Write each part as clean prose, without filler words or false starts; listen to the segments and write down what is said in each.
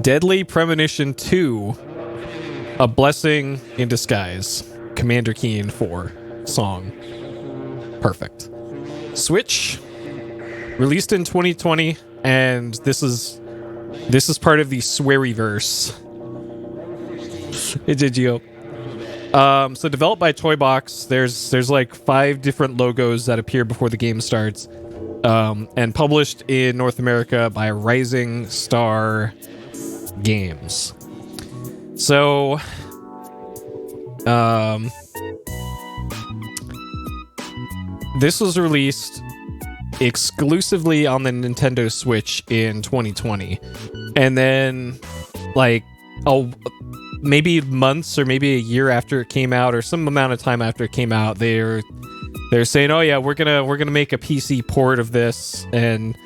Deadly Premonition 2, A Blessing in Disguise. Commander Keen 4 song. Perfect. Switch, released in 2020, and this is part of the Swearyverse. Did you? So developed by Toybox. There's like 5 different logos that appear before the game starts, and published in North America by Rising Star Games. So, this was released exclusively on the Nintendo Switch in 2020, and then like maybe months or maybe a year after it came out, or some amount of time after it came out, they're saying, oh yeah, we're gonna make a PC port of this and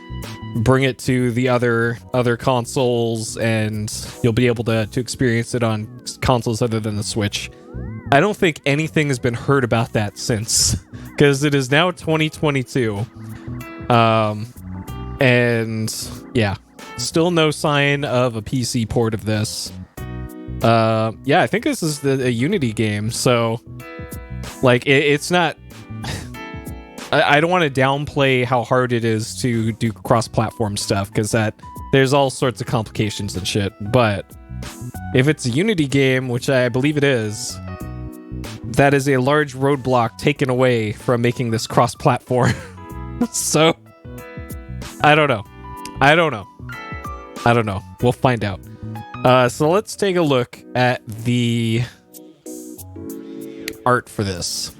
bring it to the other consoles, and you'll be able to experience it on consoles other than the Switch. I don't think anything has been heard about that since, because it is now 2022. And yeah, still no sign of a PC port of this. Yeah, I think this is a Unity game, so like it's not. I don't want to downplay how hard it is to do cross-platform stuff, because there's all sorts of complications and shit. But if it's a Unity game, which I believe it is, that is a large roadblock taken away from making this cross-platform. So I don't know. We'll find out. So let's take a look at the art for this.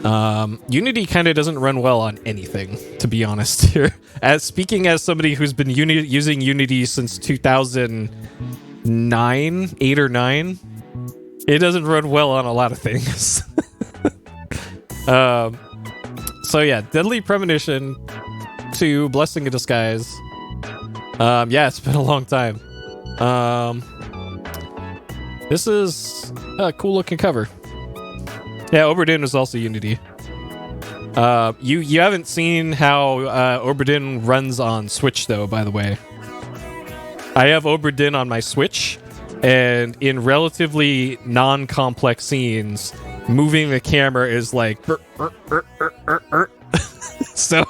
Unity kind of doesn't run well on anything, to be honest here. Speaking as somebody who's been using Unity since 2009, 8 or 9, it doesn't run well on a lot of things. So yeah, Deadly Premonition 2, Blessing in Disguise. Yeah, it's been a long time. This is a cool looking cover. Yeah, Oberdin was also Unity. You haven't seen how Oberdin runs on Switch, though, by the way. I have Oberdin on my Switch, and in relatively non-complex scenes, moving the camera is like... So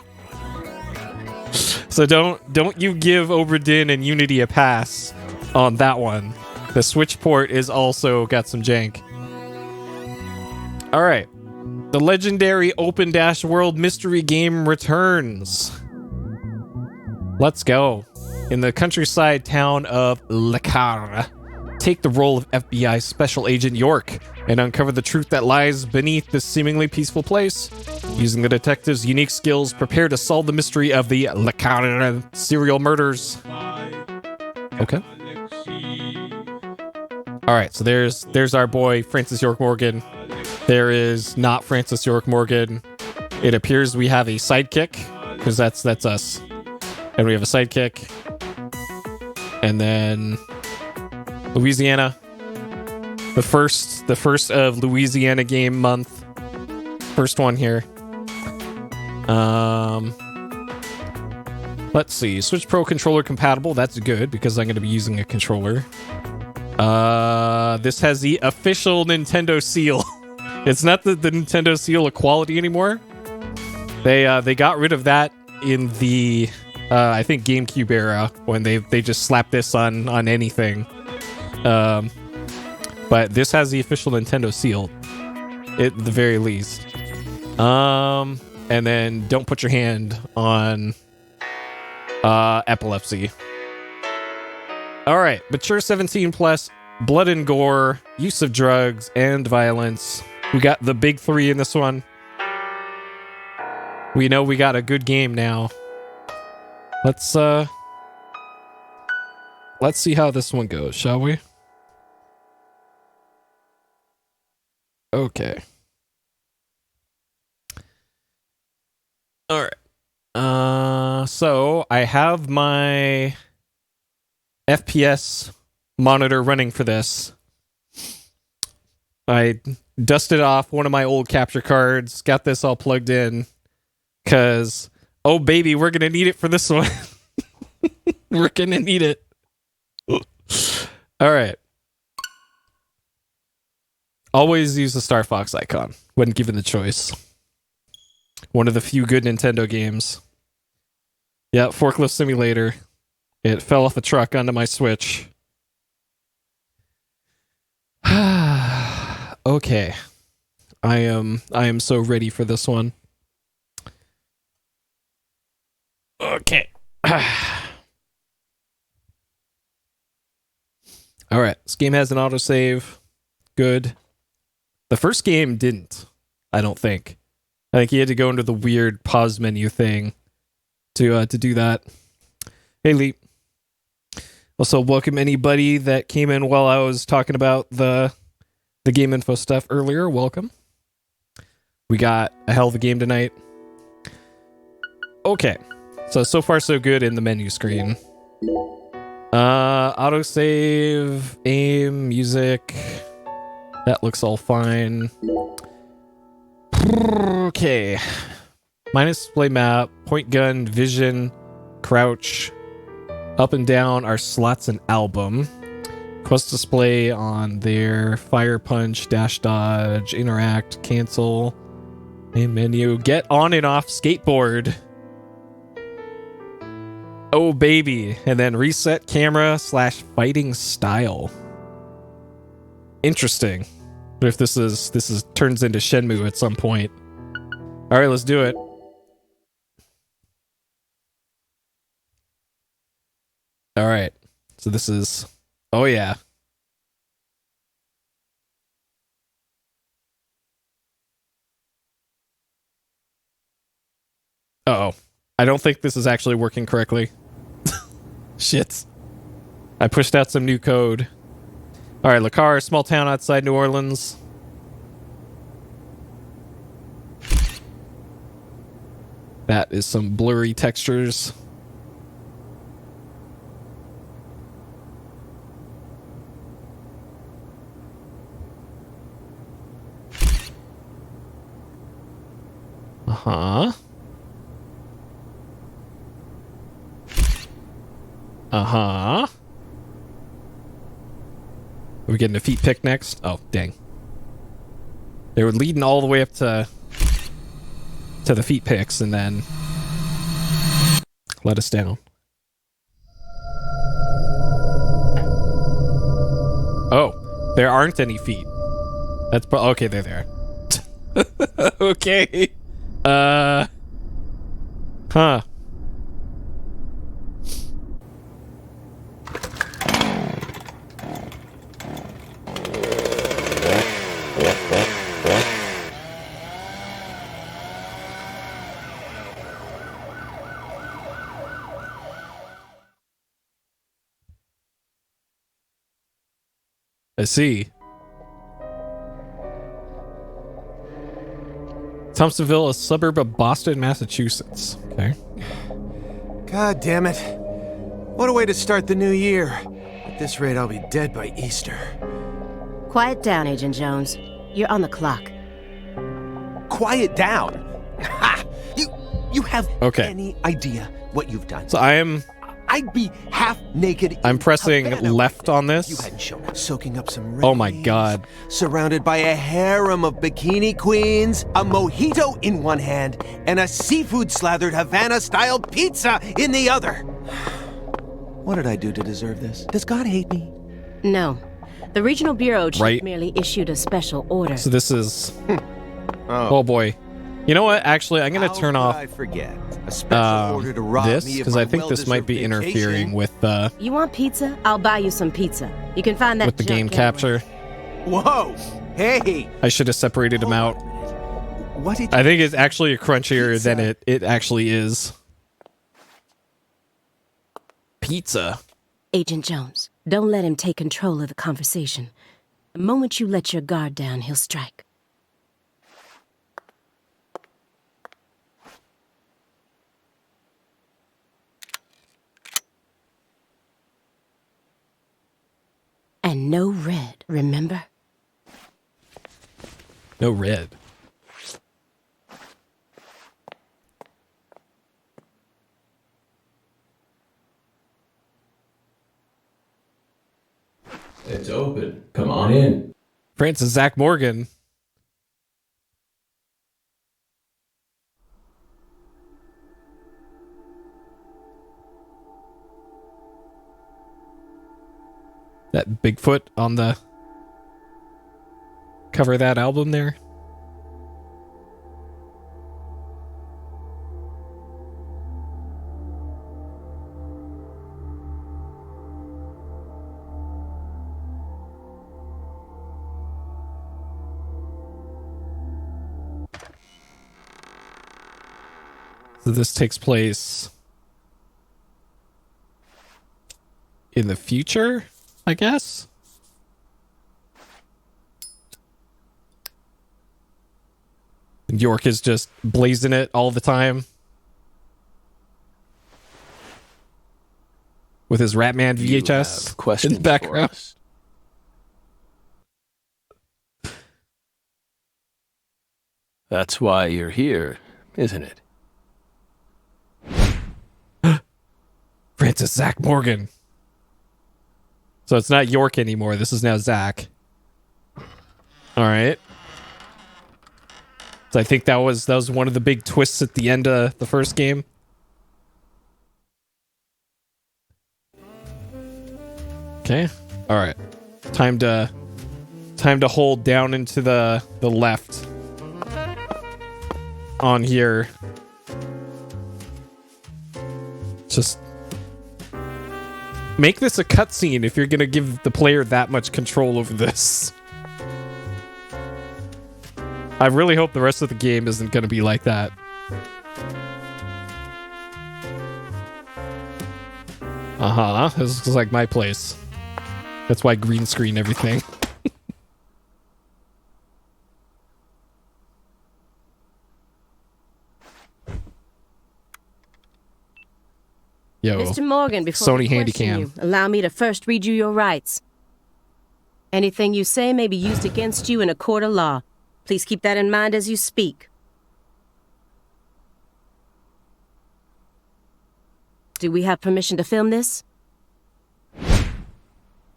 don't you give Oberdin and Unity a pass on that one. The Switch port is also got some jank. All right, the legendary Open Dash World mystery game returns. Let's go. In the countryside town of Le Carre, take the role of FBI Special Agent York and uncover the truth that lies beneath this seemingly peaceful place. Using the detective's unique skills, prepare to solve the mystery of the Le Carre serial murders. Okay. All right, so there's our boy Francis York Morgan. There is not Francis York Morgan. It appears we have a sidekick, because that's us. And we have a sidekick. And then Louisiana. The first of Louisiana game month. First one here. Let's see. Switch Pro controller compatible. That's good, because I'm going to be using a controller. This has the official Nintendo seal. It's not the Nintendo seal of quality anymore. They got rid of that in the I think GameCube era, when they just slapped this on anything. But this has the official Nintendo seal, at the very least. And then don't put your hand on epilepsy. All right, mature 17 plus, blood and gore, use of drugs and violence. We got the big 3 in this one. We know we got a good game now. Let's see how this one goes, shall we? Okay. All right. So I have my FPS monitor running for this. I dusted off one of my old capture cards, got this all plugged in, because, oh baby, we're gonna need it for this one. We're gonna need it. All right. Always use the Star Fox icon when given the choice. One of the few good Nintendo games. Yeah, Forklift Simulator. It fell off a truck onto my Switch. Okay. I am so ready for this one. Okay. All right. This game has an autosave. Good. The first game didn't, I don't think. I think you had to go into the weird pause menu thing to do that. Hey, Lee. Also, welcome anybody that came in while I was talking about the game info stuff earlier. Welcome. We got a hell of a game tonight. Okay. So far so good in the menu screen. Autosave, aim, music. That looks all fine. Okay. Minus display map, point gun, vision, crouch. Up and down are slots and album. Quest display on there. Fire punch, dash dodge, interact, cancel. Main menu. Get on and off skateboard. Oh baby. And then reset camera / fighting style. Interesting. But if this is turns into Shenmue at some point. Alright, let's do it. Alright. So this is... Oh yeah. Uh-oh. I don't think this is actually working correctly. Shit. I pushed out some new code. Alright, Le Carre, small town outside New Orleans. That is some blurry textures. Uh-huh. Uh-huh. Are we getting a feet pick next? Oh, dang. They were leading all the way up to the feet picks and then let us down. Oh, there aren't any feet. That's okay, they're there. Okay. Huh. I see. Thompsonville, a suburb of Boston, Massachusetts. Okay. God damn it. What a way to start the new year. At this rate, I'll be dead by Easter. Quiet down, Agent Jones. You're on the clock. Quiet down? Ha! You have Okay. any idea what you've done? So I'd be half naked. I'm pressing Havana left on if you this. hadn't shown up. Soaking up some Oh my rays, god. Surrounded by a harem of bikini queens, a mojito in one hand, and a seafood-slathered Havana-style pizza in the other. What did I do to deserve this? Does God hate me? No. The Regional Bureau chief Right. merely issued a special order. So this is... Oh boy. You know what? Actually, I'm going to turn off I forget. A special order to rob this, me of because my I think this might be well-deserved interfering vacation. with You want pizza? I'll buy you some pizza. You can find that with the game junk anywhere. capture. Whoa! Hey! I should have separated them out. What did I think it's actually crunchier Pizza. than it actually is. Pizza. Agent Jones, don't let him take control of the conversation. The moment you let your guard down, he'll strike. And no red, remember? No red. It's open. Come on in. Francis Zach Morgan. That Bigfoot on the cover of that album there. So this takes place in the future, I guess? And York is just blazing it all the time with his Ratman VHS in the background. That's why you're here, isn't it? Francis Zach Morgan. So it's not York anymore. This is now Zach. All right. So I think that was one of the big twists at the end of the first game. Okay. All right. Time to hold down into the left on here. Just make this a cutscene if you're going to give the player that much control over this. I really hope the rest of the game isn't going to be like that. This looks like my place. That's why green screen everything. Yo, Mr. Morgan, before Sony we question Handycam. you, allow me to first read you your rights. Anything you say may be used against you in a court of law. Please keep that in mind as you speak. Do we have permission to film this?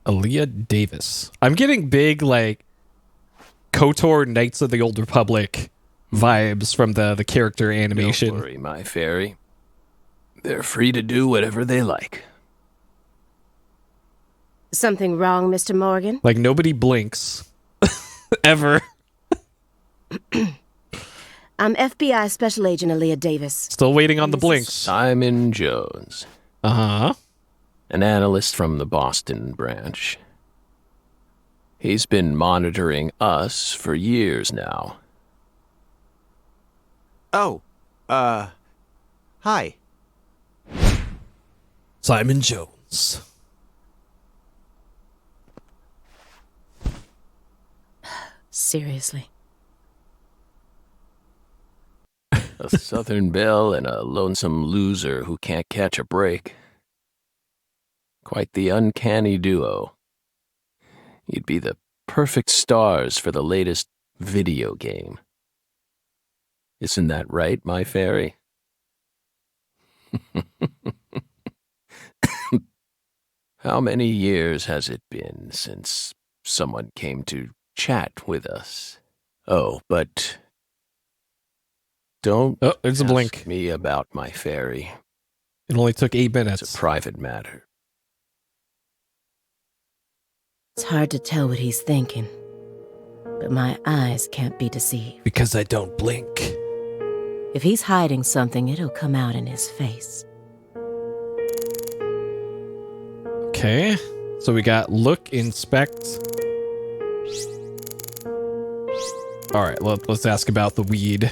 Aaliyah Davis. I'm getting big, like, KOTOR Knights of the Old Republic vibes from the character animation. Don't worry, my fairy. They're free to do whatever they like. Something wrong, Mr. Morgan? Like, nobody blinks. Ever. I'm FBI Special Agent Aaliyah Davis. Still waiting on the blinks. Simon Jones. Uh-huh. An analyst from the Boston branch. He's been monitoring us for years now. Oh, hi. Simon Jones. Seriously. A Southern belle and a lonesome loser who can't catch a break. Quite the uncanny duo. You'd be the perfect stars for the latest video game. Isn't that right, my fairy? How many years has it been since someone came to chat with us? Oh, but don't there's a blink. ask me about my fairy. It only took 8 minutes. It's a private matter. It's hard to tell what he's thinking, but my eyes can't be deceived. Because I don't blink. If he's hiding something, it'll come out in his face. Okay. So we got look, inspect. All right, let's ask about the weed.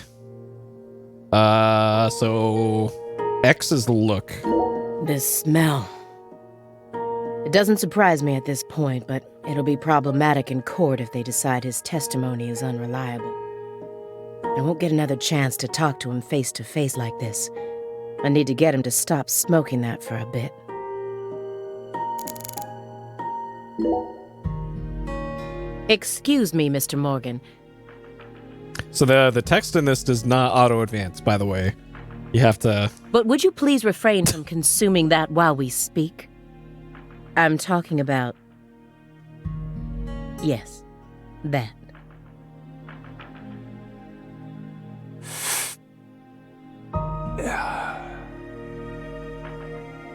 So X is the look. This smell. It doesn't surprise me at this point, but it'll be problematic in court if they decide his testimony is unreliable. I won't get another chance to talk to him face to face like this. I need to get him to stop smoking that for a bit. Excuse me, Mr. Morgan. So the text in this does not auto-advance, by the way. You have to... But would you please refrain from consuming that while we speak? I'm talking about Yes, that.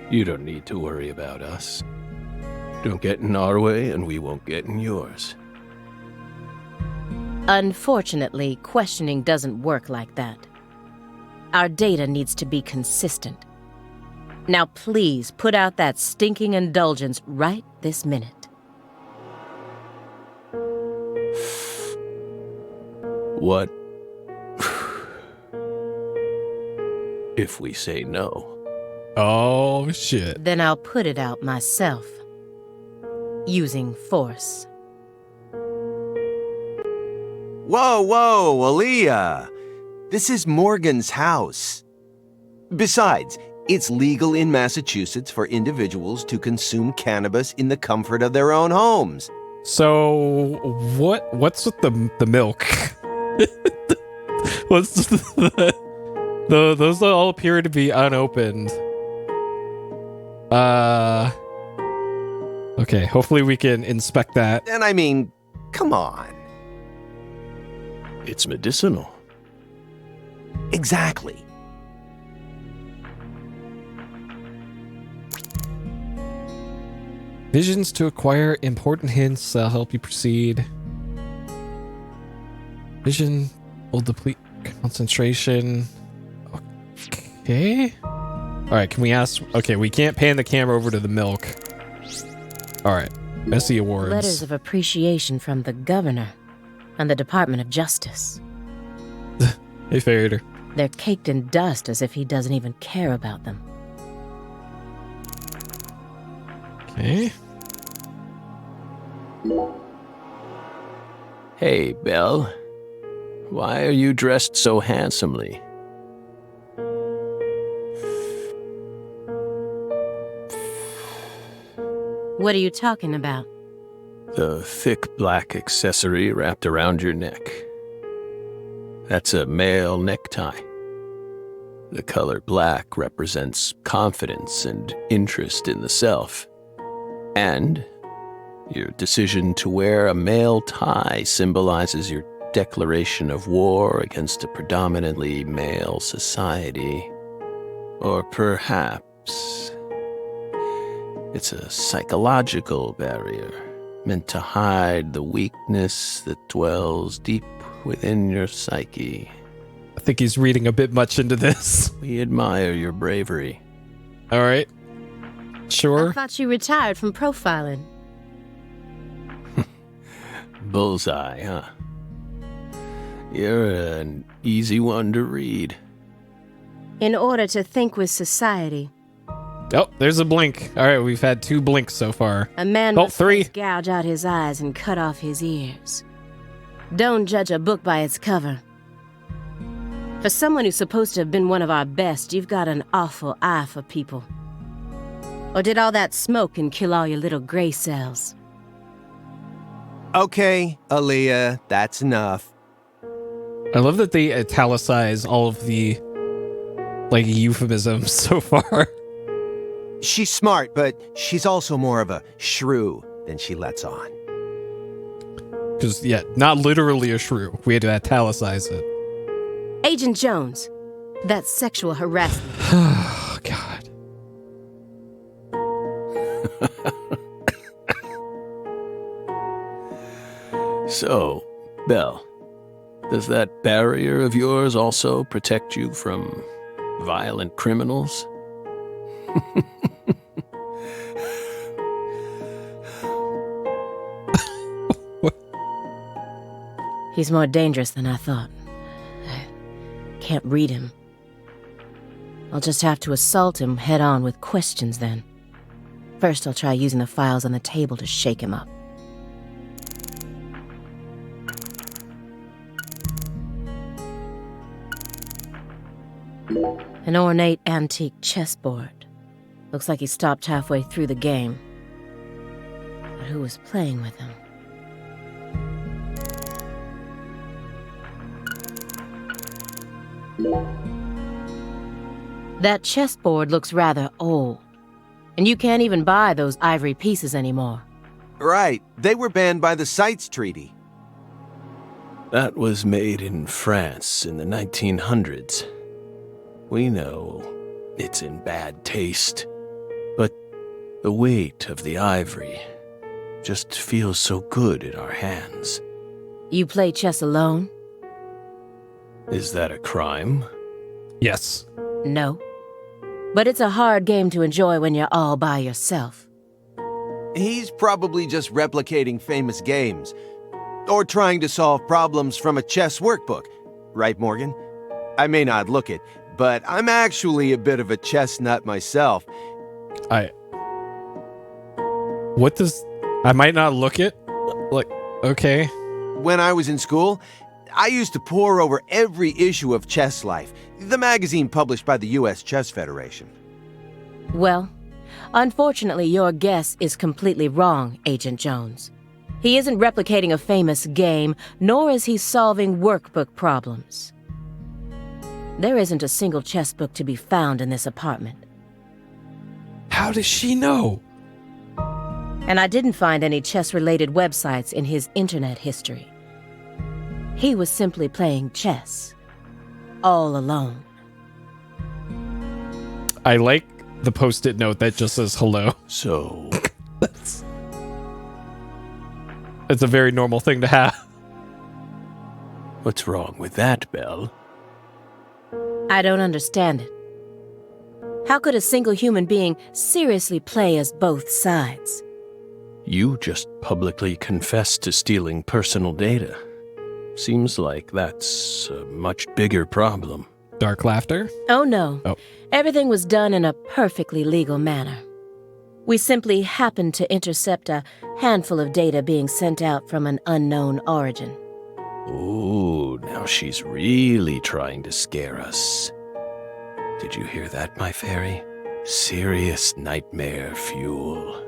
You don't need to worry about us. Don't get in our way, and we won't get in yours. Unfortunately, questioning doesn't work like that. Our data needs to be consistent. Now please put out that stinking indulgence right this minute. What if we say no? Oh, shit. Then I'll put it out myself. Using force. Whoa, whoa, Aaliyah. This is Morgan's house. Besides, it's legal in Massachusetts for individuals to consume cannabis in the comfort of their own homes. So, what's with the milk? What's those all appear to be unopened. Okay, hopefully we can inspect that. And I mean, come on. It's medicinal. Exactly. Visions to acquire important hints that'll help you proceed. Vision will deplete concentration. Okay. Alright, can we ask... Okay, we can't pan the camera over to the milk. Alright, Bessie Awards. Letters of appreciation from the governor and the Department of Justice. Hey, Fader. They're caked in dust as if he doesn't even care about them. Okay. Hey, Belle. Why are you dressed so handsomely? What are you talking about? The thick black accessory wrapped around your neck. That's a male necktie. The color black represents confidence and interest in the self. And your decision to wear a male tie symbolizes your declaration of war against a predominantly male society. Or perhaps it's a psychological barrier meant to hide the weakness that dwells deep within your psyche. I think he's reading a bit much into this. We admire your bravery. Alright. Sure. I thought you retired from profiling. Bullseye, huh? You're an easy one to read. In order to think with society, Oh, there's a blink. Alright, we've had 2 blinks so far. a man Oh, must 3. first gouge out his eyes and cut off his ears. Don't judge a book by its cover. For someone who's supposed to have been one of our best, you've got an awful eye for people. Or did all that smoke and kill all your little gray cells? Okay, Aaliyah, that's enough. I love that they italicize all of the, like, euphemisms so far. She's smart, but she's also more of a shrew than she lets on. Because, yeah, not literally a shrew. We had to italicize it. Agent Jones, that's sexual harassment. Oh, God. So, Belle, does that barrier of yours also protect you from violent criminals? He's more dangerous than I thought. I can't read him. I'll just have to assault him head on with questions then. First, I'll try using the files on the table to shake him up. An ornate antique chessboard. Looks like he stopped halfway through the game. But who was playing with him? That chessboard looks rather old, and you can't even buy those ivory pieces anymore. Right. They were banned by the CITES Treaty. That was made in France in the 1900s. We know it's in bad taste, but the weight of the ivory just feels so good in our hands. You play chess alone? Is that a crime? Yes. No. But it's a hard game to enjoy when you're all by yourself. He's probably just replicating famous games. Or trying to solve problems from a chess workbook. Right, Morgan? I may not look it, but I'm actually a bit of a chess nut myself. I might not look it? Like, okay. When I was in school, I used to pore over every issue of Chess Life, the magazine published by the U.S. Chess Federation. Well, unfortunately, your guess is completely wrong, Agent Jones. He isn't replicating a famous game, nor is he solving workbook problems. There isn't a single chess book to be found in this apartment. How does she know? And I didn't find any chess-related websites in his internet history. He was simply playing chess. All alone. I like the post-it note that just says hello. So, It's a very normal thing to have. what's wrong with that, Belle? I don't understand it. How could a single human being seriously play as both sides? You just publicly confessed to stealing personal data. Seems like that's a much bigger problem. Dark laughter? Oh no. Oh. Everything was done in a perfectly legal manner. We simply happened to intercept a handful of data being sent out from an unknown origin. Ooh, now she's really trying to scare us. Did you hear that, my fairy? Serious nightmare fuel.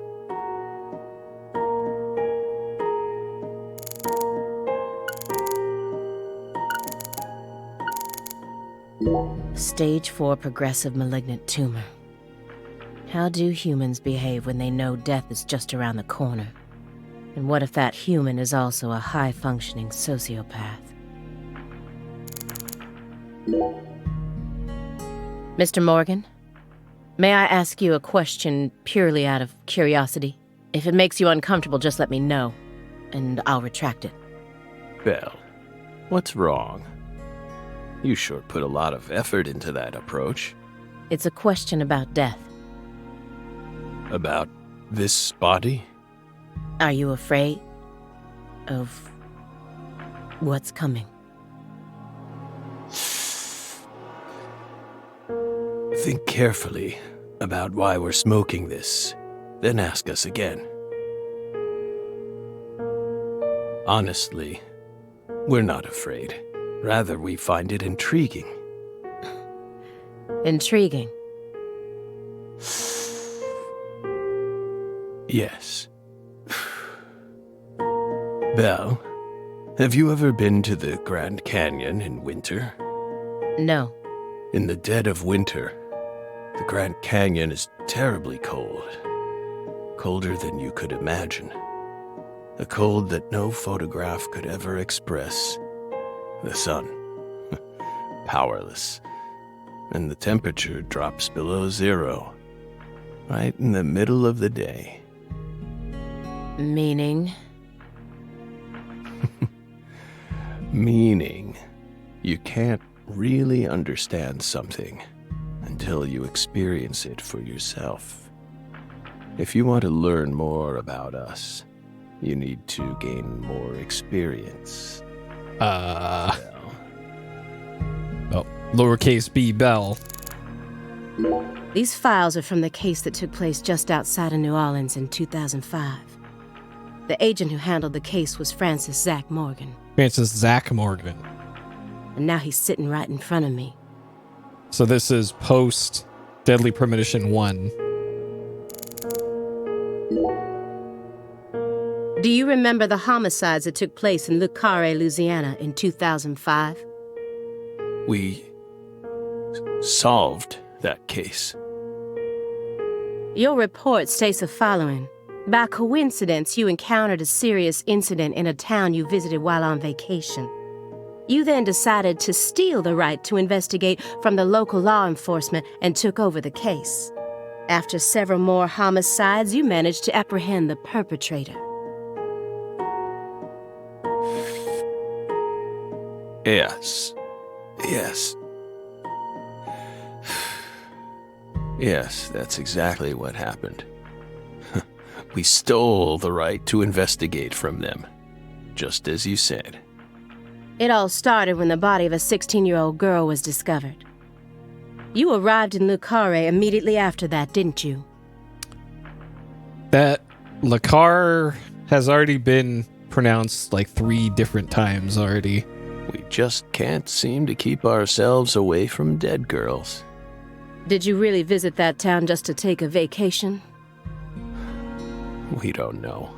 Stage 4 progressive malignant tumor. How do humans behave when they know death is just around the corner? And what if that human is also a high-functioning sociopath? Mr. Morgan, may I ask you a question purely out of curiosity? If it makes you uncomfortable, just let me know, and I'll retract it. Belle, what's wrong? You sure put a lot of effort into that approach. It's a question about death. About this body? Are you afraid of what's coming? Think carefully about why we're smoking this, then ask us again. Honestly, we're not afraid. Rather, we find it intriguing. Intriguing. Yes. Belle, have you ever been to the Grand Canyon in winter? No. In the dead of winter, the Grand Canyon is terribly cold. Colder than you could imagine. A cold that no photograph could ever express. The sun. Powerless. And the temperature drops below zero. Right in the middle of the day. Meaning? Meaning, you can't really understand something until you experience it for yourself. If you want to learn more about us, you need to gain more experience. Lowercase b Bell. These files are from the case that took place just outside of New Orleans in 2005. The agent who handled the case was Francis Zach Morgan. Francis Zach Morgan. And now he's sitting right in front of me. So this is post Deadly Premonition 1. Do you remember the homicides that took place in Le Carré, Louisiana in 2005? We solved that case. Your report states the following. By coincidence, you encountered a serious incident in a town you visited while on vacation. You then decided to steal the right to investigate from the local law enforcement and took over the case. After several more homicides, you managed to apprehend the perpetrator. Yes. Yes. Yes, that's exactly what happened. We stole the right to investigate from them, just as you said. It all started when the body of a 16-year-old girl was discovered. You arrived in Le Carré immediately after that, didn't you? That Le Carré has already been pronounced like 3 different times already. We just can't seem to keep ourselves away from dead girls. Did you really visit that town just to take a vacation? We don't know.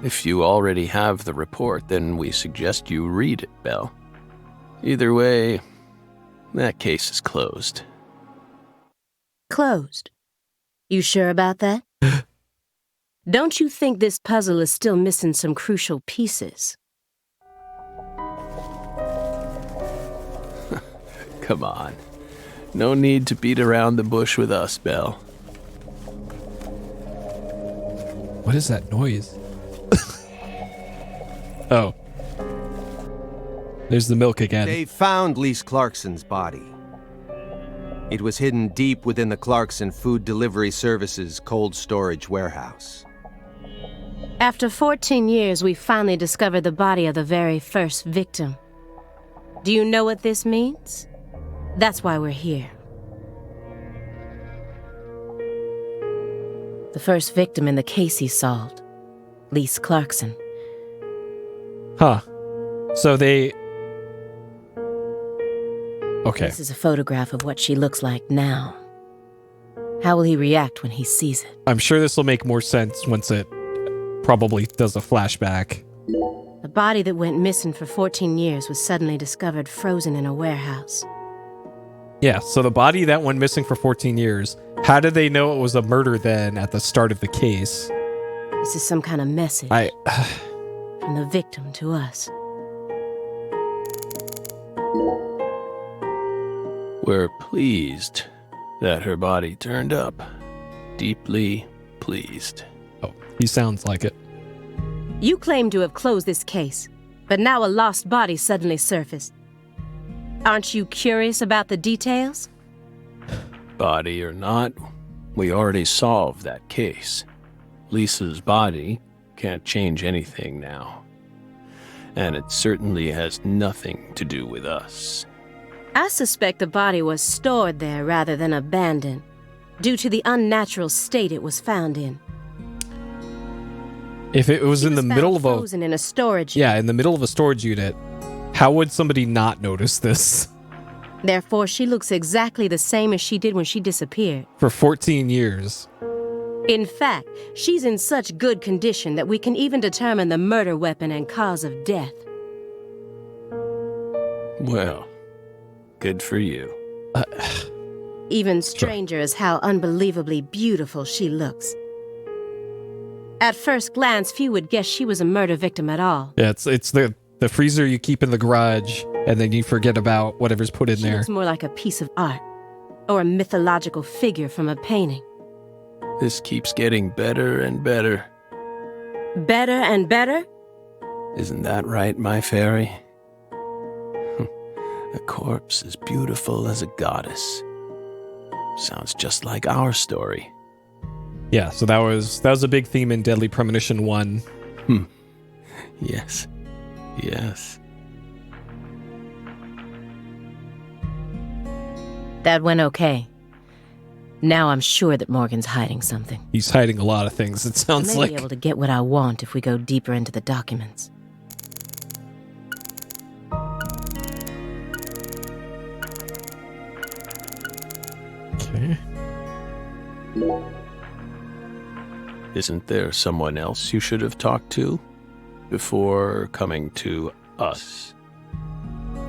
If you already have the report, then we suggest you read it, Belle. Either way, that case is closed. Closed? You sure about that? Don't you think this puzzle is still missing some crucial pieces? Come on. No need to beat around the bush with us, Belle. What is that noise? Oh. There's the milk again. They found Lise Clarkson's body. It was hidden deep within the Clarkson Food Delivery Services cold storage warehouse. After 14 years, we finally discovered the body of the very first victim. Do you know what this means? That's why we're here. The first victim in the case he solved, Lise Clarkson. Huh. So they... Okay. This is a photograph of what she looks like now. How will he react when he sees it? I'm sure this will make more sense once it probably does a flashback. The body that went missing for 14 years was suddenly discovered frozen in a warehouse. Yeah, so the body that went missing for 14 years, how did they know it was a murder then at the start of the case? This is some kind of message from the victim to us. We're pleased that her body turned up. Deeply pleased. Oh, he sounds like it. You claim to have closed this case, but now a lost body suddenly surfaced. Aren't you curious about the details? Body or not, we already solved that case. Lisa's body can't change anything now. And it certainly has nothing to do with us. I suspect the body was stored there rather than abandoned, due to the unnatural state it was found in. If it was in the middle of a... frozen in a storage Yeah, in the middle of a storage unit, how would somebody not notice this? Therefore, she looks exactly the same as she did when she disappeared. For 14 years. In fact, she's in such good condition that we can even determine the murder weapon and cause of death. Well, good for you. Even stranger is how unbelievably beautiful she looks. At first glance, few would guess she was a murder victim at all. Yeah, it's the freezer you keep in the garage, and then you forget about whatever's put in She there. looks more like a piece of art, or a mythological figure from a painting. This keeps getting better and better. Better and better? Isn't that right, my fairy? A corpse as beautiful as a goddess. Sounds just like our story. Yeah, so that was a big theme in Deadly Premonition 1. Yes. Yes. That went okay. Now I'm sure that Morgan's hiding something. He's hiding a lot of things, it I sounds may like. be able to get what I want if we go deeper into the documents. Okay. Isn't there someone else you should have talked to before coming to us?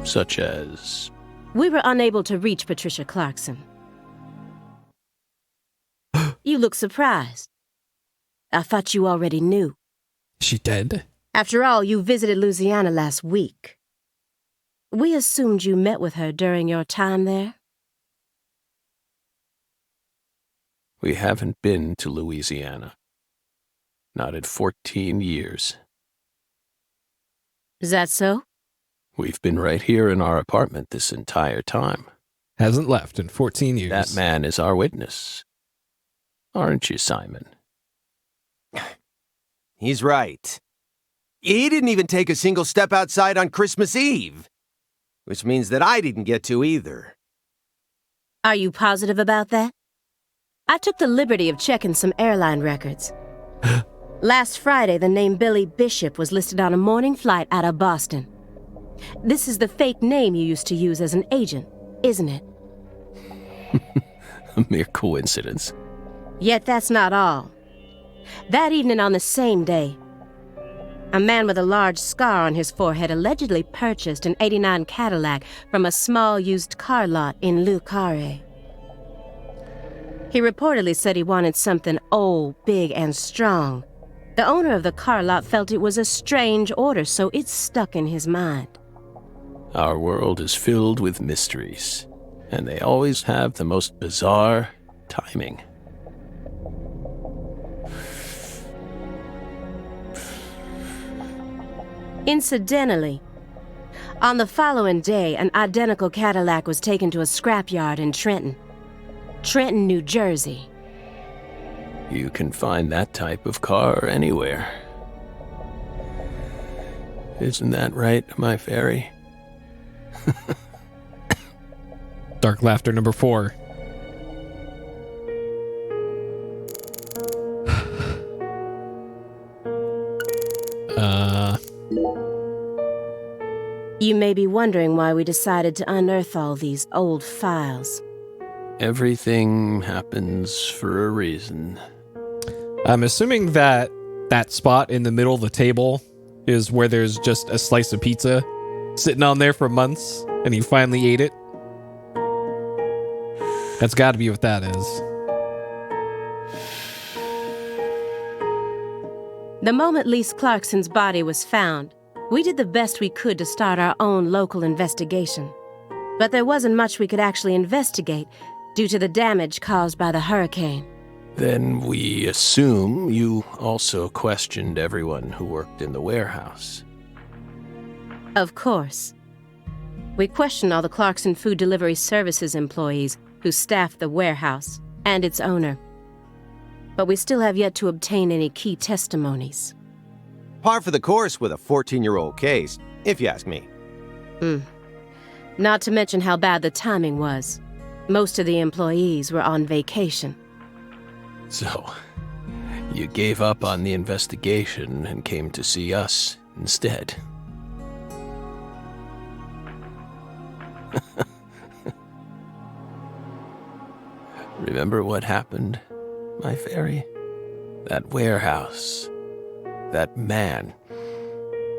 Such as... We were unable to reach Patricia Clarkson. You look surprised. I thought you already knew. She dead? After all, you visited Louisiana last week. We assumed you met with her during your time there. We haven't been to Louisiana. Not in 14 years. Is that so? We've been right here in our apartment this entire time. Hasn't left in 14 years. That man is our witness. Aren't you, Simon? He's right. He didn't even take a single step outside on Christmas Eve. Which means that I didn't get to either. Are you positive about that? I took the liberty of checking some airline records. Last Friday, the name Billy Bishop was listed on a morning flight out of Boston. This is the fake name you used to use as an agent, isn't it? A mere coincidence. Yet that's not all. That evening on the same day, a man with a large scar on his forehead allegedly purchased an '89 Cadillac from a small used car lot in Le Carré. He reportedly said he wanted something old, big, and strong. The owner of the car lot felt it was a strange order, so it stuck in his mind. Our world is filled with mysteries, and they always have the most bizarre timing. Incidentally, on the following day, an identical Cadillac was taken to a scrapyard in Trenton, New Jersey. You can find that type of car anywhere. Isn't that right, my fairy? Dark laughter number 4. You may be wondering why we decided to unearth all these old files. Everything happens for a reason. I'm assuming that that spot in the middle of the table is where there's just a slice of pizza sitting on there for months, and he finally ate it. That's got to be what that is. The moment Lise Clarkson's body was found, we did the best we could to start our own local investigation. But there wasn't much we could actually investigate due to the damage caused by the hurricane. Then we assume you also questioned everyone who worked in the warehouse. Of course. We questioned all the Clarkson Food Delivery Services employees who staffed the warehouse and its owner. But we still have yet to obtain any key testimonies. Par for the course with a 14-year-old case, if you ask me. Not to mention how bad the timing was. Most of the employees were on vacation. So, you gave up on the investigation and came to see us instead. Remember what happened, my fairy? That warehouse. That man.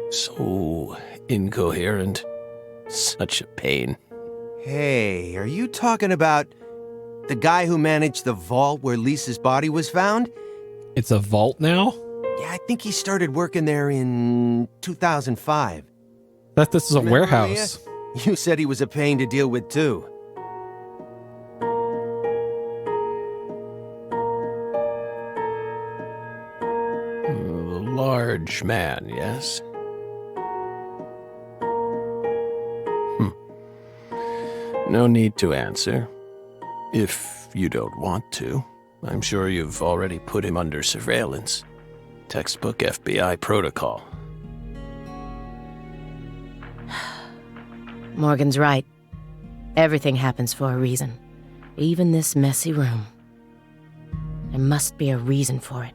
So incoherent. Such a pain. Hey, are you talking about the guy who managed the vault where Lisa's body was found? It's a vault now? Yeah, I think he started working there in 2005. That this is a Remember, warehouse. Maria? You said he was a pain to deal with, too. A large man, yes? No need to answer. If you don't want to. I'm sure you've already put him under surveillance. Textbook FBI protocol. Morgan's right. Everything happens for a reason. Even this messy room. There must be a reason for it.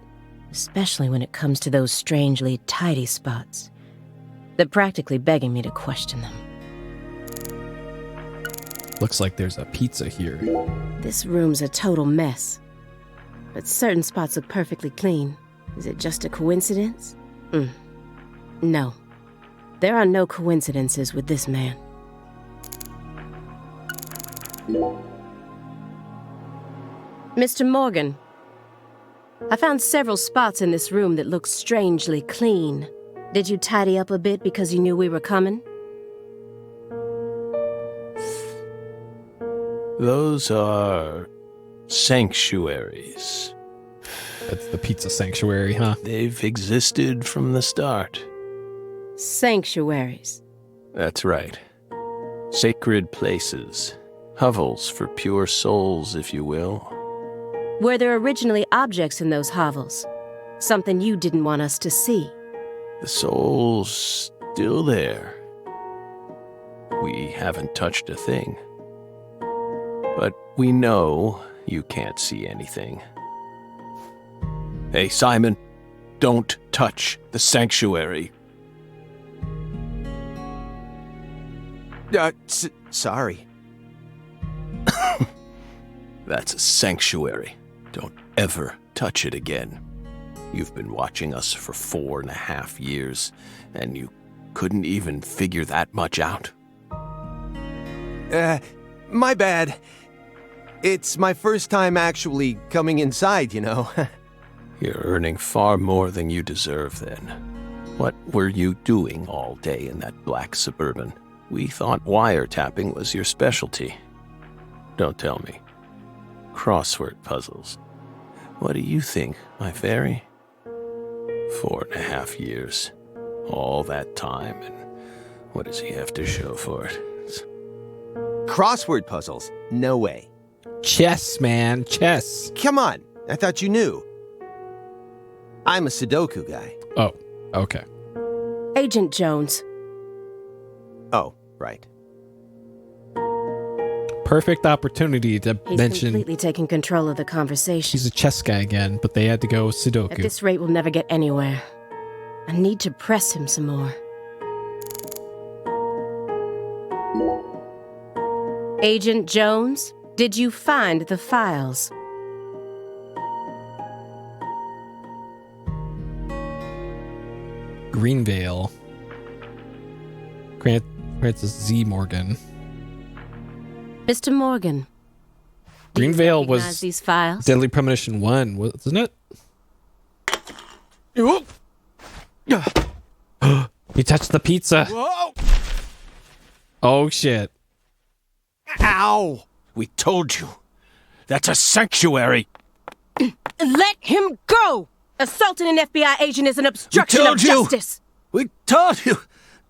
Especially when it comes to those strangely tidy spots. They're practically begging me to question them. Looks like there's a pizza here. This room's a total mess. But certain spots look perfectly clean. Is it just a coincidence? No. There are no coincidences with this man. Mr. Morgan, I found several spots in this room that look strangely clean. Did you tidy up a bit because you knew we were coming? Those are sanctuaries. That's the pizza sanctuary, huh? They've existed from the start. Sanctuaries. That's right. Sacred places. Hovels for pure souls, if you will. Were there originally objects in those hovels? Something you didn't want us to see? The soul's still there. We haven't touched a thing. But we know you can't see anything. Hey, Simon, don't touch the sanctuary. Sorry. That's a sanctuary. Don't ever touch it again. You've been watching us for 4.5 years, and you couldn't even figure that much out. My bad. It's my first time actually coming inside, you know. You're earning far more than you deserve then. What were you doing all day in that black Suburban? We thought wiretapping was your specialty. Don't tell me. Crossword puzzles. What do you think, my fairy? 4.5 years. All that time, and what does he have to show for it? Crossword puzzles? No way. Chess, man, chess. Come on, I thought you knew. I'm a Sudoku guy. Oh, okay. Agent Jones. Oh, right. Perfect opportunity to He's mention completely taking control of the conversation. he's a chess guy again, but they had to go At Sudoku. this rate, we'll never get anywhere. I need to press him some more. Agent Jones, did you find the files? Greenvale. Francis Z. Morgan. Mr. Morgan. Do you Greenvale recognize was these files? Deadly Premonition 1, wasn't it? You touched the pizza. Whoa! Oh, shit. Ow! We told you. That's a sanctuary. Let him go! Assaulting an FBI agent is an obstruction of told you. justice. We told you.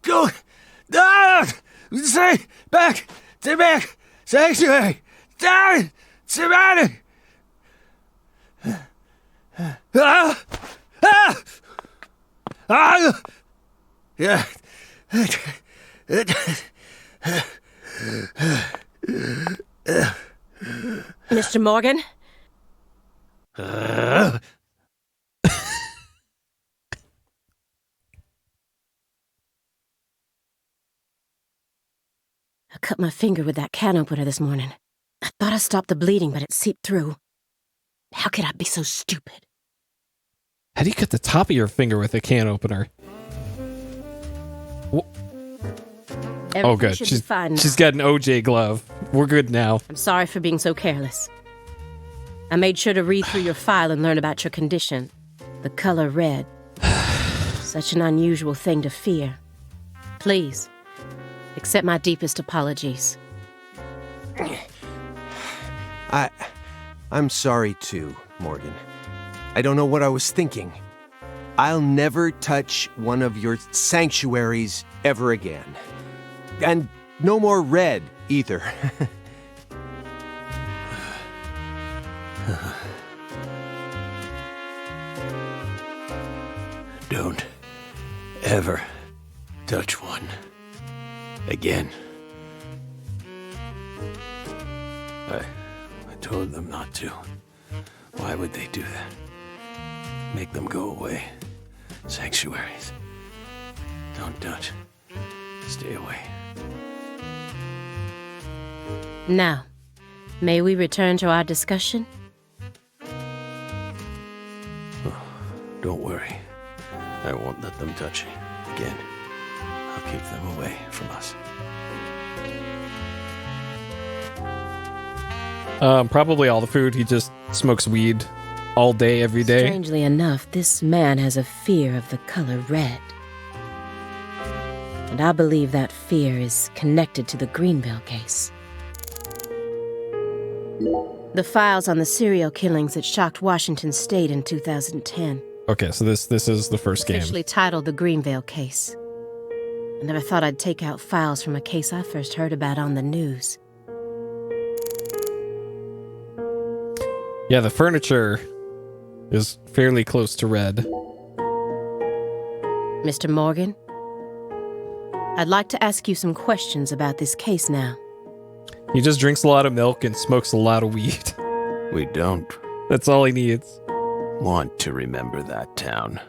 Go. Ah! Stay back. Stay back. Sanctuary. Down. Surrounded. Ah! Ah! Ah! Yeah. Mr. Morgan? I cut my finger with that can opener this morning. I thought I stopped the bleeding, but it seeped through. How could I be so stupid? How do you cut the top of your finger with a can opener? Oh, Everything good. should be fine now. She's got an OJ glove. We're good now. I'm sorry for being so careless. I made sure to read through your file and learn about your condition. The color red. Such an unusual thing to fear. Please, accept my deepest apologies. I'm sorry too, Morgan. I don't know what I was thinking. I'll never touch one of your sanctuaries ever again. And no more red, either. Don't ever touch one again. I told them not to. Why would they do that? Make them go away. Sanctuaries. Don't touch. Stay away. Now, may we return to our discussion? Don't worry. I won't let them touch you again. I'll keep them away from us. Probably all the food. He just smokes weed all day, every day. Strangely enough, this man has a fear of the color red. And I believe that fear is connected to the Greenville case. The files on the serial killings that shocked Washington State in 2010. Okay, so this is the first game. Officially titled the Greenville case. I never thought I'd take out files from a case I first heard about on the news. Yeah, the furniture is fairly close to red. Mr. Morgan, I'd like to ask you some questions about this case now. He just drinks a lot of milk and smokes a lot of weed. We don't That's all he needs. want to remember that town.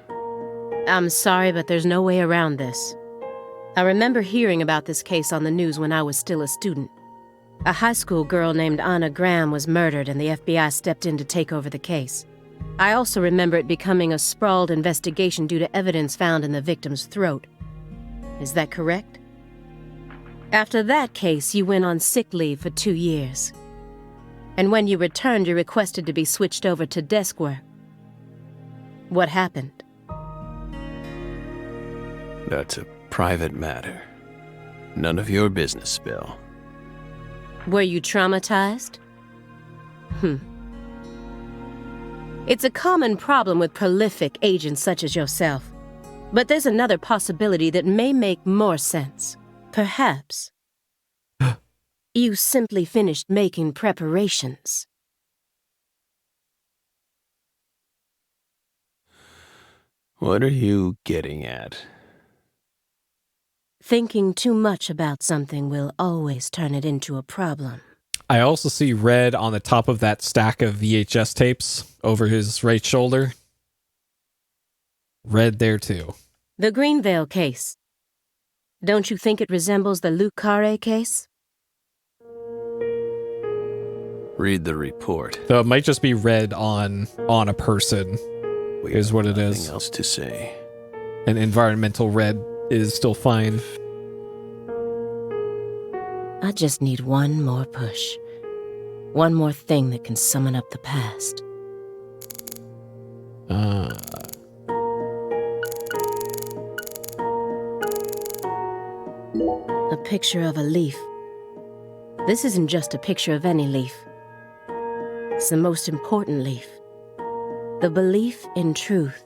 I'm sorry, but there's no way around this. I remember hearing about this case on the news when I was still a student. A high school girl named Anna Graham was murdered and the FBI stepped in to take over the case. I also remember it becoming a sprawled investigation due to evidence found in the victim's throat. Is that correct? After that case, you went on sick leave for 2 years. And when you returned, you requested to be switched over to desk work. What happened? That's a private matter. None of your business, Bill. Were you traumatized? It's a common problem with prolific agents such as yourself. But there's another possibility that may make more sense. Perhaps you simply finished making preparations. What are you getting at? Thinking too much about something will always turn it into a problem. I also see red on the top of that stack of VHS tapes over his right shoulder. Red there too. The Greenville case. Don't you think it resembles the Luke Carre case? Read the report. So it might just be red on a person. We Is have what it nothing is. else to say. And environmental red is still fine. I just need one more push. One more thing that can summon up the past. A picture of a leaf. This isn't just a picture of any leaf. It's the most important leaf. The belief in truth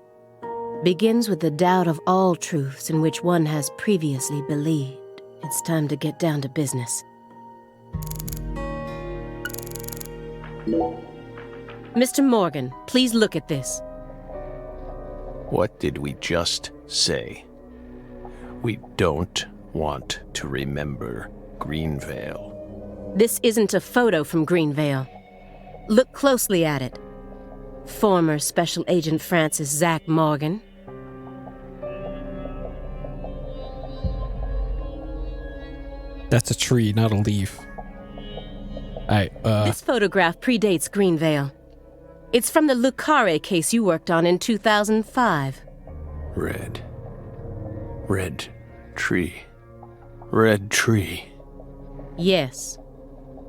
begins with the doubt of all truths in which one has previously believed. It's time to get down to business. Mr. Morgan, please look at this. What did we just say? We don't want to remember Greenvale. This isn't a photo from Greenvale. Look closely at it. Former Special Agent Francis Zach Morgan. That's a tree, not a leaf. This photograph predates Greenvale. It's from the Luke Carre case you worked on in 2005. Red. Red tree. Red tree. Yes,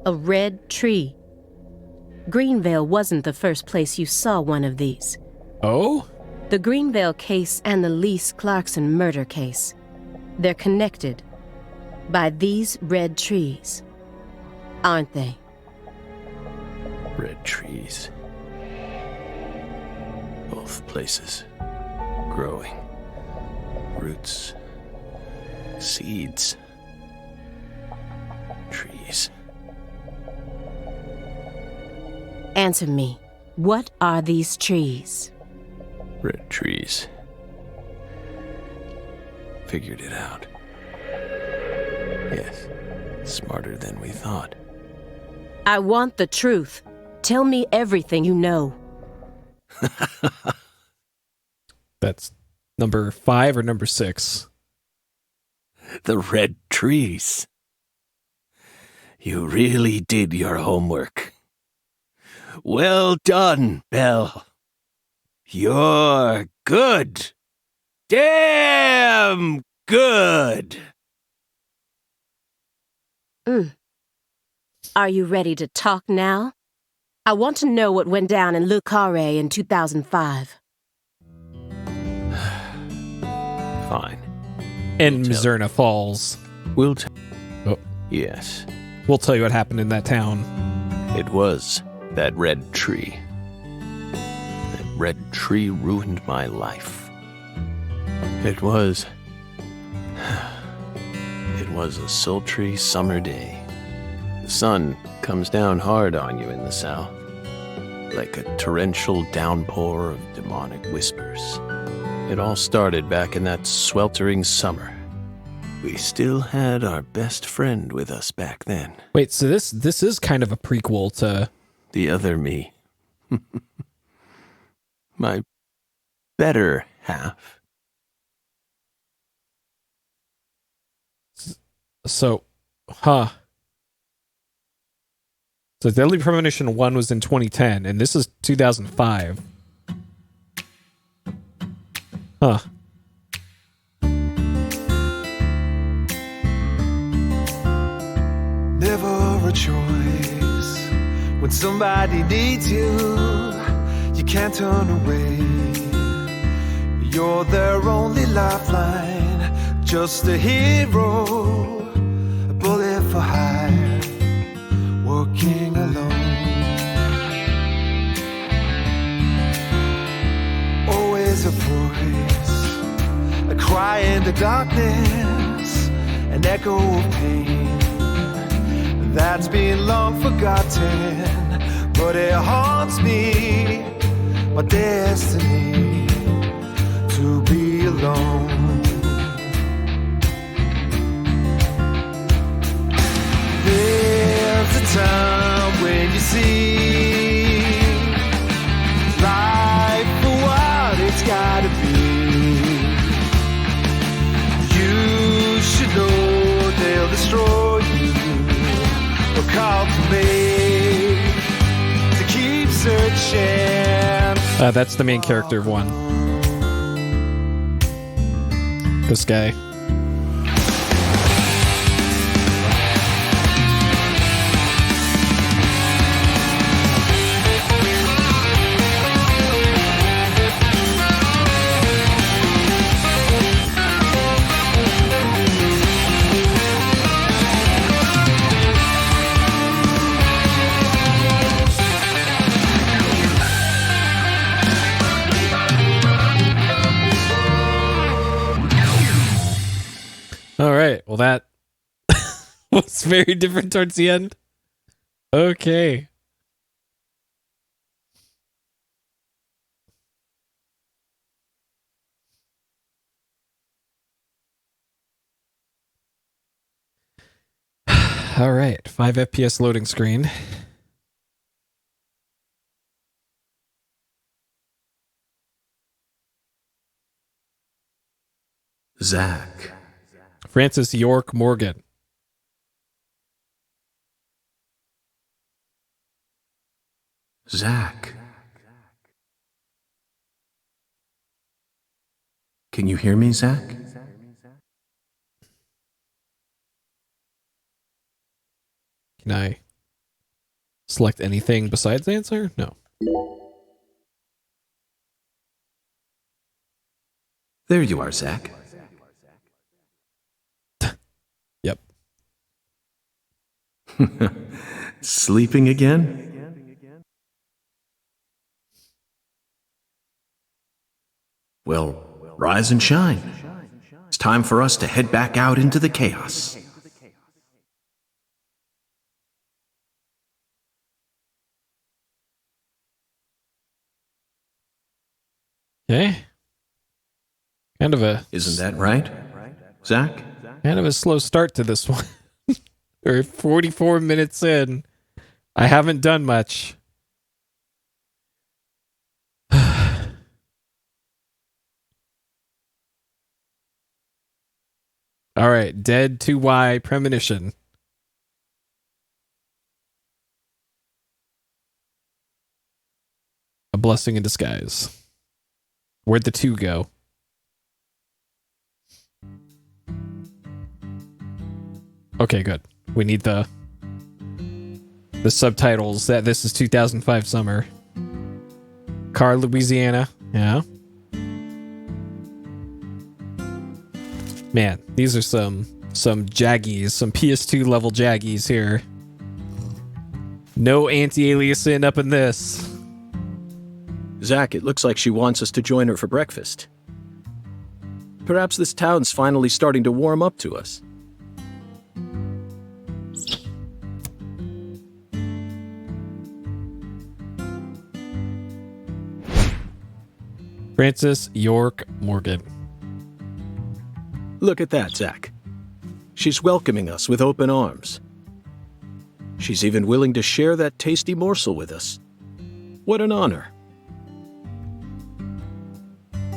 a red tree. Greenvale wasn't the first place you saw one of these. Oh? The Greenvale case and the Lise Clarkson murder case. They're connected by these red trees, aren't they? Red trees. Both places. Growing. Roots. Seeds. Trees. Answer me. What are these trees? Red trees. Figured it out. Yes. Smarter than we thought. I want the truth. Tell me everything you know. That's number 5 or number 6? The red trees. You really did your homework. Well done, Belle. You're good. Damn good. Are you ready to talk now? I want to know what went down in Le Carré in 2005. Fine. In Mizurna Falls. We'll tell. Oh. Yes. We'll tell you what happened in that town. It was that red tree. That red tree ruined my life. It was a sultry summer day. The sun comes down hard on you in the south, like a torrential downpour of demonic whispers. It all started back in that sweltering summer. We still had our best friend with us back then. Wait, so this is kind of a prequel to... The other me. My better half. So, So Deadly Premonition 1 was in 2010, and this is 2005. Huh. Never a choice. When somebody needs you, you can't turn away. You're their only lifeline, just a hero, a bullet for hire, working alone. Always a voice, a cry in the darkness, an echo of pain that's been long forgotten, but it haunts me, my destiny to be alone. There's a time when you see life for what it's gotta be. You should know they'll destroy you. Call to me to keep searching. That's the main character of 1. This guy. All right. Well, that was very different towards the end. Okay. All right. 5 FPS loading screen. Zach. Francis York Morgan. Zach. Can you hear me, Zach? Can I select anything besides answer? No. There you are, Zach. Yep. Sleeping again? Well, rise and shine. It's time for us to head back out into the chaos. Okay. Kind of a... Isn't that right, Zach? Kind of a slow start to this one. We're 44 minutes in. I haven't done much. All right, Dead 2Y Premonition. A blessing in disguise. Where'd the 2 go? Okay, good. We need the... the subtitles that this is 2005 summer. Car, Louisiana. Yeah. Man, these are some jaggies, some PS2 level jaggies here. No anti-aliasing up in this. Zach, it looks like she wants us to join her for breakfast. Perhaps this town's finally starting to warm up to us. Francis York Morgan. Look at that, Zach. She's welcoming us with open arms. She's even willing to share that tasty morsel with us. What an honor.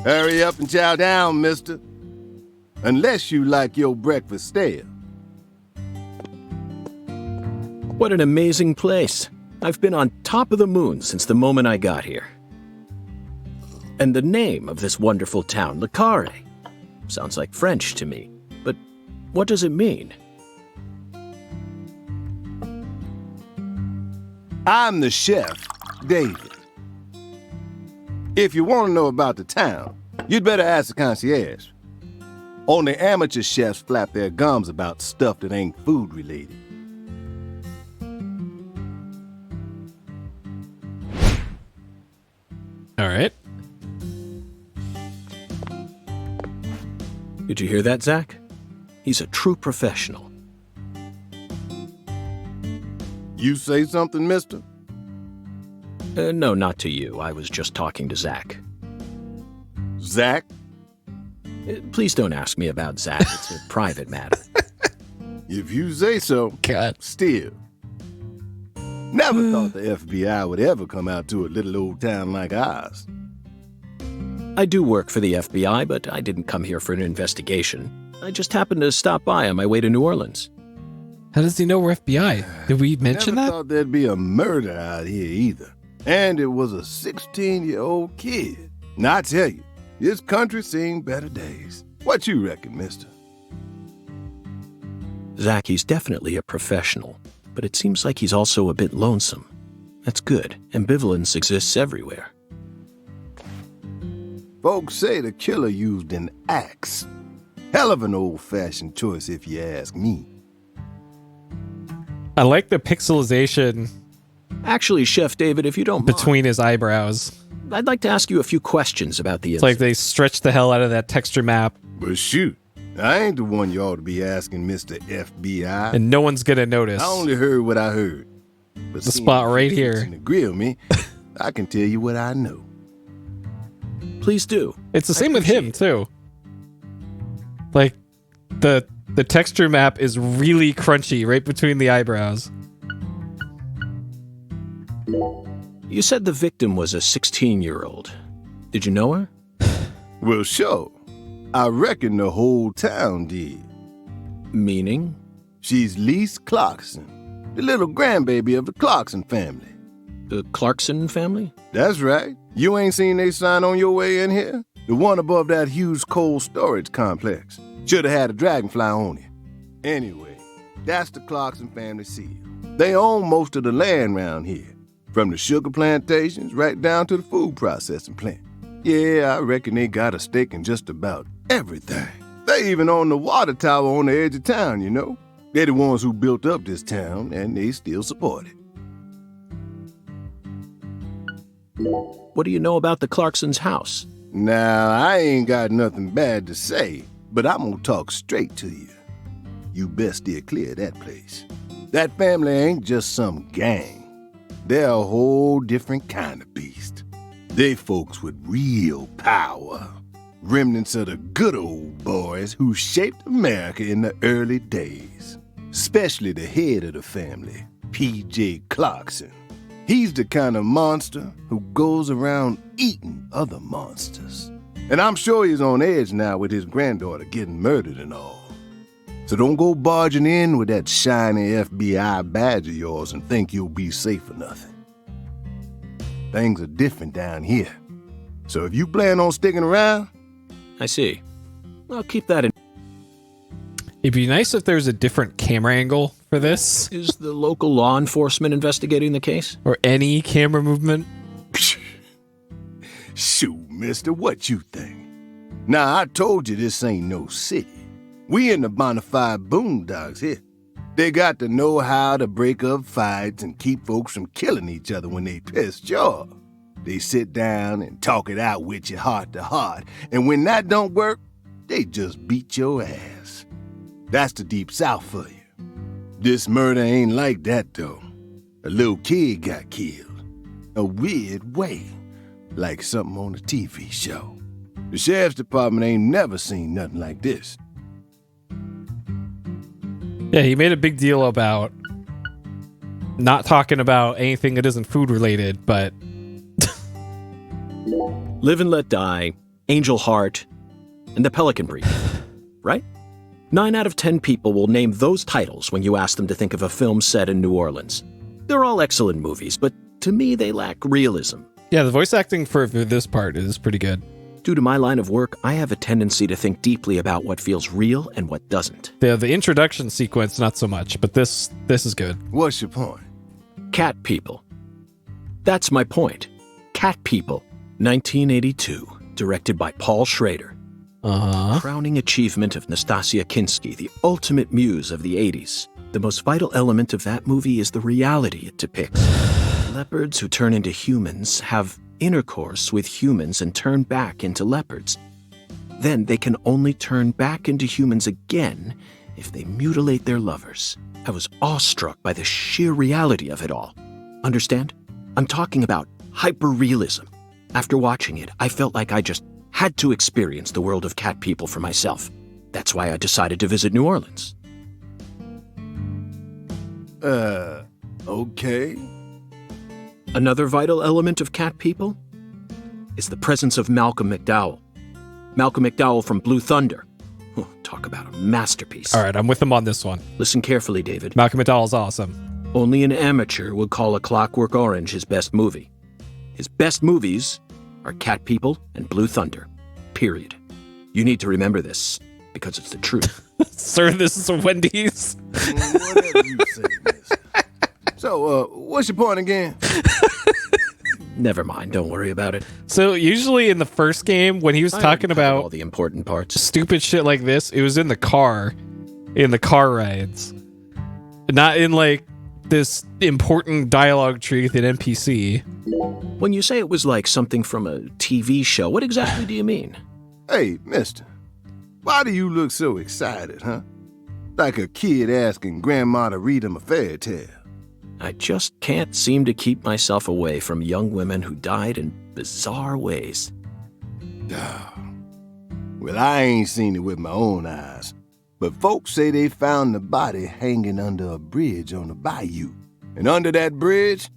Hurry up and chow down, mister. Unless you like your breakfast stale. What an amazing place. I've been on top of the moon since the moment I got here. And the name of this wonderful town, Le Carré, sounds like French to me. But what does it mean? I'm the chef, David. If you want to know about the town, you'd better ask the concierge. Only amateur chefs flap their gums about stuff that ain't food related. All right. Did you hear that, Zach? He's a true professional. You say something, mister? No, not to you. I was just talking to Zach. Zach? Please don't ask me about Zach. It's a private matter. If you say so, God. still. Never thought the FBI would ever come out to a little old town like ours. I do work for the FBI, but I didn't come here for an investigation. I just happened to stop by on my way to New Orleans. How does he know we're FBI? Did we mention Never that? thought there'd be a murder out here either. And it was a 16-year-old kid. Now I tell you, this country's seen better days. What you reckon, mister? Zach, he's definitely a professional, but it seems like he's also a bit lonesome. That's good. Ambivalence exists everywhere. Folks say the killer used an axe. Hell of an old-fashioned choice if you ask me. I like the pixelization Actually, Chef David, if you don't mind, between his eyebrows. I'd like to ask you a few questions about the It's like they stretched the hell out of that texture map, But shoot, I ain't the one you ought to be asking, Mr. FBI. and no one's gonna notice. I only heard what I heard. But The seeing spot you right fixing here. to grill me, I can tell you what I know. Please do. It's the I same with him appreciate too. Like the texture map is really crunchy right between the eyebrows. You said the victim was a 16-year-old. Did you know her? Well, sure. I reckon the whole town did. Meaning? She's Lise Clarkson, the little grandbaby of the Clarkson family. The Clarkson family? That's right. You ain't seen they sign on your way in here? The one above that huge cold storage complex. Should have had a dragonfly on it. Anyway, that's the Clarkson family seal. They own most of the land round here, from the sugar plantations right down to the food processing plant. Yeah, I reckon they got a stake in just about everything. They even own the water tower on the edge of town, you know. They're the ones who built up this town, and they still support it. What do you know about the Clarksons' house? Now, I ain't got nothing bad to say, but I'm gonna talk straight to you. You best steer clear of that place. That family ain't just some gang. They're a whole different kind of beast. They folks with real power. Remnants of the good old boys who shaped America in the early days. Especially the head of the family, P.J. Clarkson. He's the kind of monster who goes around eating other monsters. And I'm sure he's on edge now with his granddaughter getting murdered and all. So don't go barging in with that shiny FBI badge of yours and think you'll be safe for nothing. Things are different down here. So if you plan on sticking around... I see. I'll keep that in. It'd be nice if there's a different camera angle for this, Is the local law enforcement investigating the case? or any camera movement. Shoot, mister, what you think? Now, I told you this ain't no city. We in the bonafide boondocks here. They got to know how to break up fights and keep folks from killing each other when they pissed you off. They sit down and talk it out with you heart to heart, and when that don't work, they just beat your ass. That's the deep south for you. This murder ain't like that, though. A little kid got killed. A weird way. Like something on a TV show. The sheriff's department ain't never seen nothing like this. Yeah, he made a big deal about not talking about anything that isn't food related, but Live and Let Die, Angel Heart, and The Pelican Brief, right? 9 out of 10 people will name those titles when you ask them to think of a film set in New Orleans. They're all excellent movies, but to me they lack realism. yeah, the voice acting for this part is pretty good. Due to my line of work, I have a tendency to think deeply about what feels real and what doesn't. The introduction sequence, not so much, but this is good. What's your point? Cat People. That's my point. Cat People, 1982, directed by Paul Schrader. Uh-huh. Crowning achievement of Nastasia Kinski, the ultimate muse of the 80s. The most vital element of that movie is the reality it depicts. Leopards who turn into humans have intercourse with humans and turn back into leopards. Then they can only turn back into humans again if they mutilate their lovers. I was awestruck by the sheer reality of it all. Understand? I'm talking about hyper-realism. After watching it, I felt like I just had to experience the world of cat people for myself. That's why I decided to visit New Orleans. Okay. Another vital element of Cat People is the presence of Malcolm McDowell. Malcolm McDowell from Blue Thunder. Oh, talk about a masterpiece. All right, I'm with him on this one. Listen carefully, David. Malcolm McDowell's awesome. Only an amateur would call A Clockwork Orange his best movie. His best movies are Cat People and Blue Thunder. Period. You need to remember this, because it's the truth. Sir, this is a Wendy's. Whatever you say, mister. So, what's your point again? Never mind, don't worry about it. So usually in the first game, when he was talking all about the important parts. stupid shit like this, it was in the car rides. Not in like this important dialogue tree with an NPC. When you say it was like something from a TV show, what exactly do you mean? Hey, mister. Why do you look so excited, huh? Like a kid asking grandma to read him a fairy tale. I just can't seem to keep myself away from young women who died in bizarre ways. Well, I ain't seen it with my own eyes, but folks say they found the body hanging under a bridge on the bayou. And under that bridge,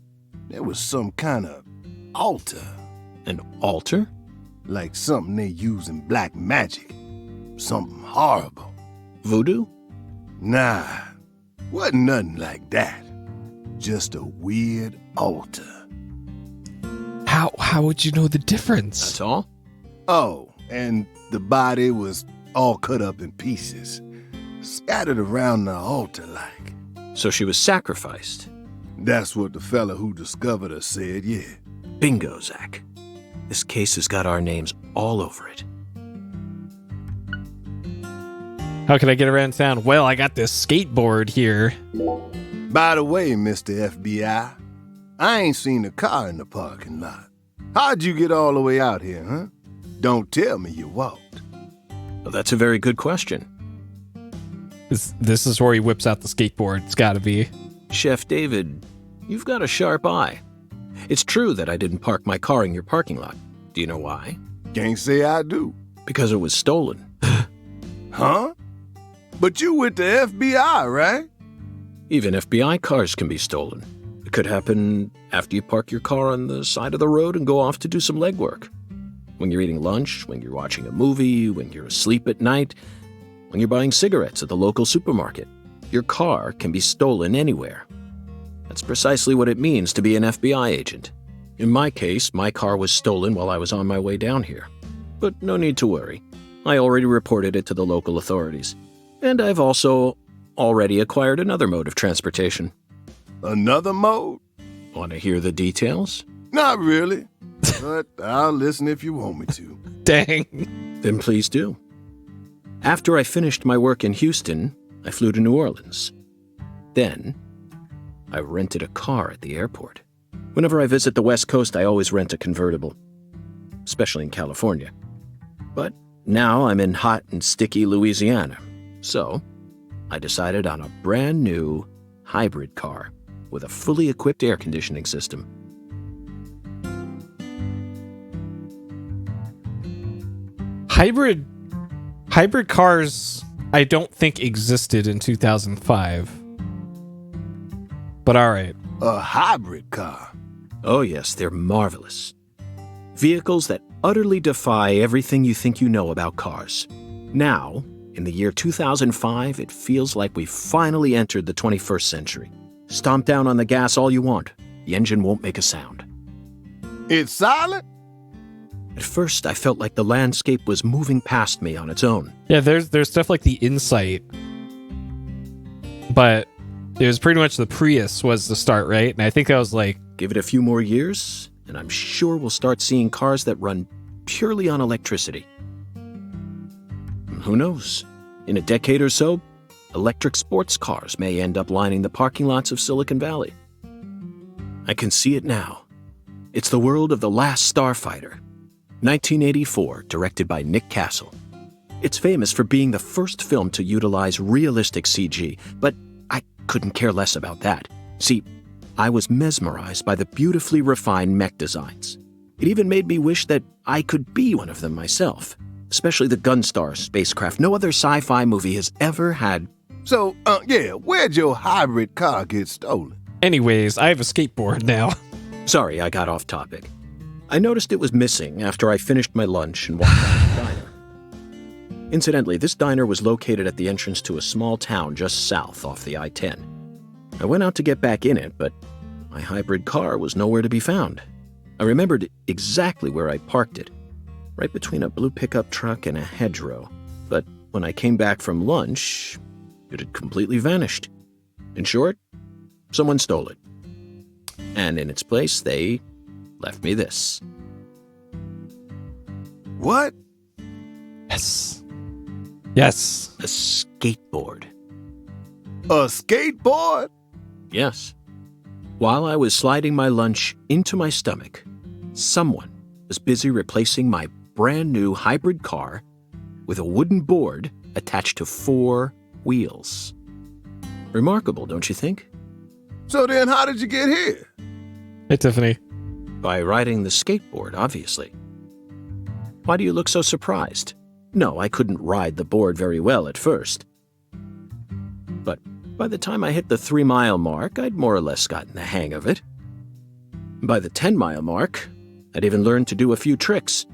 there was some kind of altar. An altar? Like something they use in black magic. Something horrible. Voodoo? Nah, wasn't nothing like that. Just a weird altar. How would you know the difference? That's all? Oh, and the body was all cut up in pieces, scattered around the altar like. So she was sacrificed. That's what the fella who discovered her said, yeah. Bingo, Zach. This case has got our names all over it. How can I get around town? Well, I got this skateboard here. By the way, Mr. FBI, I ain't seen a car in the parking lot. How'd you get all the way out here, huh? Don't tell me you walked. Well, that's a very good question. This is where he whips out the skateboard. It's gotta be. Chef David, you've got a sharp eye. It's true that I didn't park my car in your parking lot. Do you know why? Can't say I do. Because it was stolen. Huh? But you with the FBI, right? Even FBI cars can be stolen. It could happen after you park your car on the side of the road and go off to do some legwork. When you're eating lunch, when you're watching a movie, when you're asleep at night, when you're buying cigarettes at the local supermarket. Your car can be stolen anywhere. That's precisely what it means to be an FBI agent. In my case, my car was stolen while I was on my way down here. But no need to worry. I already reported it to the local authorities. And I've also already acquired another mode of transportation. Another mode? Want to hear the details? Not really, but I'll listen if you want me to. Dang. Then please do. After I finished my work in Houston, I flew to New Orleans. Then, I rented a car at the airport. Whenever I visit the West Coast, I always rent a convertible, especially in California. But now I'm in hot and sticky Louisiana, so I decided on a brand new hybrid car with a fully equipped air conditioning system. Hybrid cars I don't think existed in 2005. But all right. A hybrid car? Oh yes, they're marvelous. Vehicles that utterly defy everything you think you know about cars. Now, in the year 2005, it feels like we've finally entered the 21st century. Stomp down on the gas all you want. The engine won't make a sound. It's silent? At first, I felt like the landscape was moving past me on its own. Yeah, there's stuff like the Insight. But it was pretty much the Prius was the start, right? And I think I was like... Give it a few more years, and I'm sure we'll start seeing cars that run purely on electricity. Who knows? In a decade or so, electric sports cars may end up lining the parking lots of Silicon Valley. I can see it now. It's the world of The Last Starfighter, 1984, directed by Nick Castle. It's famous for being the first film to utilize realistic CG, but I couldn't care less about that. See, I was mesmerized by the beautifully refined mech designs. It even made me wish that I could be one of them myself, especially the Gunstar spacecraft. No other sci-fi movie has ever had. So, where'd your hybrid car get stolen? Anyways, I have a skateboard now. Sorry, I got off topic. I noticed it was missing after I finished my lunch and walked out of the diner. Incidentally, this diner was located at the entrance to a small town just south off the I-10. I went out to get back in it, but my hybrid car was nowhere to be found. I remembered exactly where I parked it, right between a blue pickup truck and a hedgerow. But when I came back from lunch, it had completely vanished. In short, someone stole it. And in its place, they left me this. What? Yes. Yes. A skateboard. A skateboard? Yes. While I was sliding my lunch into my stomach, someone was busy replacing my brand new hybrid car with a wooden board attached to 4 wheels. Remarkable, don't you think? So then how did you get here? Hey, Tiffany. By riding the skateboard, obviously. Why do you look so surprised? No, I couldn't ride the board very well at first. But by the time I hit the 3-mile mark, I'd more or less gotten the hang of it. By the 10-mile mark, I'd even learned to do a few tricks.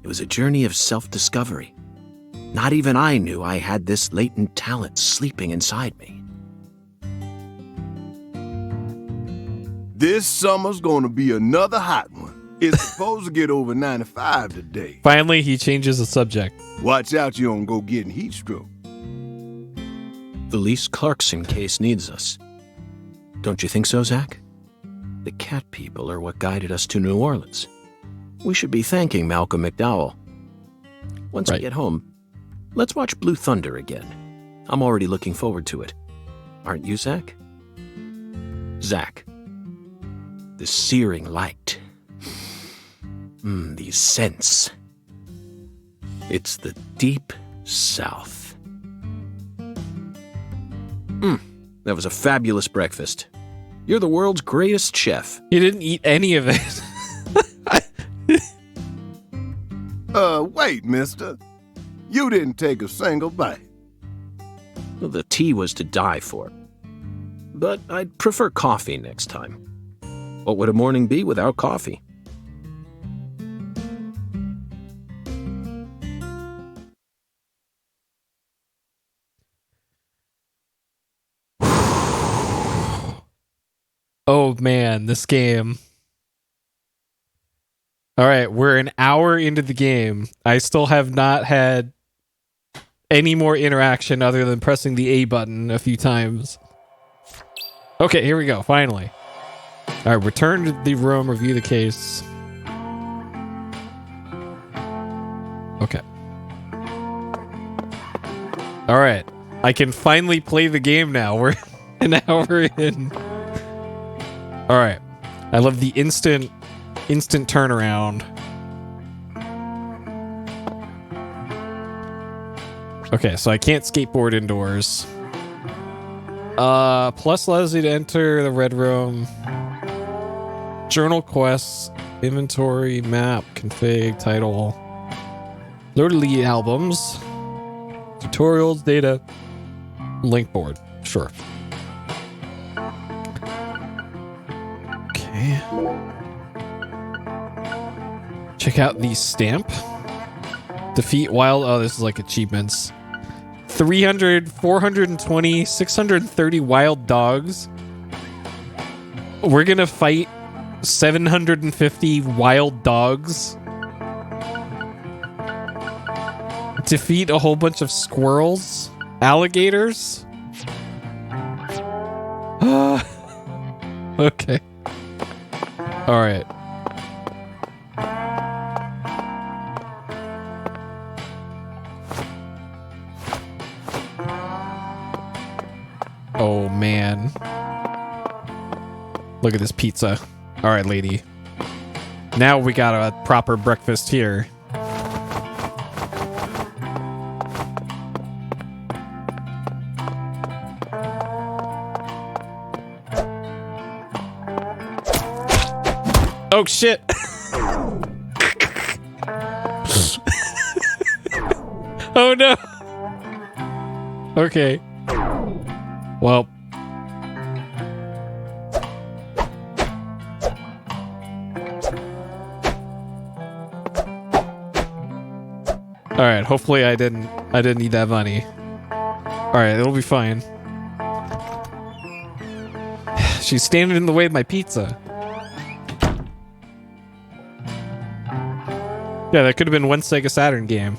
It was a journey of self-discovery. Not even I knew I had this latent talent sleeping inside me. This summer's gonna be another hot one. It's supposed to get over 95 today. Finally, he changes the subject. Watch out you don't go getting heat stroke. The Lise Clarkson case needs us. Don't you think so, Zach? The cat people are what guided us to New Orleans. We should be thanking Malcolm McDowell. Once we get home, let's watch Blue Thunder again. I'm already looking forward to it. Aren't you, Zach? Zach. The searing light. These scents. It's the deep south. That was a fabulous breakfast. You're the world's greatest chef. He didn't eat any of it. Wait, mister. You didn't take a single bite. Well, the tea was to die for. But I'd prefer coffee next time. What would a morning be without coffee? Oh man, this game. All right, we're an hour into the game. I still have not had any more interaction other than pressing the A button a few times. Okay, here we go, finally. All right, return to the room, review the case. Okay. All right, I can finally play the game now. We're an hour in. All right, I love the instant turnaround. Okay, so I can't skateboard indoors. Plus allows you to enter the red room. Journal quests, inventory, map, config, title. Load elite albums. Tutorials, data. Link board. Sure. Okay. Check out the stamp. Defeat wild... Oh, this is like achievements. 300, 420, 630 wild dogs. We're gonna fight 750 wild dogs. Defeat a whole bunch of squirrels. Alligators. Okay. All right. Oh, man. Look at this pizza. All right, lady. Now we got a proper breakfast here. Oh, shit. Oh, no. Okay. Well. All right, hopefully I didn't need that money. All right, it'll be fine. She's standing in the way of my pizza. Yeah, that could have been one Sega Saturn game.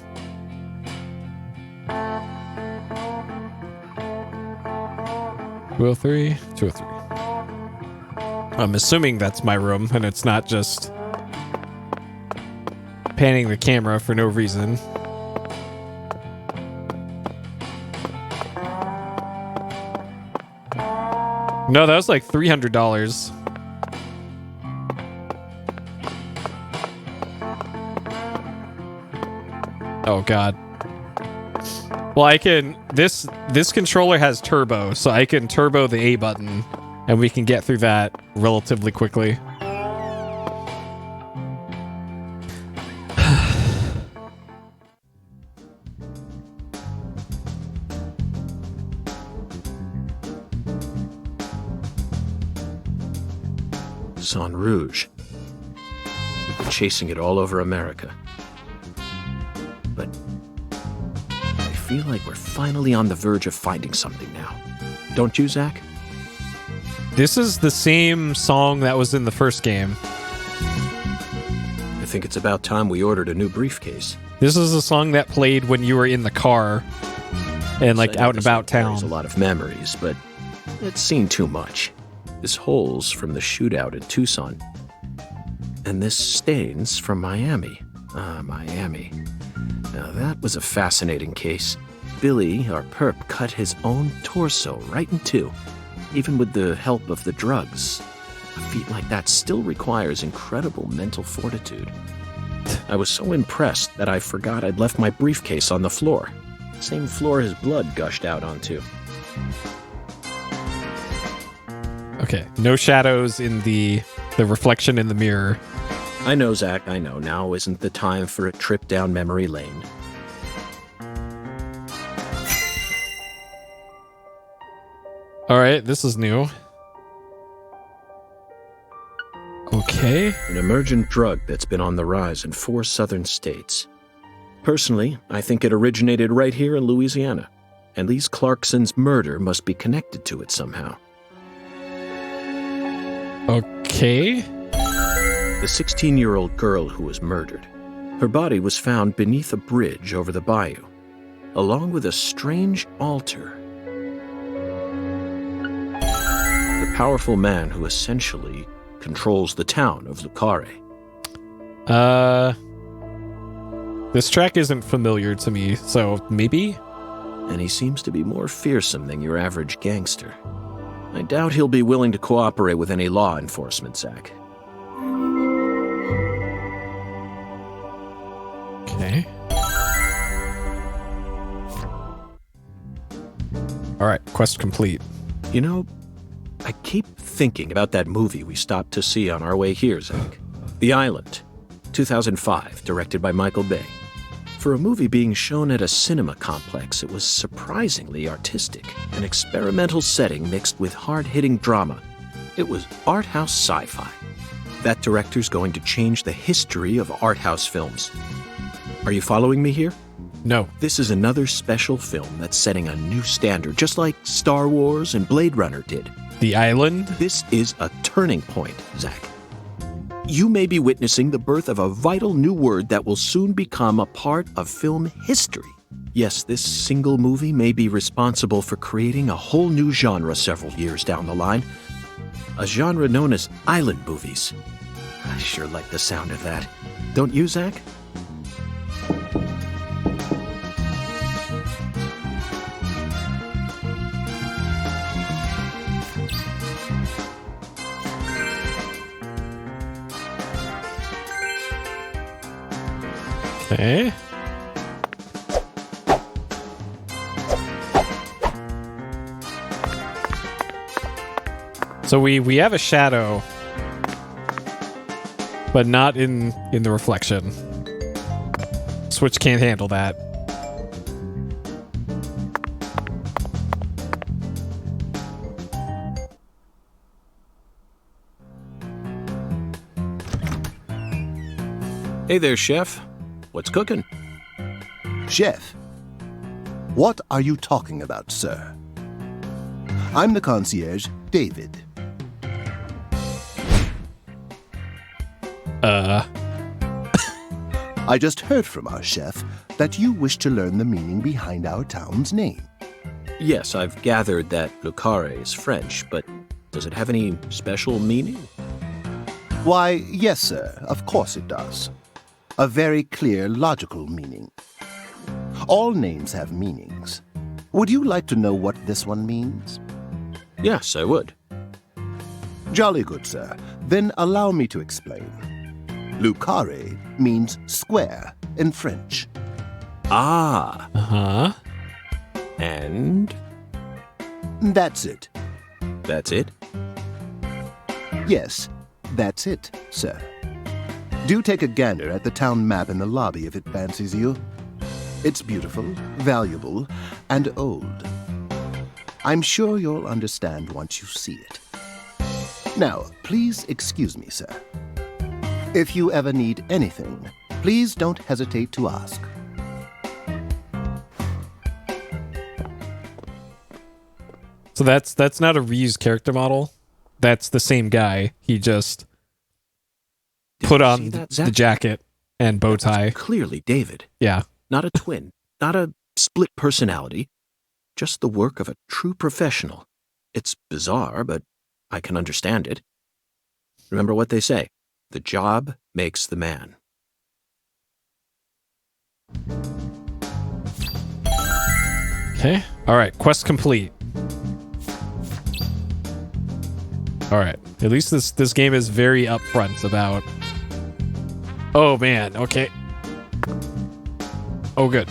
.203, 203. I'm assuming that's my room, and it's not just panning the camera for no reason. No, that was like $300. Oh god. Well, I can... This controller has turbo, so I can turbo the A button, and we can get through that relatively quickly. Sang Rouge. We've been chasing it all over America. But I feel like we're finally on the verge of finding something now. Don't you, Zach? This is the same song that was in the first game. I think it's about time we ordered a new briefcase. This is a song that played when you were in the car and like out and about town. There's a lot of memories, but it's seen too much. This hole's from the shootout in Tucson. And this stain's from Miami. Miami. Now that was a fascinating case. Billy, our perp, cut his own torso right in two, even with the help of the drugs. A feat like that still requires incredible mental fortitude. I was so impressed that I forgot I'd left my briefcase on the floor. Same floor his blood gushed out onto. Okay, no shadows in the reflection in the mirror. I know, Zach, I know. Now isn't the time for a trip down memory lane. All right, this is new. Okay. An emergent drug that's been on the rise in 4 southern states. Personally, I think it originated right here in Louisiana, and Lise Clarkson's murder must be connected to it somehow. Okay. The 16-year-old girl who was murdered. Her body was found beneath a bridge over the bayou. along with a strange altar. The powerful man who essentially controls the town of Lucare. This track isn't familiar to me, so maybe? And he seems to be more fearsome than your average gangster. I doubt he'll be willing to cooperate with any law enforcement, Zach. Okay. Alright, quest complete. You know, I keep thinking about that movie we stopped to see on our way here, Zach. The Island, 2005, directed by Michael Bay. For a movie being shown at a cinema complex, it was surprisingly artistic. An experimental setting mixed with hard-hitting drama. It was art house sci-fi. That director's going to change the history of art house films. Are you following me here? No. This is another special film that's setting a new standard, just like Star Wars and Blade Runner did. The Island? This is a turning point, Zach. You may be witnessing the birth of a vital new word that will soon become a part of film history. Yes, this single movie may be responsible for creating a whole new genre several years down the line. A genre known as island movies. I sure like the sound of that. Don't you, Zach? Okay. So we have a shadow, but not in the reflection. Switch can't handle that. Hey there, Chef. What's cooking? Chef, what are you talking about, sir? I'm the concierge, David. I just heard from our chef that you wish to learn the meaning behind our town's name. Yes, I've gathered that Lucare is French, but does it have any special meaning? Why, yes, sir, of course it does. A very clear, logical meaning. All names have meanings. Would you like to know what this one means? Yes, I would. Jolly good, sir. Then allow me to explain. Lucare means square in French. Ah. Uh-huh. And? That's it. That's it? Yes, that's it, sir. Do take a gander at the town map in the lobby if it fancies you. It's beautiful, valuable, and old. I'm sure you'll understand once you see it. Now, please excuse me, sir. If you ever need anything, please don't hesitate to ask. So that's not a reused character model. That's the same guy. He just put on the jacket and bow tie. Clearly David. Yeah. Not a twin. Not a split personality. Just the work of a true professional. It's bizarre, but I can understand it. Remember what they say. The job makes the man. Okay. All right. Quest complete. All right. At least this game is very upfront about. Oh man. Okay. Oh good.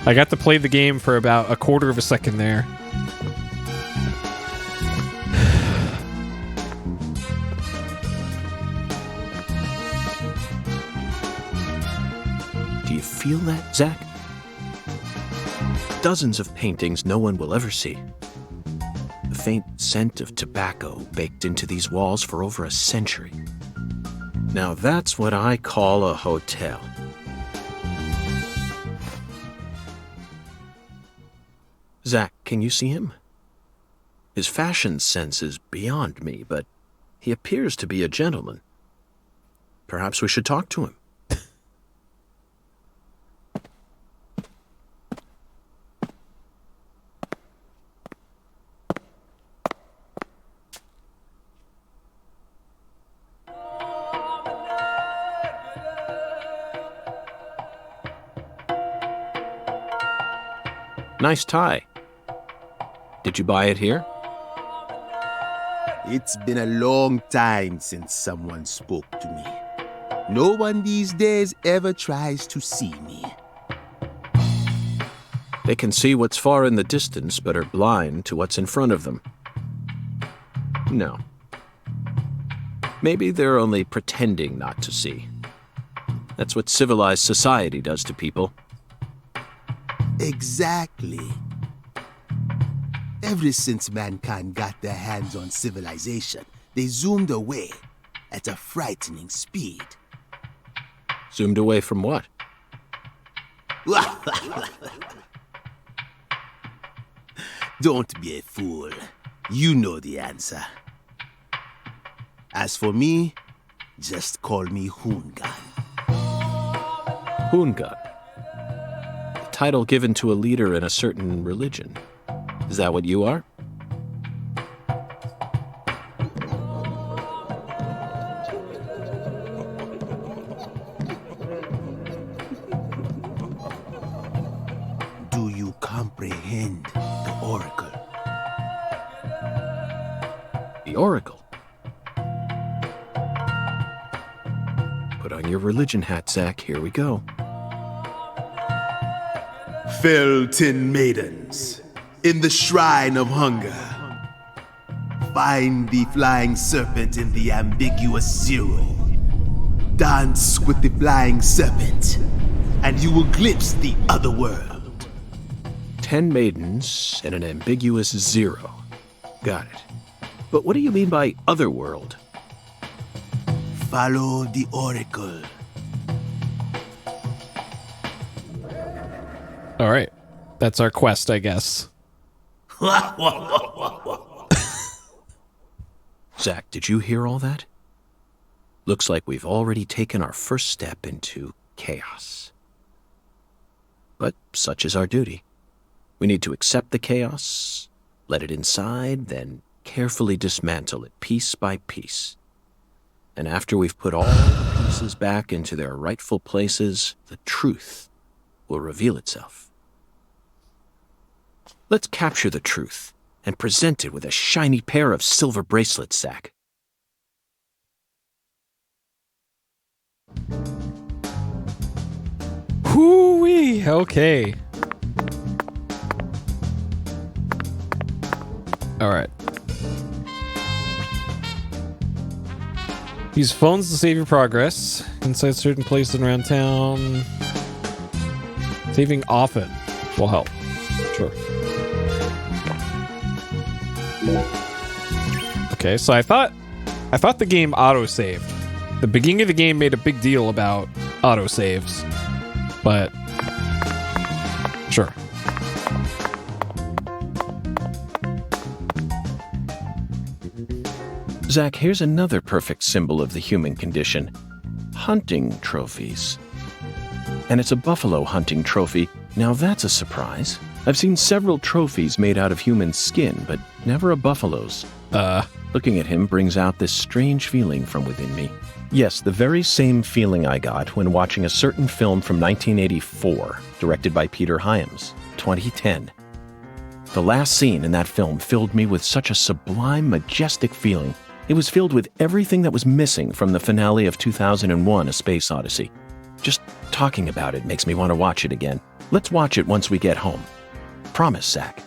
I got to play the game for about a quarter of a second there. Do you feel that, Zach? Dozens of paintings no one will ever see. The faint scent of tobacco baked into these walls for over a century. Now that's what I call a hotel. Zach, can you see him? His fashion sense is beyond me, but he appears to be a gentleman. Perhaps we should talk to him. Nice tie. Did you buy it here? It's been a long time since someone spoke to me. No one these days ever tries to see me. They can see what's far in the distance, but are blind to what's in front of them. No. Maybe they're only pretending not to see. That's what civilized society does to people. Exactly. Ever since mankind got their hands on civilization, they zoomed away at a frightening speed. Zoomed away from what? Don't be a fool. You know the answer. As for me, just call me Hoongan. Hoongan. A title given to a leader in a certain religion. Is that what you are? Do you comprehend the Oracle? The Oracle? Put on your religion hat, Zach. Here we go. Felton maidens, in the shrine of hunger, find the flying serpent in the ambiguous zero. Dance with the flying serpent, and you will glimpse the other world. 10 maidens and an ambiguous zero. Got it. But what do you mean by otherworld? Follow the Oracle. All right. That's our quest, I guess. Zach, did you hear all that? Looks like we've already taken our first step into chaos. But such is our duty. We need to accept the chaos, let it inside, then carefully dismantle it piece by piece. And after we've put all the pieces back into their rightful places, the truth will reveal itself. Let's capture the truth and present it with a shiny pair of silver bracelets, Zach. Hoo-wee. Okay. All right. Use phones to save your progress inside certain places around town. Saving often will help. Sure. Okay, so I thought the game auto-saved. The beginning of the game made a big deal about auto-saves, but sure. Zach, here's another perfect symbol of the human condition. Hunting trophies. And it's a buffalo hunting trophy. Now that's a surprise. I've seen several trophies made out of human skin, but never a buffalo's. Looking at him brings out this strange feeling from within me. Yes, the very same feeling I got when watching a certain film from 1984, directed by Peter Hyams, 2010. The last scene in that film filled me with such a sublime, majestic feeling. It was filled with everything that was missing from the finale of 2001: A Space Odyssey. Just talking about it makes me want to watch it again. Let's watch it once we get home. Promise, Zach.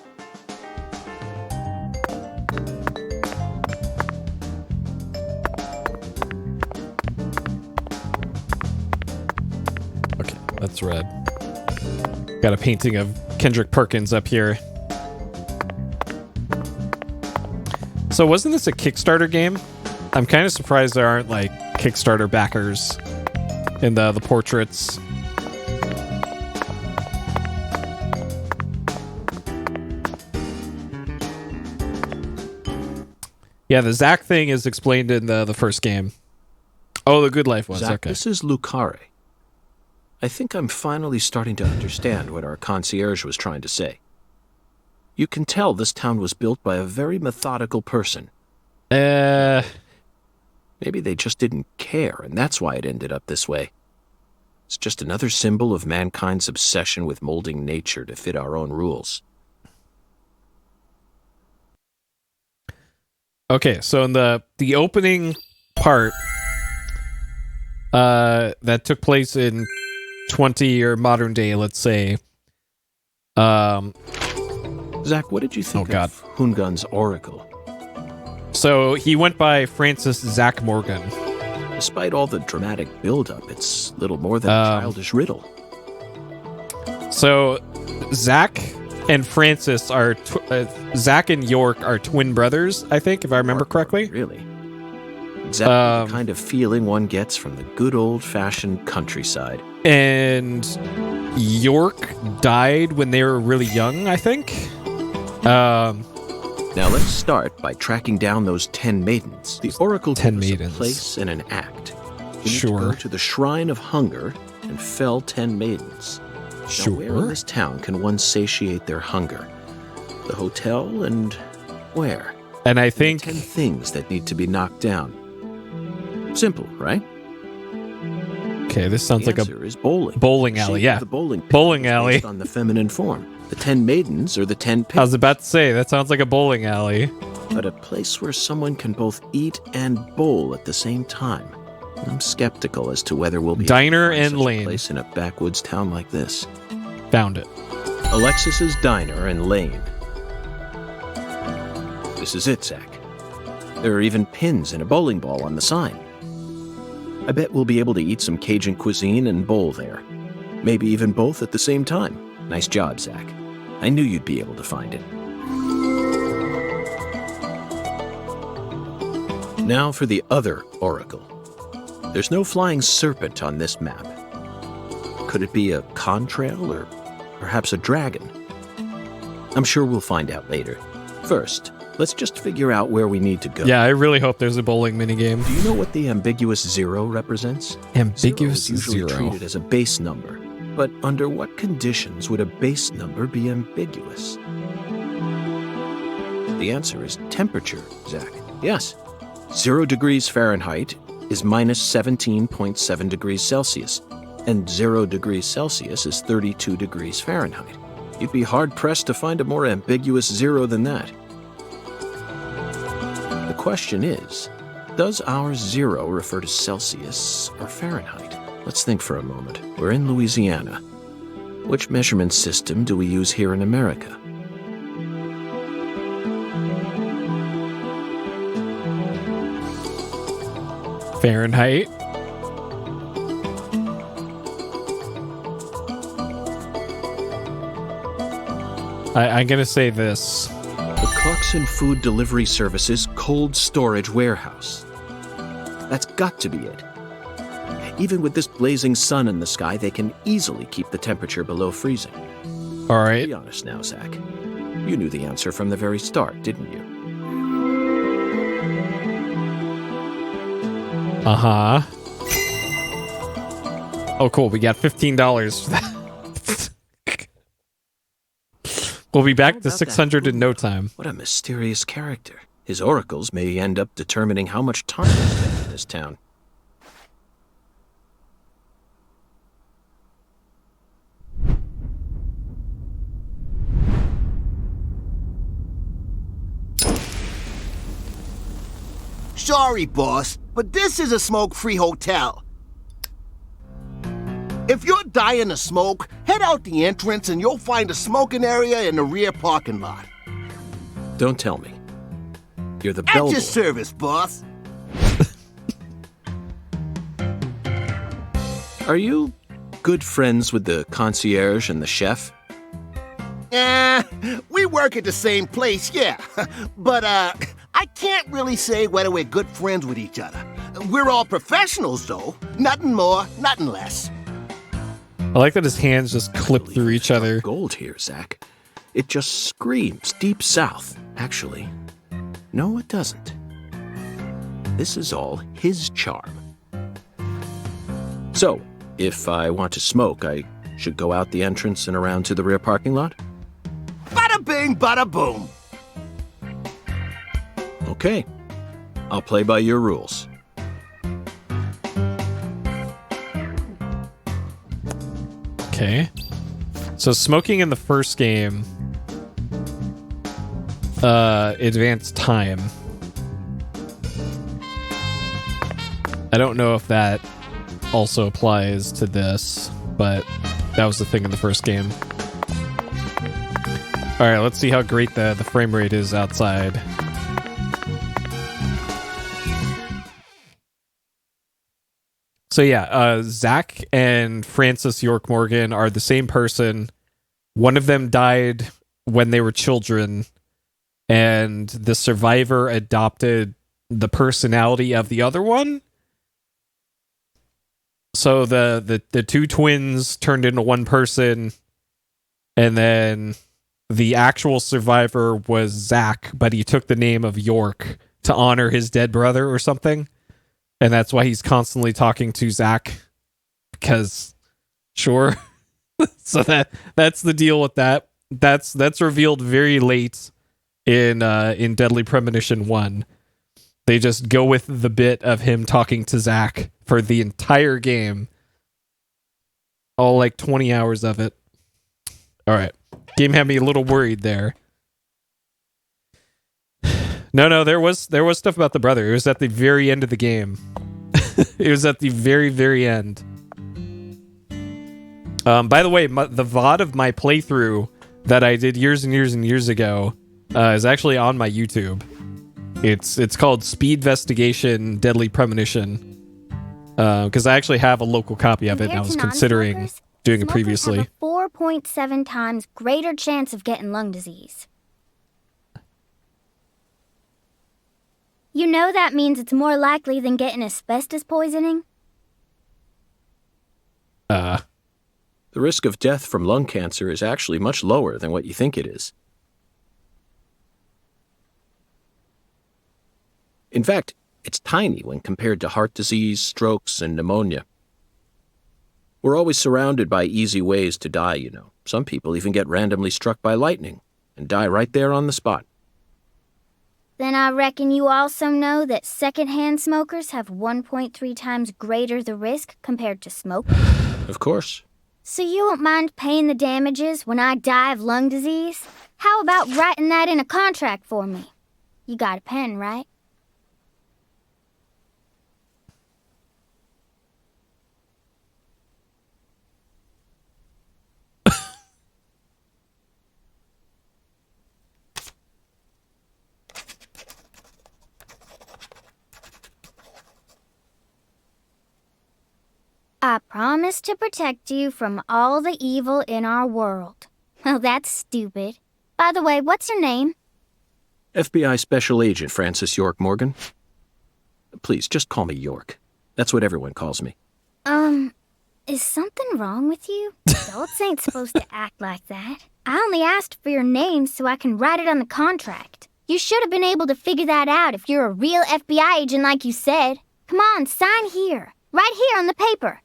Okay, that's red. Got a painting of Kendrick Perkins up here. So wasn't this a Kickstarter game? I'm kind of surprised there aren't like Kickstarter backers in the portraits. Yeah, the Zach thing is explained in the first game. Oh, the Good Life was. Zach, okay. This is Lucare. I think I'm finally starting to understand what our concierge was trying to say. You can tell this town was built by a very methodical person. Maybe they just didn't care, and that's why it ended up this way. It's Just another symbol of mankind's obsession with molding nature to fit our own rules. Okay, so in the opening part that took place in 20 or modern day, let's say. Zach, what did you think of Hungun's oracle? So he went by Francis Zach Morgan. Despite all the dramatic build-up, it's little more than a childish riddle. So Zach and Francis are Zach and York are twin brothers, I think, if I remember correctly. Really? Exactly the kind of feeling one gets from the good old-fashioned countryside. And York died when they were really young, I think. Now let's start by tracking down those 10 maidens. The oracle gives a place and an act. You need to go to the Shrine of Hunger and fell 10 maidens. Now, where in this town can one satiate their hunger? The hotel and where? And I think 10 things that need to be knocked down. Simple, right? Okay, this sounds like a is bowling. Bowling alley, yeah. The bowling alley. Based on the feminine form. The 10 maidens or the 10 pigs. I was about to say, that sounds like a bowling alley. But a place where someone can both eat and bowl at the same time. I'm skeptical as to whether we'll be Diner able to find and such a Lane. place in a backwoods town like this. Found it. Alexis's Diner and Lane. This is it, Zach. There are even pins and a bowling ball on the sign. I bet we'll be able to eat some Cajun cuisine and bowl there. Maybe even both at the same time. Nice job, Zach. I knew you'd be able to find it. Now for the other oracle. There's no flying serpent on this map. Could it be a contrail or perhaps a dragon? I'm sure we'll find out later. First, let's just figure out where we need to go. Yeah, I really hope there's a bowling minigame. Do you know what the ambiguous 0 represents? Ambiguous 0 is usually treated as a base number. But under what conditions would a base number be ambiguous? The answer is temperature, Zach. Yes. 0 degrees Fahrenheit is minus 17.7 degrees Celsius, and 0 degrees Celsius is 32 degrees Fahrenheit. You'd be hard-pressed to find a more ambiguous 0 than that. The question is, does our 0 refer to Celsius or Fahrenheit? Let's think for a moment. We're in Louisiana. Which measurement system do we use here in America? Fahrenheit. I'm gonna say this. The Clarkson Food Delivery Services Cold Storage Warehouse. That's got to be it. Even with this blazing sun in the sky, they can easily keep the temperature below freezing. All right. Be honest now, Zach. You knew the answer from the very start, didn't you? Uh-huh. Oh, cool. We got $15 for that. We'll be back to 600 in no time. What a mysterious character. His oracles may end up determining how much time we spend in this town. Sorry, boss, but this is a smoke-free hotel. If you're dying to smoke, head out the entrance and you'll find a smoking area in the rear parking lot. Don't tell me. You're the At bellboy. your service, boss. Are you good friends with the concierge and the chef? We work at the same place, yeah. But, I can't really say whether we're good friends with each other. We're all professionals, though. Nothing more, nothing less. I like that his hands just clip through each other. Gold here, Zach. It just screams deep south. Actually, no, it doesn't. This is all his charm. So, if I want to smoke, I should go out the entrance and around to the rear parking lot? Bada bing, bada boom. Okay. I'll play by your rules. Okay. So smoking in the first game advanced time. I don't know if that also applies to this, but that was the thing in the first game. Alright, let's see how great the frame rate is outside. So yeah, Zach and Francis York Morgan are the same person. One of them died when they were children, and the survivor adopted the personality of the other one. So the two twins turned into one person, and then the actual survivor was Zach, but he took the name of York to honor his dead brother or something. And that's why he's constantly talking to Zach, because sure. So that's the deal with that. That's revealed very late in Deadly Premonition 1. They just go with the bit of him talking to Zach for the entire game. All like 20 hours of it. All right. Game had me a little worried there. No, there was stuff about the brother. It was at the very end of the game. It was at the very, very end. By the way, the VOD of my playthrough that I did years and years and years ago is actually on my YouTube. It's called Speedvestigation Deadly Premonition. Because I actually have a local copy of it, and I was considering doing it previously. Have a 4.7 times greater chance of getting lung disease. You know that means it's more likely than getting asbestos poisoning? The risk of death from lung cancer is actually much lower than what you think it is. In fact, it's tiny when compared to heart disease, strokes, and pneumonia. We're always surrounded by easy ways to die, you know. Some people even get randomly struck by lightning and die right there on the spot. Then I reckon you also know that secondhand smokers have 1.3 times greater the risk compared to smokers. Of course. So you won't mind paying the damages when I die of lung disease? How about writing that in a contract for me? You got a pen, right? I promise to protect you from all the evil in our world. Well, that's stupid. By the way, what's your name? FBI Special Agent Francis York Morgan. Please, just call me York. That's what everyone calls me. Is something wrong with you? Adults ain't supposed to act like that. I only asked for your name so I can write it on the contract. You should have been able to figure that out if you're a real FBI agent like you said. Come on, sign here. Right here on the paper.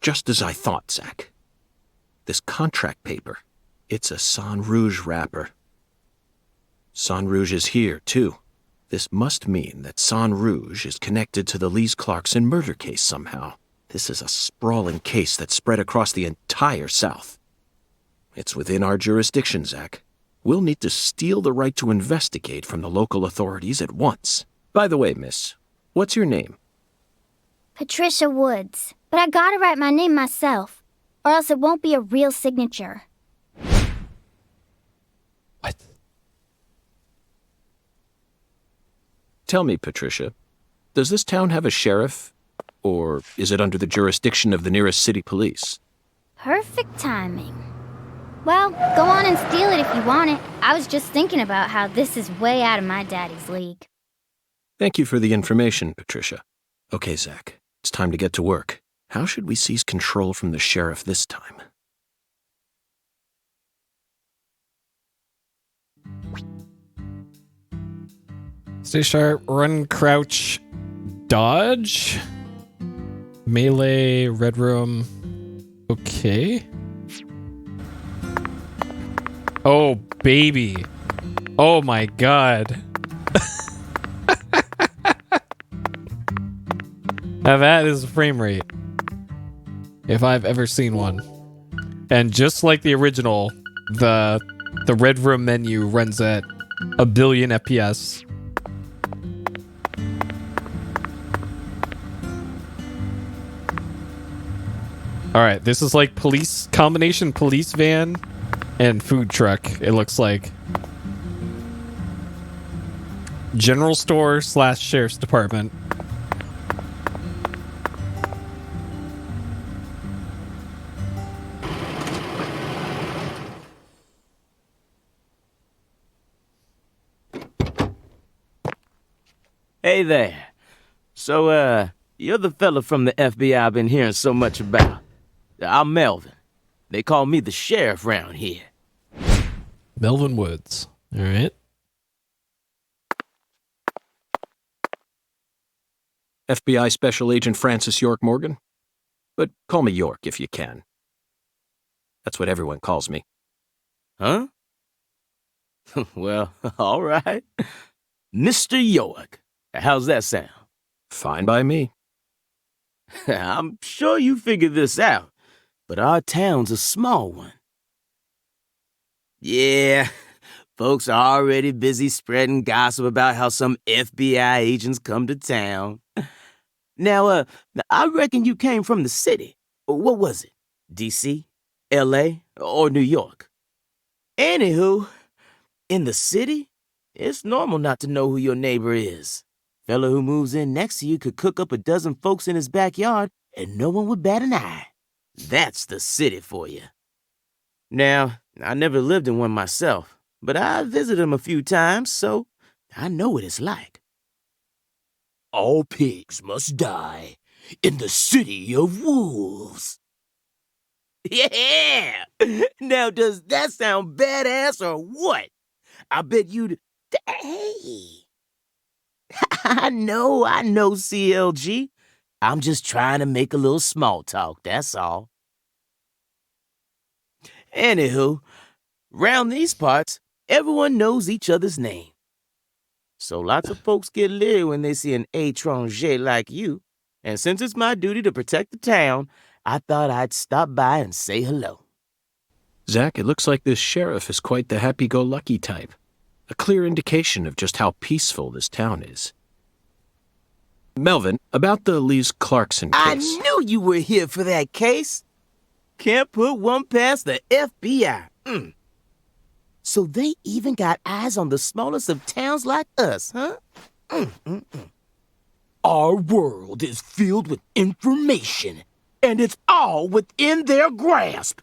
Just as I thought, Zach. This contract paper, it's a Sang Rouge wrapper. Sang Rouge is here, too. This must mean that Sang Rouge is connected to the Lise Clarkson murder case somehow. This is a sprawling case that spread across the entire South. It's within our jurisdiction, Zach. We'll need to steal the right to investigate from the local authorities at once. By the way, miss, what's your name? Patricia Woods. But I gotta write my name myself, or else it won't be a real signature. What? Tell me, Patricia, does this town have a sheriff, or is it under the jurisdiction of the nearest city police? Perfect timing. Well, go on and steal it if you want it. I was just thinking about how this is way out of my daddy's league. Thank you for the information, Patricia. Okay, Zach, it's time to get to work. How should we seize control from the sheriff this time? Stay sharp, run, crouch, dodge, melee, red room. Okay. Oh, baby. Oh my god. Now that is a frame rate, if I've ever seen one. And just like the original, the Red Room menu runs at 1 billion FPS. All right, this is like combination police van and food truck. It looks like general store / sheriff's department. Hey there. So, you're the fella from the FBI I've been hearing so much about. I'm Melvin. They call me the sheriff round here. Melvin Woods. All right. FBI Special Agent Francis York Morgan. But call me York if you can. That's what everyone calls me. Huh? Well, all right. Mr. York. How's that sound? Fine by me. I'm sure you figured this out, but our town's a small one. Yeah, folks are already busy spreading gossip about how some FBI agents come to town. Now, I reckon you came from the city. What was it? D.C., L.A., or New York? Anywho, in the city, it's normal not to know who your neighbor is. Fella who moves in next to you could cook up a dozen folks in his backyard and no one would bat an eye. That's the city for you. Now, I never lived in one myself, but I visited them a few times, so I know what it's like. All pigs must die in the city of wolves. Yeah! Now, does that sound badass or what? I bet you'd... Hey! I know, CLG. I'm just trying to make a little small talk, that's all. Anywho, round these parts, everyone knows each other's name. So lots of folks get leery when they see an étranger like you. And since it's my duty to protect the town, I thought I'd stop by and say hello. Zach, it looks like this sheriff is quite the happy-go-lucky type. A clear indication of just how peaceful this town is. Melvin, about the Lise Clarkson case. I knew you were here for that case. Can't put one past the FBI. So they even got eyes on the smallest of towns like us, huh? Our world is filled with information, and it's all within their grasp.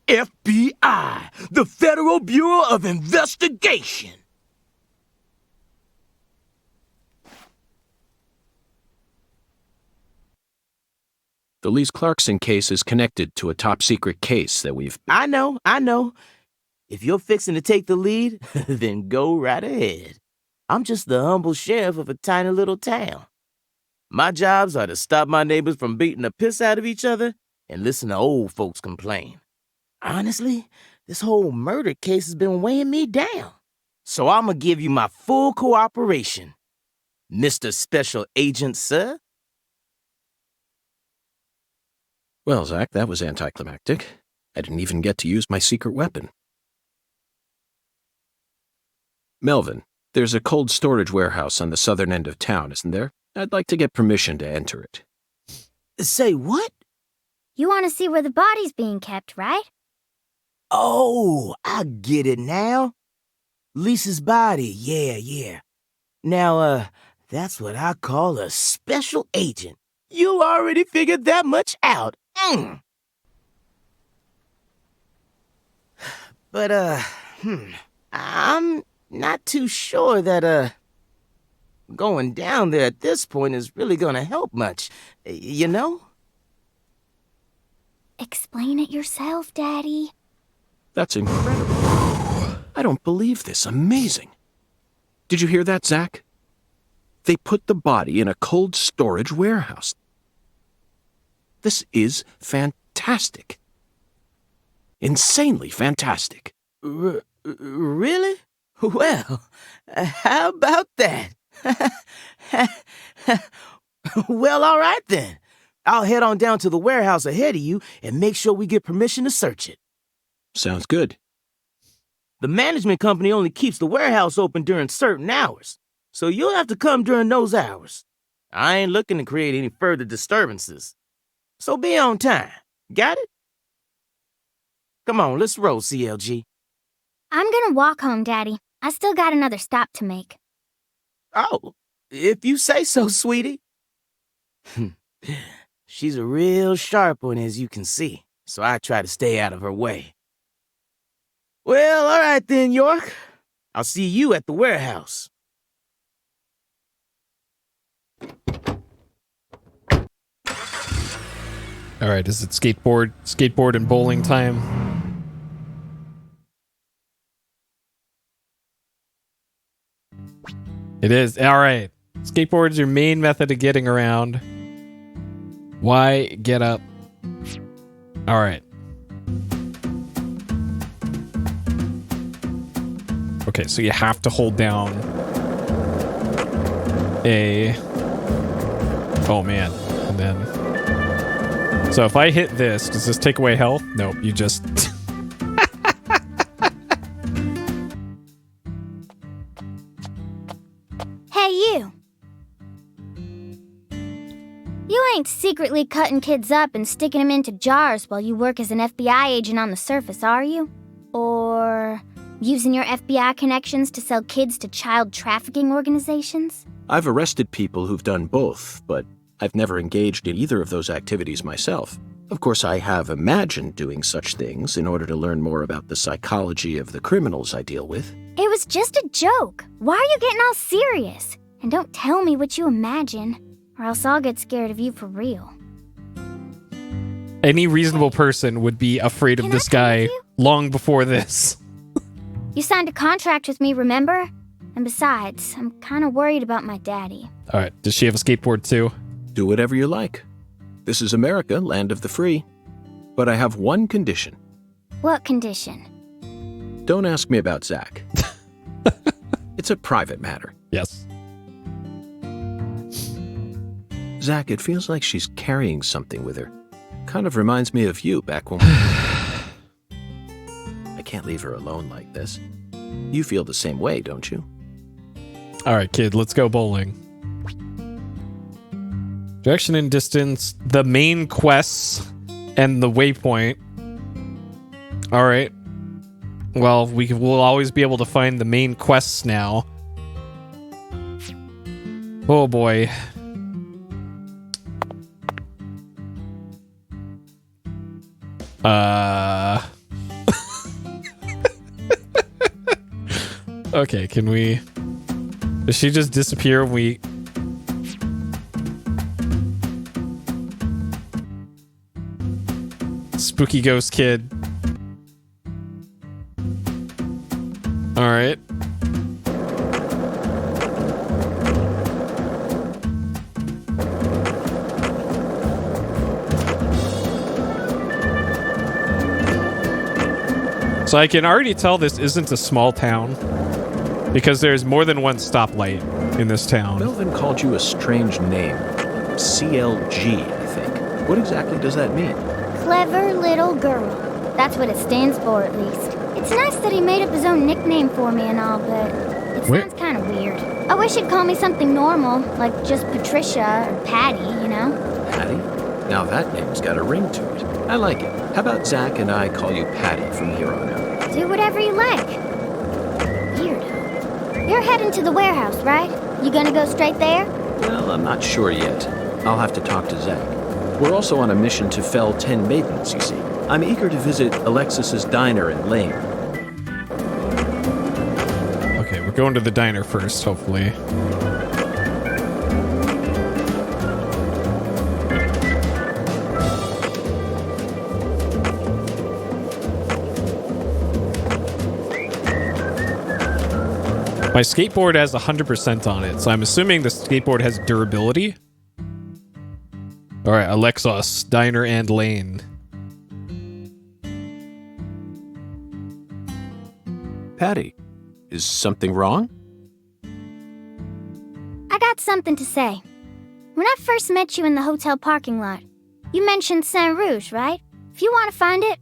FBI, the Federal Bureau of Investigation. The Lise Clarkson case is connected to a top-secret case that we've... I know. If you're fixing to take the lead, then go right ahead. I'm just the humble sheriff of a tiny little town. My jobs are to stop my neighbors from beating the piss out of each other and listen to old folks complain. Honestly, this whole murder case has been weighing me down. So I'm gonna give you my full cooperation, Mr. Special Agent, sir. Well, Zach, that was anticlimactic. I didn't even get to use my secret weapon. Melvin, there's a cold storage warehouse on the southern end of town, isn't there? I'd like to get permission to enter it. Say what? You want to see where the body's being kept, right? Oh, I get it now. Lisa's body, yeah. Now, that's what I call a special agent. You already figured that much out. But, I'm not too sure that, going down there at this point is really gonna help much, you know? Explain it yourself, Daddy. That's incredible. I don't believe this. Amazing. Did you hear that, Zach? They put the body in a cold storage warehouse. This is fantastic. Insanely fantastic. Really? Well, how about that? Well, all right then. I'll head on down to the warehouse ahead of you and make sure we get permission to search it. Sounds good. The management company only keeps the warehouse open during certain hours, so you'll have to come during those hours. I ain't looking to create any further disturbances. So be on time. Got it? Come on, let's roll, CLG. I'm gonna walk home, Daddy. I still got another stop to make. Oh, if you say so, sweetie. She's a real sharp one, as you can see, so I try to stay out of her way. Well, all right then, York. I'll see you at the warehouse. All right, is it skateboard and bowling time? It is. All right. Skateboard is your main method of getting around. Why get up? All right. Okay, so you have to hold down A. Oh man. And then. So if I hit this, does this take away health? Nope, you just. Hey, you. You ain't secretly cutting kids up and sticking them into jars while you work as an FBI agent on the surface, are you? Or using your FBI connections to sell kids to child trafficking organizations? I've arrested people who've done both, but I've never engaged in either of those activities myself. Of course, I have imagined doing such things in order to learn more about the psychology of the criminals I deal with. It was just a joke. Why are you getting all serious? And don't tell me what you imagine, or else I'll get scared of you for real. Any reasonable person would be afraid of this guy long before this. You signed a contract with me, remember? And besides, I'm kind of worried about my daddy. All right, does she have a skateboard too? Do whatever you like. This is America, land of the free. But I have one condition. What condition? Don't ask me about Zach. It's a private matter. Yes. Zach, it feels like she's carrying something with her. Kind of reminds me of you back when I can't leave her alone like this. You feel the same way, don't you? All right, kid, let's go bowling. Direction and distance, the main quests, and the waypoint. All right. Well, we'll always be able to find the main quests now. Oh boy. Okay, can we... Does she just disappear when we... Spooky ghost kid. Alright. So I can already tell this isn't a small town, because there's more than one stoplight in this town. Melvin called you a strange name. CLG, I think. What exactly does that mean? Clever little girl. That's what it stands for, at least. It's nice that he made up his own nickname for me and all, but it sounds kind of weird. I wish he'd call me something normal, like just Patricia or Patty, you know? Patty? Now that name's got a ring to it. I like it. How about Zach and I call you Patty from here on out? Do whatever you like. Weirdo. You're heading to the warehouse, right? You gonna go straight there? Well, I'm not sure yet. I'll have to talk to Zach. We're also on a mission to fell 10 maidens, you see. I'm eager to visit Alexis's diner in Lane. Okay, we're going to the diner first, hopefully. My skateboard has 100% on it, so I'm assuming the skateboard has durability. All right, Alexis, diner and lane. Patty, is something wrong? I got something to say. When I first met you in the hotel parking lot, you mentioned Saint Rouge, right? If you want to find it,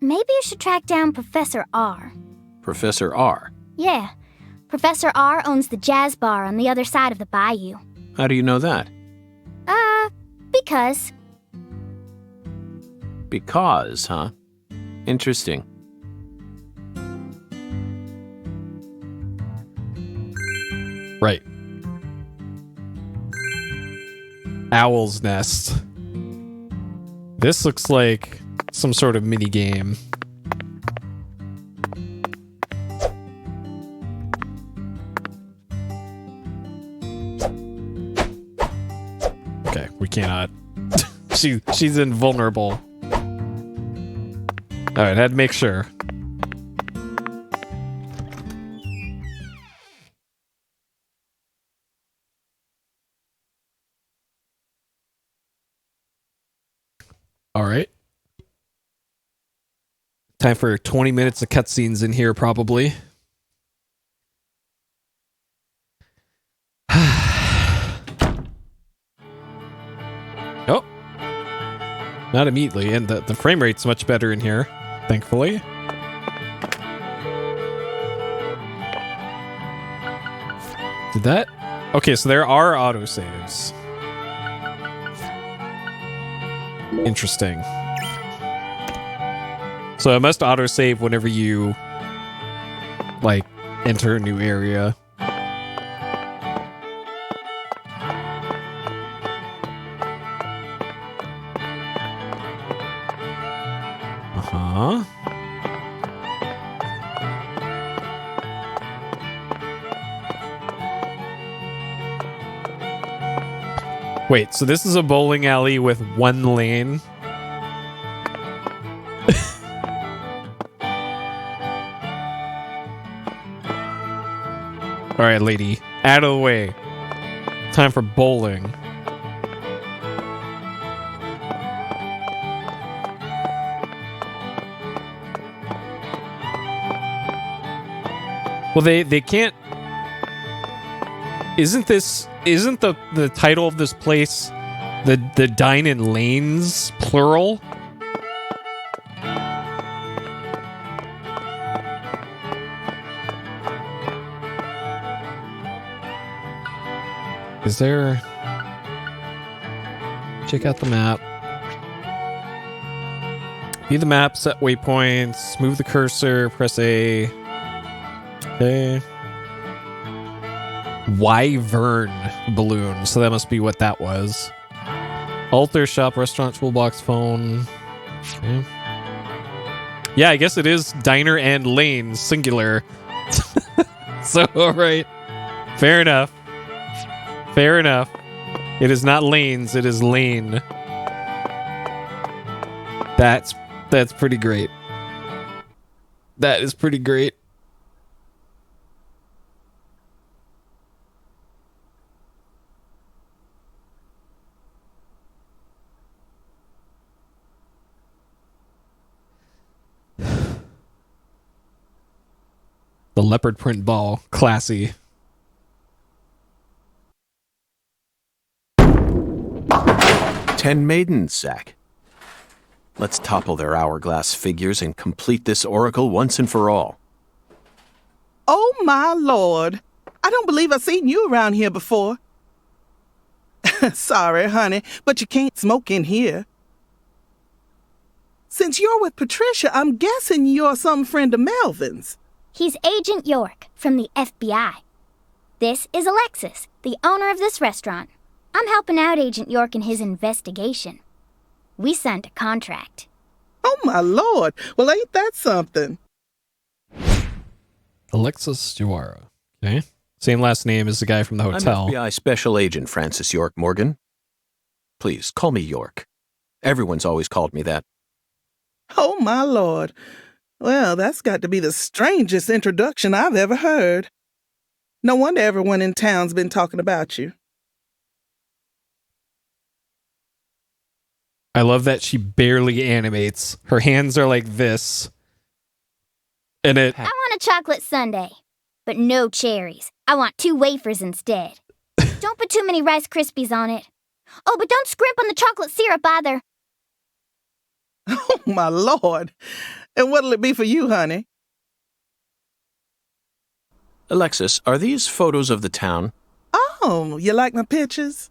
maybe you should track down Professor R. Professor R? Yeah. Professor R owns the jazz bar on the other side of the bayou. How do you know that? Because. Because, huh? Interesting. Right. Owl's Nest. This looks like some sort of mini game. Okay, we cannot. She's invulnerable. All right, had to make sure. All right. Time for 20 minutes of cutscenes in here, probably. Oh. Not immediately, and the frame rate's much better in here, thankfully. Did that? Okay, so there are autosaves. Interesting. So it must autosave whenever you, like, enter a new area. Uh-huh. Wait, so this is a bowling alley with one lane? Alright, lady. Out of the way. Time for bowling. Well, they can't... Isn't the title of this place the Dine in Lanes, plural? Is there... Check out the map. View the map, set waypoints, move the cursor, press A. Okay. Wyvern balloon. So that must be what that was. Altar, shop, restaurant, toolbox, phone. Okay. Yeah, I guess it is diner and lane, singular. So, alright. Fair enough. Fair enough. It is not lanes, it is lane. That's pretty great. That is pretty great. The leopard print ball. Classy. "10 maidens, Zack. Let's topple their hourglass figures and complete this oracle once and for all." Oh, my Lord. I don't believe I've seen you around here before. Sorry, honey, but you can't smoke in here. Since you're with Patricia, I'm guessing you're some friend of Melvin's. He's Agent York from the FBI. This is Alexis, the owner of this restaurant. I'm helping out Agent York in his investigation. We signed a contract. Oh, my Lord. Well, ain't that something? Alexis Juara. Okay. Same last name as the guy from the hotel. I'm FBI Special Agent Francis York Morgan. Please, call me York. Everyone's always called me that. Oh, my Lord. Well, that's got to be the strangest introduction I've ever heard. No wonder everyone in town's been talking about you. I love that she barely animates. Her hands are like this. And it... I want a chocolate sundae, but no cherries. I want 2 wafers instead. Don't put too many Rice Krispies on it. Oh, but don't scrimp on the chocolate syrup either. Oh, my Lord. And what'll it be for you, honey? Alexis, are these photos of the town? Oh, you like my pictures?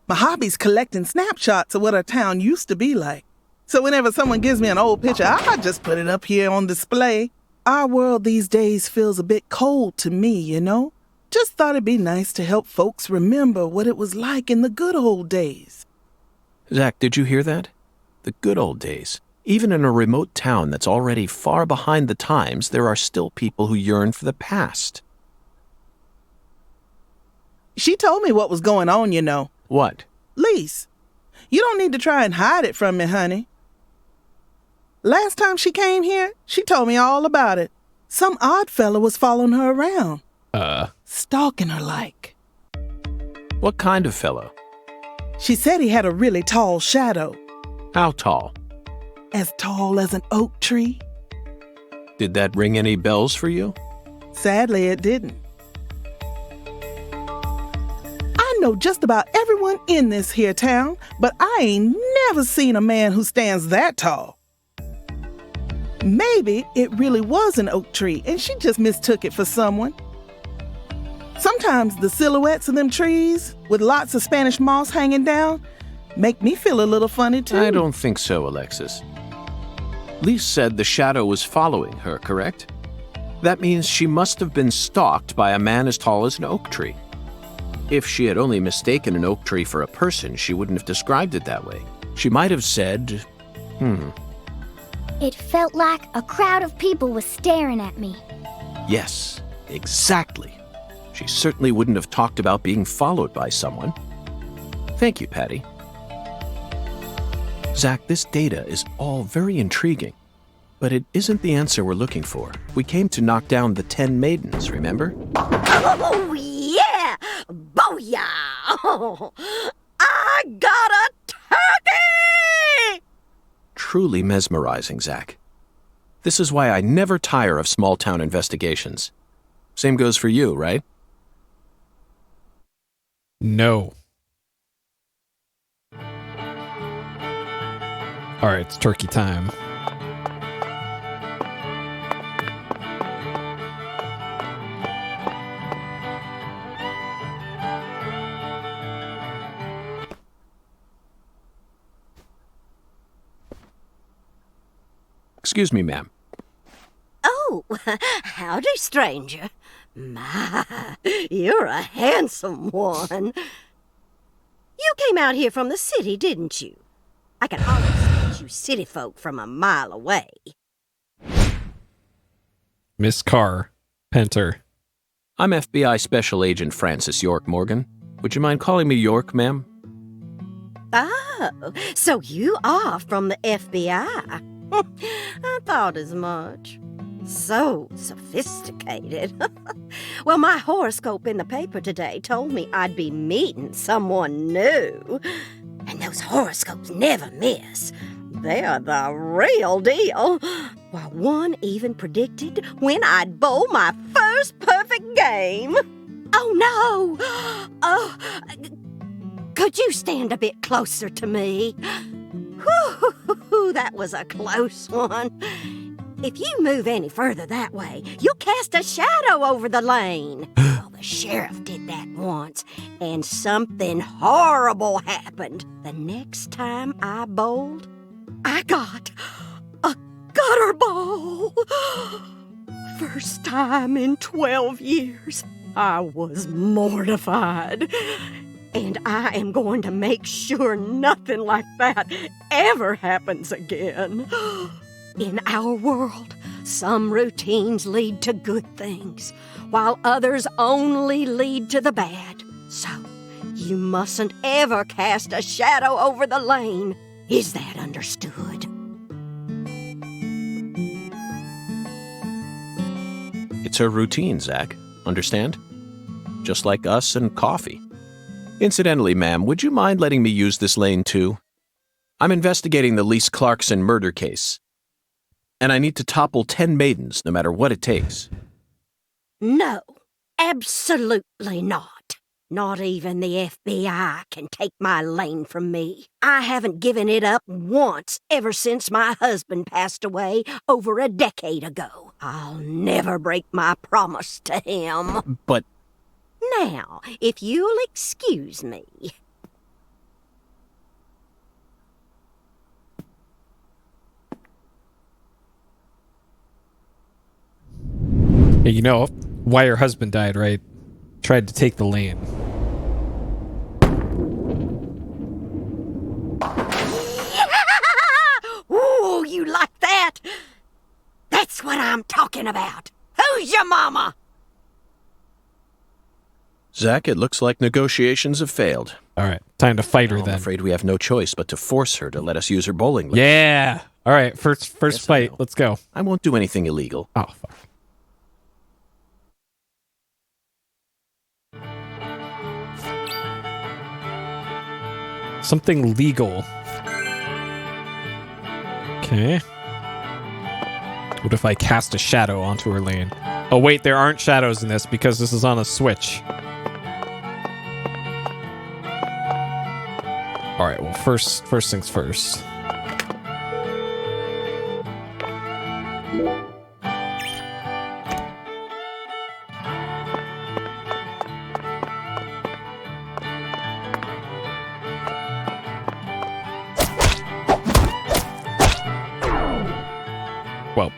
My hobby's collecting snapshots of what our town used to be like. So whenever someone gives me an old picture, I just put it up here on display. Our world these days feels a bit cold to me, you know? Just thought it'd be nice to help folks remember what it was like in the good old days. Zach, did you hear that? The good old days. Even in a remote town that's already far behind the times, there are still people who yearn for the past. She told me what was going on, you know. What? Lise, you don't need to try and hide it from me, honey. Last time she came here, she told me all about it. Some odd fella was following her around. Stalking her like. What kind of fellow? She said he had a really tall shadow. How tall? As tall as an oak tree. Did that ring any bells for you? Sadly, it didn't. I know just about everyone in this here town, but I ain't never seen a man who stands that tall. Maybe it really was an oak tree and she just mistook it for someone. Sometimes the silhouettes of them trees, with lots of Spanish moss hanging down, make me feel a little funny too. I don't think so, Alexis. Lise said the shadow was following her, correct? That means she must have been stalked by a man as tall as an oak tree. If she had only mistaken an oak tree for a person, she wouldn't have described it that way. She might have said, It felt like a crowd of people was staring at me. Yes, exactly. She certainly wouldn't have talked about being followed by someone. Thank you, Patty. Zach, this data is all very intriguing, but it isn't the answer we're looking for. We came to knock down the 10 maidens, remember? Oh, yeah! Booyah! Oh, I got a turkey! Truly mesmerizing, Zach. This is why I never tire of small-town investigations. Same goes for you, right? No. All right, it's turkey time. Excuse me, ma'am. Oh, howdy, stranger. My, you're a handsome one. You came out here from the city, didn't you? I can always spot you city folk from a mile away. Miss Carr, Penter. I'm FBI Special Agent Francis York Morgan. Would you mind calling me York, ma'am? Oh, so you are from the FBI. I thought as much. So sophisticated. Well, my horoscope in the paper today told me I'd be meeting someone new. And those horoscopes never miss. They're the real deal. Well, one even predicted when I'd bowl my first perfect game. Oh, no! Oh, could you stand a bit closer to me? Whew, that was a close one. If you move any further that way, you'll cast a shadow over the lane. Well, the sheriff did that once, and something horrible happened. The next time I bowled, I got a gutter ball. First time in 12 years, I was mortified. And I am going to make sure nothing like that ever happens again. In our world, some routines lead to good things, while others only lead to the bad. So, you mustn't ever cast a shadow over the lane. Is that understood? It's her routine, Zach. Understand? Just like us and coffee. Incidentally, ma'am, would you mind letting me use this lane too? I'm investigating the Lise Clarkson murder case. And I need to topple 10 maidens, no matter what it takes. No, absolutely not. Not even the FBI can take my lane from me. I haven't given it up once ever since my husband passed away over a decade ago. I'll never break my promise to him. But Now, if you'll excuse me. Hey, you know why your husband died, right? Tried to take the lane. Ooh, you like that? That's what I'm talking about. Who's your mama? Zach, it looks like negotiations have failed. All right, time to fight her I'm then. afraid we have no choice but to force her to let us use her bowling lane. Yeah. All right, first Yes, I fight. know. Let's go. I won't do anything illegal. Oh, fuck. Something legal. Okay. What if I cast a shadow onto her lane? Oh, wait, there aren't shadows in this because this is on a Switch. All right, well, first things first. Well.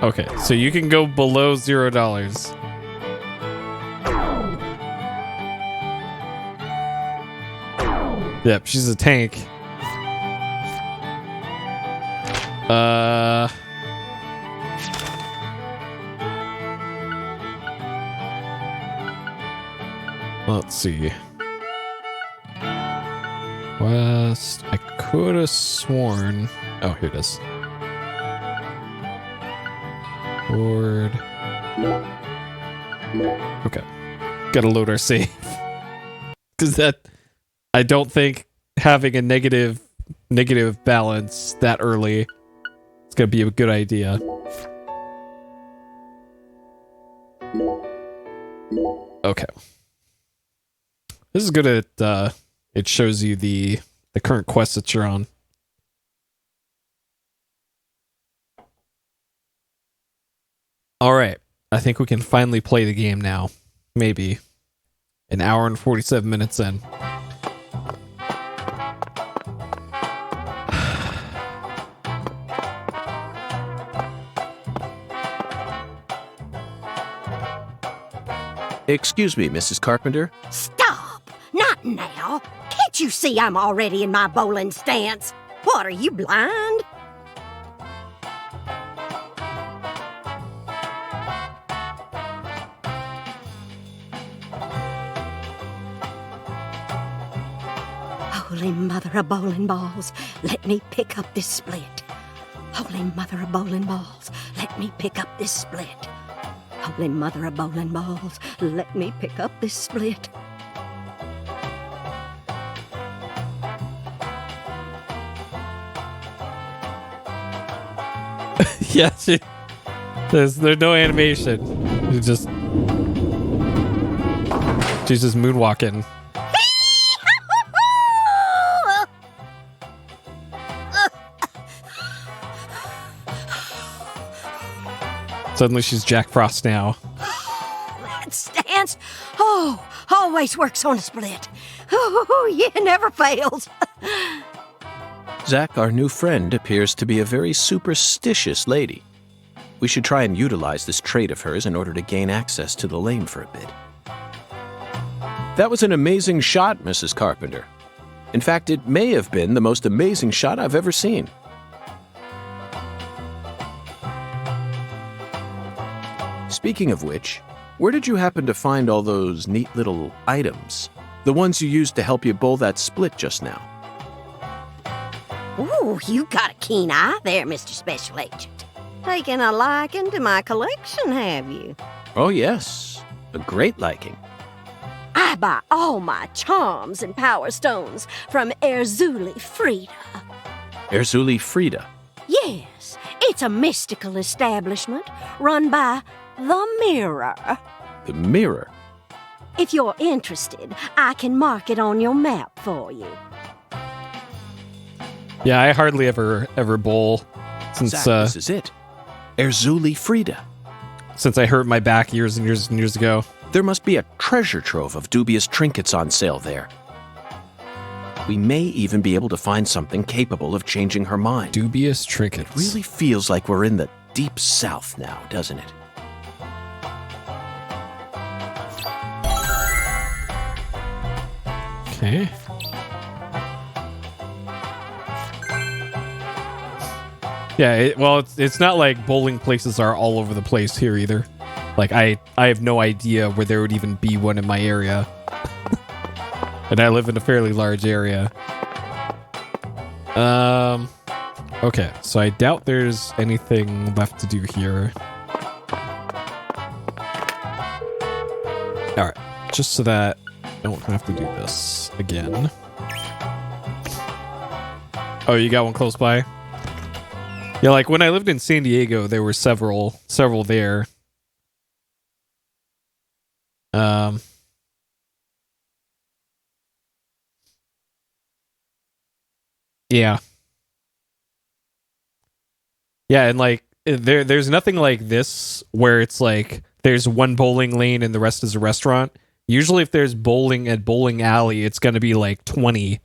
Okay, so you can go below $0. Yep, she's a tank. Let's see. West. I could have sworn. Oh, here it is. Board. Okay. Gotta load our save. Because that. I don't think having a negative balance that early is gonna be a good idea. Okay. This is good at it shows you the current quest that you're on. All right. I think we can finally play the game now. Maybe. An hour and 47 minutes in. Excuse me, Mrs. Carpenter. Stop! Not now! Can't you see I'm already in my bowling stance? What, are you blind? Holy mother of bowling balls, let me pick up this split. Holy mother of bowling balls, let me pick up this split. Holy mother of bowling balls, let me pick up this split. Yeah, there's no animation. She's just moonwalking. Suddenly she's Jack Frost now. That stance, always works on a split. Oh, yeah, never fails. Zach, our new friend, appears to be a very superstitious lady. We should try and utilize this trait of hers in order to gain access to the lane for a bit. That was an amazing shot, Mrs. Carpenter. In fact, it may have been the most amazing shot I've ever seen. Speaking of which, where did you happen to find all those neat little items? The ones you used to help you bowl that split just now. Ooh, you got a keen eye there, Mr. Special Agent. Taking a liking to my collection, have you? Oh, yes. A great liking. I buy all my charms and power stones from Erzuli Frida. Erzuli Frida. Yes, it's a mystical establishment run by the Mirror. The Mirror? If you're interested, I can mark it on your map for you. Yeah, I hardly ever bowl since Zach, this is it. Erzuli Frida. Since I hurt my back years and years and years ago. There must be a treasure trove of dubious trinkets on sale there. We may even be able to find something capable of changing her mind. Dubious trinkets. It really feels like we're in the deep south now, doesn't it? Okay. Yeah, it's not like bowling places are all over the place here either. Like, I have no idea where there would even be one in my area. And I live in a fairly large area. Okay, so I doubt there's anything left to do here. Alright, just so that I don't have to do this again. Oh, you got one close by? Yeah, like when I lived in San Diego, there were several there. Yeah. Yeah, and like there's nothing like this where it's like there's one bowling lane and the rest is a restaurant. Usually if there's bowling at bowling alley, it's going to be like 20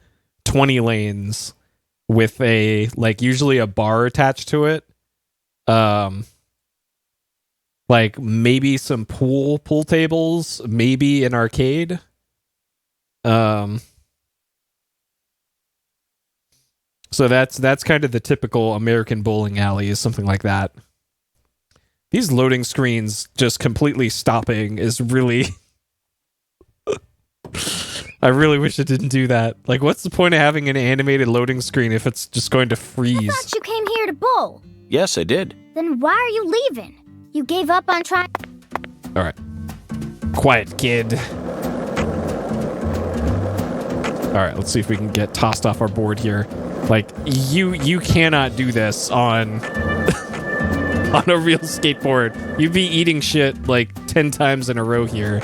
lanes with a like usually a bar attached to it. Like maybe some pool tables, maybe an arcade. So that's kind of the typical American bowling alley, is something like that. These loading screens just completely stopping is really... I really wish it didn't do that. Like, what's the point of having an animated loading screen if it's just going to freeze? I thought you came here to bowl. Yes, I did. Then why are you leaving? You gave up on trying... Alright. Quiet, kid. Alright, let's see if we can get tossed off our board here. Like, you cannot do this on on a real skateboard. You'd be eating shit like 10 times in a row here.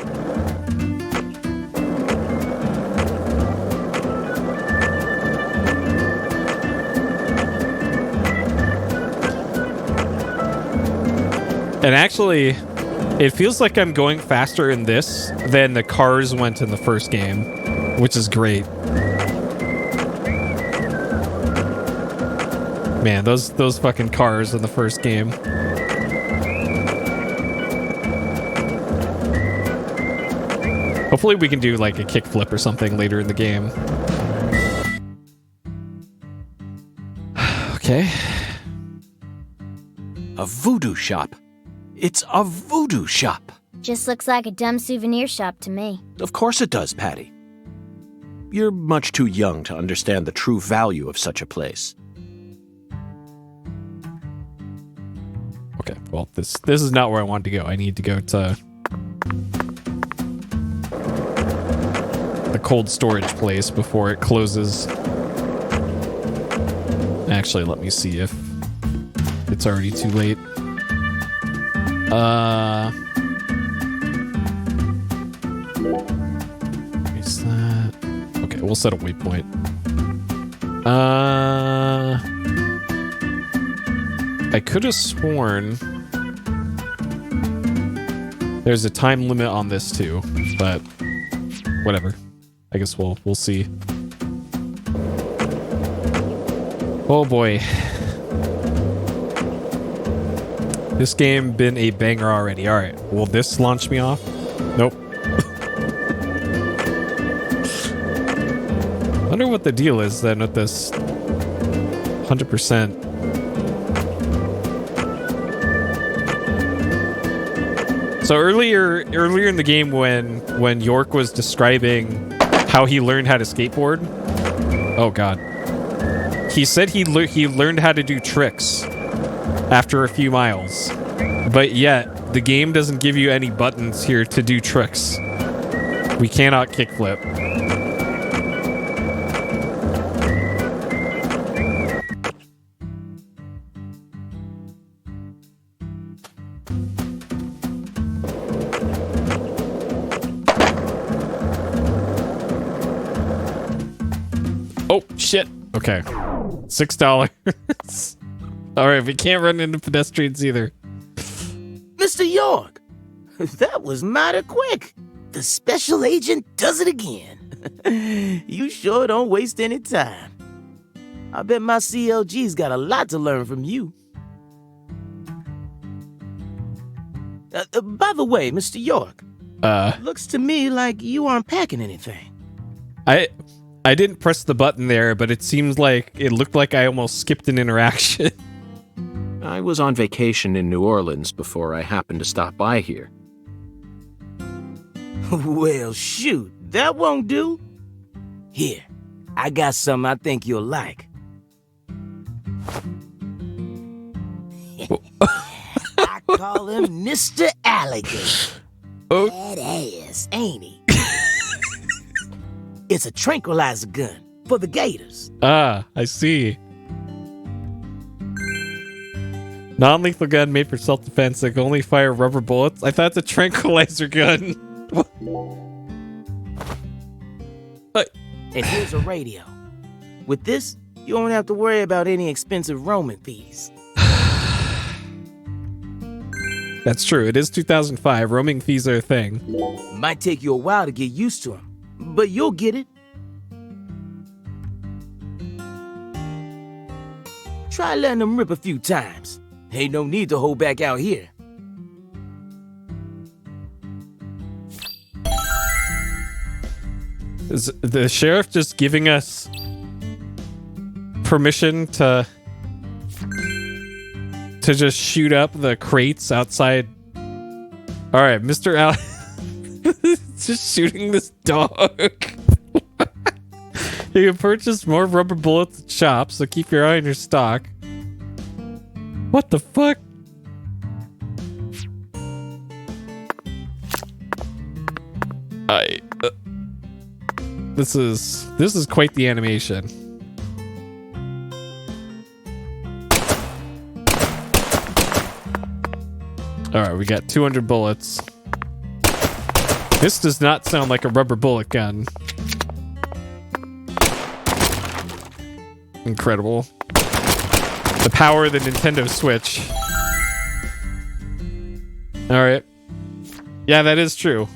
And actually, it feels like I'm going faster in this than the cars went in the first game, which is great. Man, those fucking cars in the first game. Hopefully we can do like a kickflip or something later in the game. Okay. A voodoo shop. It's a voodoo shop. Just looks like a dumb souvenir shop to me. Of course it does, Patty. You're much too young to understand the true value of such a place. Okay, well, this is not where I wanted to go. I need to go to the cold storage place before it closes. Actually, let me see if it's already too late. Is that... Okay, we'll set a waypoint. I could have sworn there's a time limit on this too, but whatever. I guess we'll see. Oh boy. This game been a banger already. All right, will this launch me off? Nope. I wonder what the deal is then with this 100%. So earlier in the game when York was describing how he learned how to skateboard, oh god, he said he learned how to do tricks after a few miles, but yet the game doesn't give you any buttons here to do tricks. We cannot kickflip. Oh, shit. Okay. $6. All right, we can't run into pedestrians either. Mr. York, that was mighty quick. The special agent does it again. You sure don't waste any time. I bet my CLG's got a lot to learn from you. By the way, Mr. York, looks to me like you aren't packing anything. I didn't press the button there, but it seems like it looked like I almost skipped an interaction. I was on vacation in New Orleans before I happened to stop by here. Well, shoot, that won't do. Here, I got something I think you'll like. I call him Mr. Alligator. Oh. Badass, ain't he? It's a tranquilizer gun for the gators. Ah, I see. Non-lethal gun made for self-defense that can only fire rubber bullets. I thought it's a tranquilizer gun. And here's a radio. With this, you won't have to worry about any expensive roaming fees. That's true. It is 2005. Roaming fees are a thing. Might take you a while to get used to them, but you'll get it. Try letting them rip a few times. Ain't no need to hold back out here. Is the sheriff just giving us permission to just shoot up the crates outside? All right, Mr. Al just shooting this dog. You can purchase more rubber bullets at shops, so keep your eye on your stock. What the fuck? This is quite the animation. All right, we got 200 bullets. This does not sound like a rubber bullet gun. Incredible. The power of the Nintendo Switch. All right. Yeah, that is true.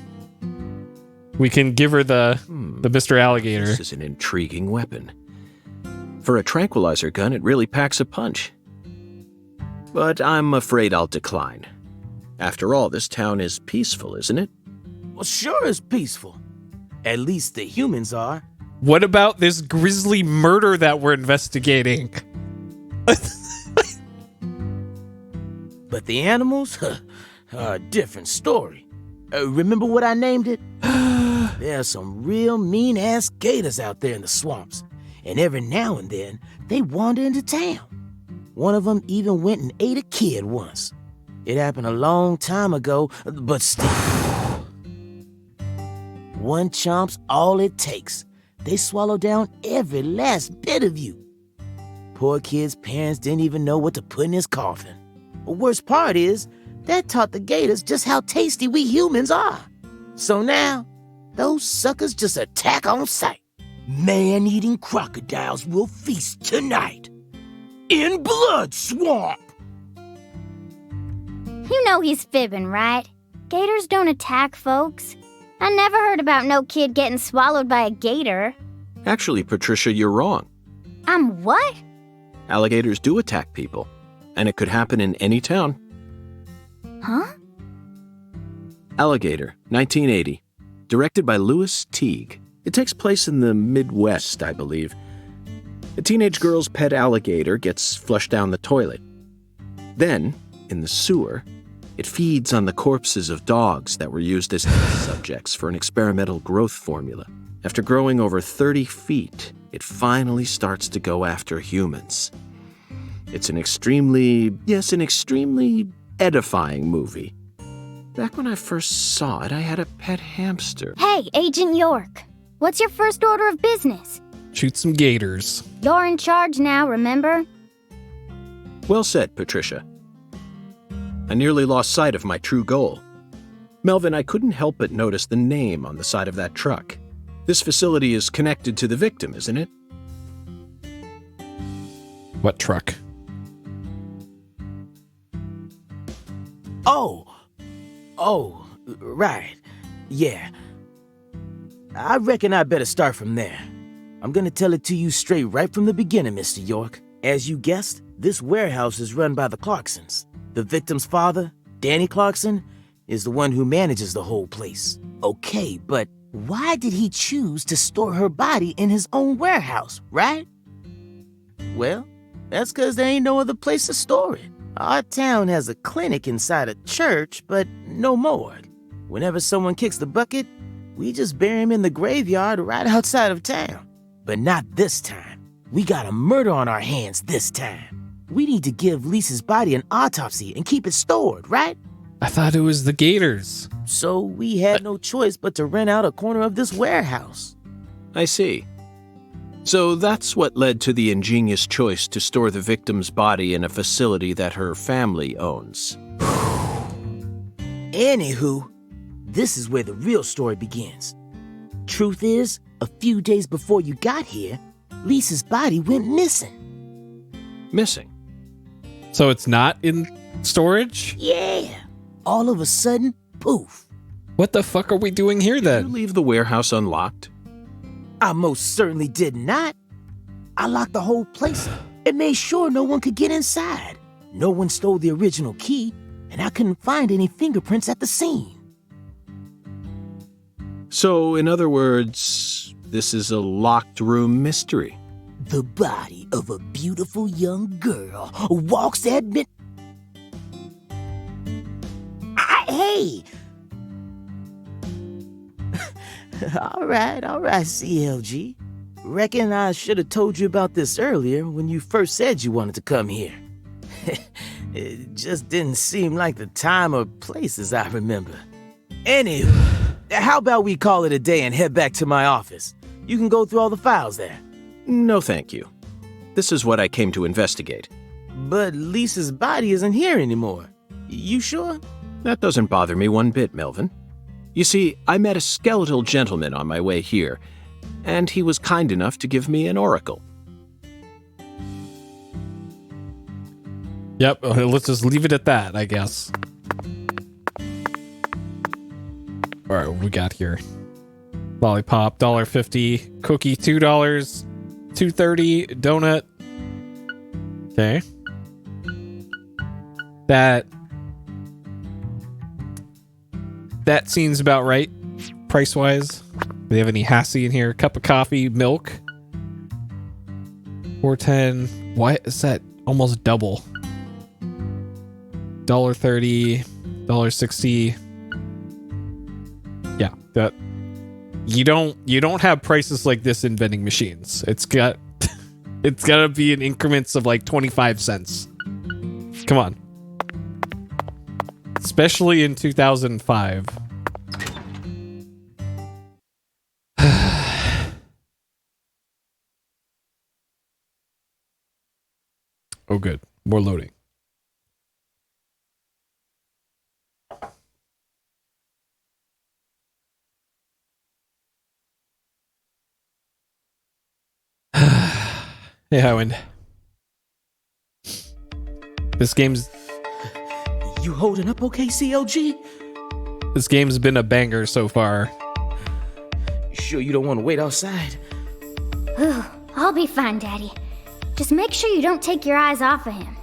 We can give her the Mr. Alligator. This is an intriguing weapon. For a tranquilizer gun, it really packs a punch. But I'm afraid I'll decline. After all, this town is peaceful, isn't it? Well, sure it's peaceful. At least the humans are. What about this grisly murder that we're investigating? But the animals are a different story. Remember what I named it? There's some real mean-ass gators out there in the swamps, and every now and then, they wander into town. One of them even went and ate a kid once. It happened a long time ago, but still. One chomp's all it takes. They swallow down every last bit of you. Poor kid's parents didn't even know what to put in his coffin. The worst part is, that taught the gators just how tasty we humans are. So now, those suckers just attack on sight. Man-eating crocodiles will feast tonight. In Blood Swamp! You know he's fibbing, right? Gators don't attack folks. I never heard about no kid getting swallowed by a gator. Actually, Patricia, you're wrong. I'm what? Alligators do attack people, and it could happen in any town. Huh? Alligator, 1980. Directed by Louis Teague. It takes place in the Midwest, I believe. A teenage girl's pet alligator gets flushed down the toilet. Then, in the sewer, it feeds on the corpses of dogs that were used as test subjects for an experimental growth formula. After growing over 30 feet, it finally starts to go after humans. It's an extremely edifying movie. Back when I first saw it, I had a pet hamster. Hey, Agent York. What's your first order of business? Shoot some gators. You're in charge now, remember? Well said, Patricia. I nearly lost sight of my true goal. Melvin, I couldn't help but notice the name on the side of that truck. This facility is connected to the victim, isn't it? What truck? Oh, right. Yeah. I reckon I better start from there. I'm gonna tell it to you straight right from the beginning, Mr. York. As you guessed, this warehouse is run by the Clarksons. The victim's father, Danny Clarkson, is the one who manages the whole place. Okay, but why did he choose to store her body in his own warehouse, right? Well, that's 'cause there ain't no other place to store it. Our town has a clinic inside a church, but no morgue. Whenever someone kicks the bucket, we just bury him in the graveyard right outside of town. But not this time. We got a murder on our hands this time. We need to give Lisa's body an autopsy and keep it stored, right? I thought it was the gators. So we had no choice but to rent out a corner of this warehouse. I see. So that's what led to the ingenious choice to store the victim's body in a facility that her family owns. Anywho, this is where the real story begins. Truth is, a few days before you got here, Lisa's body went missing. Missing? So it's not in storage? Yeah. All of a sudden, poof. What the fuck are we doing here then? Did you leave the warehouse unlocked? I most certainly did not. I locked the whole place up and made sure no one could get inside. No one stole the original key, and I couldn't find any fingerprints at the scene. So, in other words, this is a locked room mystery. The body of a beautiful young girl walks at midnight. Hey! All right, CLG. Reckon I should have told you about this earlier when you first said you wanted to come here. It just didn't seem like the time or place as I remember. Anyway, how about we call it a day and head back to my office? You can go through all the files there. No, thank you. This is what I came to investigate. But Lisa's body isn't here anymore. You sure? That doesn't bother me one bit, Melvin. You see, I met a skeletal gentleman on my way here, and he was kind enough to give me an oracle. Yep, let's just leave it at that, I guess. Alright, what we got here? Lollipop, $1.50. Cookie, $2. $2.30. Donut. Okay. That seems about right, price-wise. Do they have any Hassie in here? Cup of coffee, milk. $4.10. Why is that almost double? $1.30. $1.60. Yeah, that you don't have prices like this in vending machines. It's got to be in increments of like 25 cents. Come on. Especially in 2005. Oh, good. More loading. Hey, Howard. This game's... You holding up okay, CLG? This game's been a banger so far. You sure you don't want to wait outside? I'll be fine, Daddy. Just make sure you don't take your eyes off of him.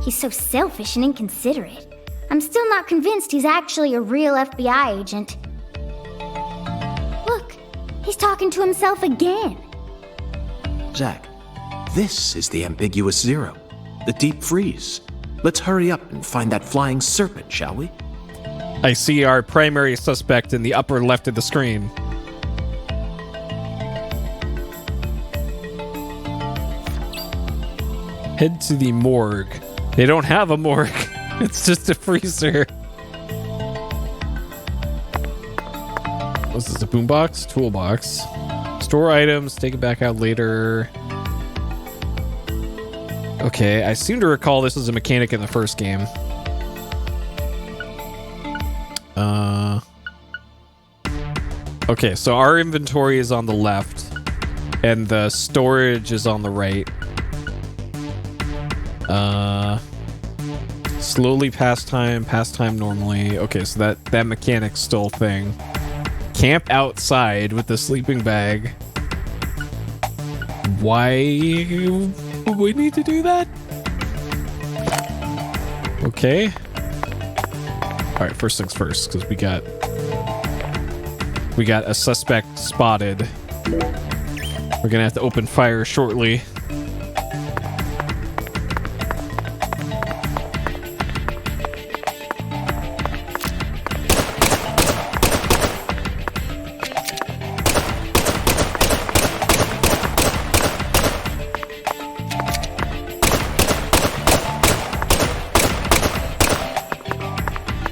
He's so selfish and inconsiderate. I'm still not convinced he's actually a real FBI agent. Look, he's talking to himself again. Zach, this is the ambiguous zero, the deep freeze. Let's hurry up and find that flying serpent, shall we? I see our primary suspect in the upper left of the screen. Head to the morgue. They don't have a morgue. It's just a freezer. What's this, a boombox? Toolbox. Store items, take it back out later. Okay, I seem to recall this was a mechanic in the first game. Okay, so our inventory is on the left, and the storage is on the right. Slowly pass time normally. Okay, so that mechanic's still a thing. Camp outside with the sleeping bag. Why would we need to do that? Okay. Alright, first things first, because we got a suspect spotted. We're gonna have to open fire shortly.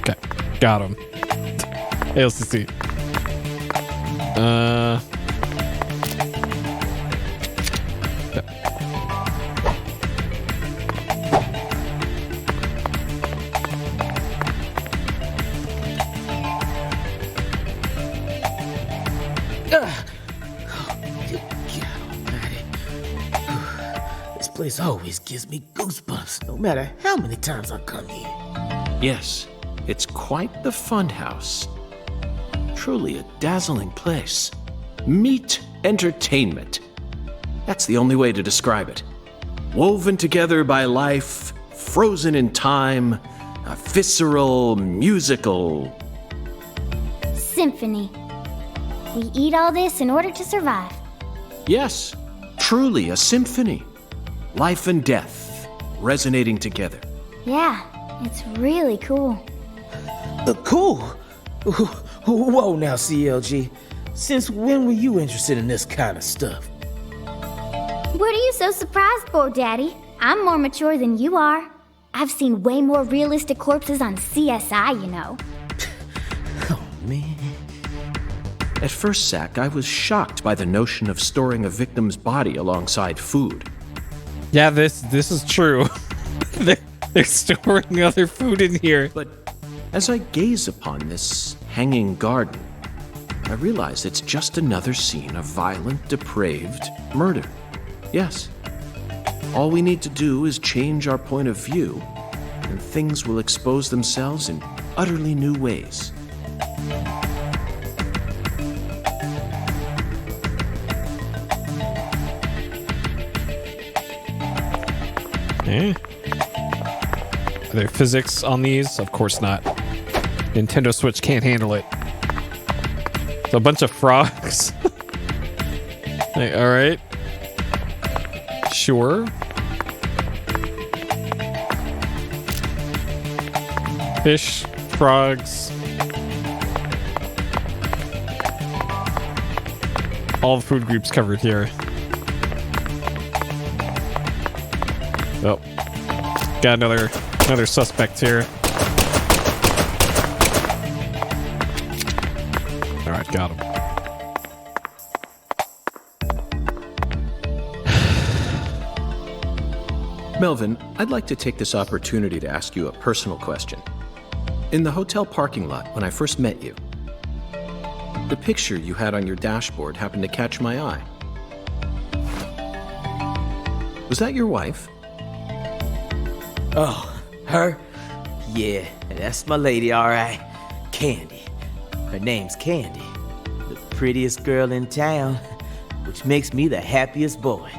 Okay, got him. ALCC. This place always gives me goosebumps, no matter how many times I come here. Yes, it's quite the fun house. Truly a dazzling place. Meat entertainment. That's the only way to describe it. Woven together by life, frozen in time, a visceral, musical... Symphony. We eat all this in order to survive. Yes, truly a symphony. Life and death, resonating together. Yeah, it's really cool. Cool? Whoa now, CLG. Since when were you interested in this kind of stuff? What are you so surprised for, Daddy? I'm more mature than you are. I've seen way more realistic corpses on CSI, you know. Oh, man. At first, Zach, I was shocked by the notion of storing a victim's body alongside food. Yeah, this is true. They're storing other food in here. But as I gaze upon this hanging garden, I realize it's just another scene of violent, depraved murder. Yes. All we need to do is change our point of view, and things will expose themselves in utterly new ways. Eh? Are there physics on these? Of course not. Nintendo Switch can't handle it. It's a bunch of frogs. Hey, all right. Sure. Fish, frogs. All the food groups covered here. Oh. Got another suspect here. Alright, got him. Melvin, I'd like to take this opportunity to ask you a personal question. In the hotel parking lot when I first met you, the picture you had on your dashboard happened to catch my eye. Was that your wife? Oh, her? Yeah, that's my lady, all right. Candy. Her name's Candy. The prettiest girl in town, which makes me the happiest boy.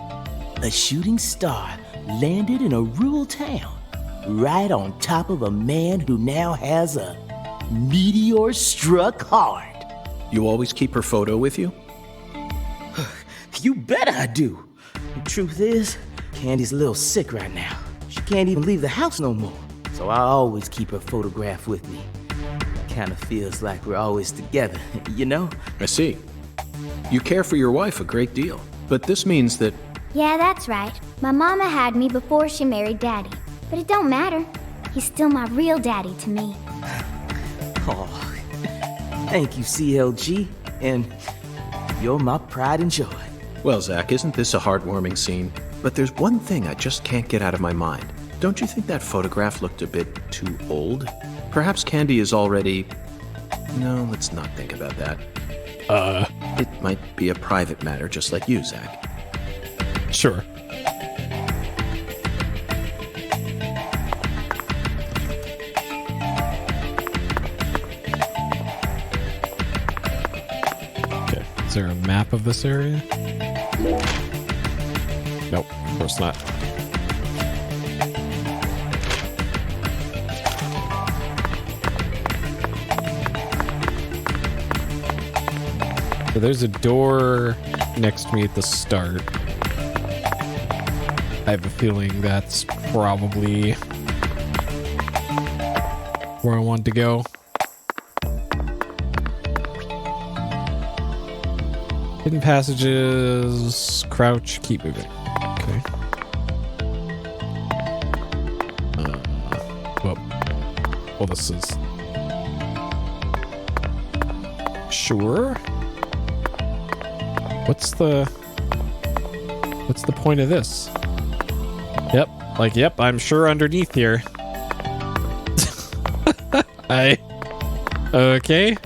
A shooting star landed in a rural town, right on top of a man who now has a meteor-struck heart. You always keep her photo with you? You bet I do. The truth is, Candy's a little sick right now. She can't even leave the house no more, so I always keep her photograph with me. Kinda feels like we're always together, you know? I see. You care for your wife a great deal, but this means that... Yeah, that's right. My mama had me before she married Daddy. But it don't matter. He's still my real daddy to me. Oh, thank you, CLG, and you're my pride and joy. Well, Zach, isn't this a heartwarming scene? But there's one thing I just can't get out of my mind. Don't you think that photograph looked a bit too old? Perhaps Candy is already... No, let's not think about that. It might be a private matter, just like you, Zach. Sure. Okay, is there a map of this area? Nope, of course not. So there's a door next to me at the start. I have a feeling that's probably where I want to go. Hidden passages, crouch, keep moving. Okay. Well, this is... Sure. What's the point of this? Yep, I'm sure underneath here. Okay.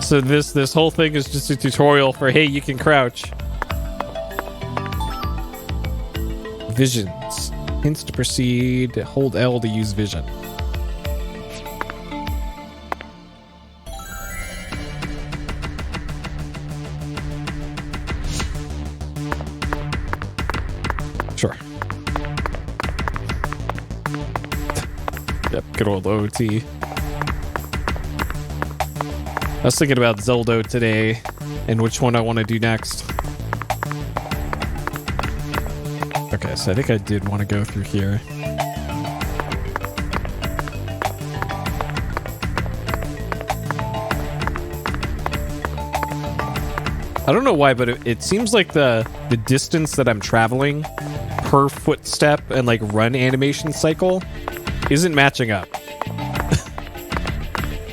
So this whole thing is just a tutorial for, hey, you can crouch. Visions. Hints to proceed. Hold L to use vision. Sure. Yep, good old OT. I was thinking about Zelda today and which one I want to do next. Okay, so I think I did want to go through here. I don't know why, but it seems like the distance that I'm traveling per footstep and like run animation cycle isn't matching up.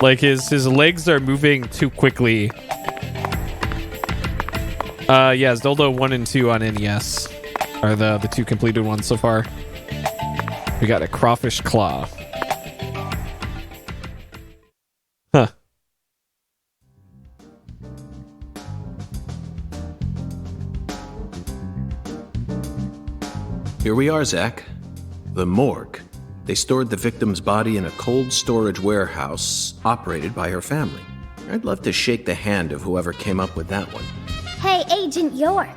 Like his legs are moving too quickly. Yeah, Zelda 1 and 2 on NES are the two completed ones so far. We got a crawfish claw. Huh. Here we are, Zach. The morgue. They stored the victim's body in a cold storage warehouse operated by her family. I'd love to shake the hand of whoever came up with that one. Hey, Agent York.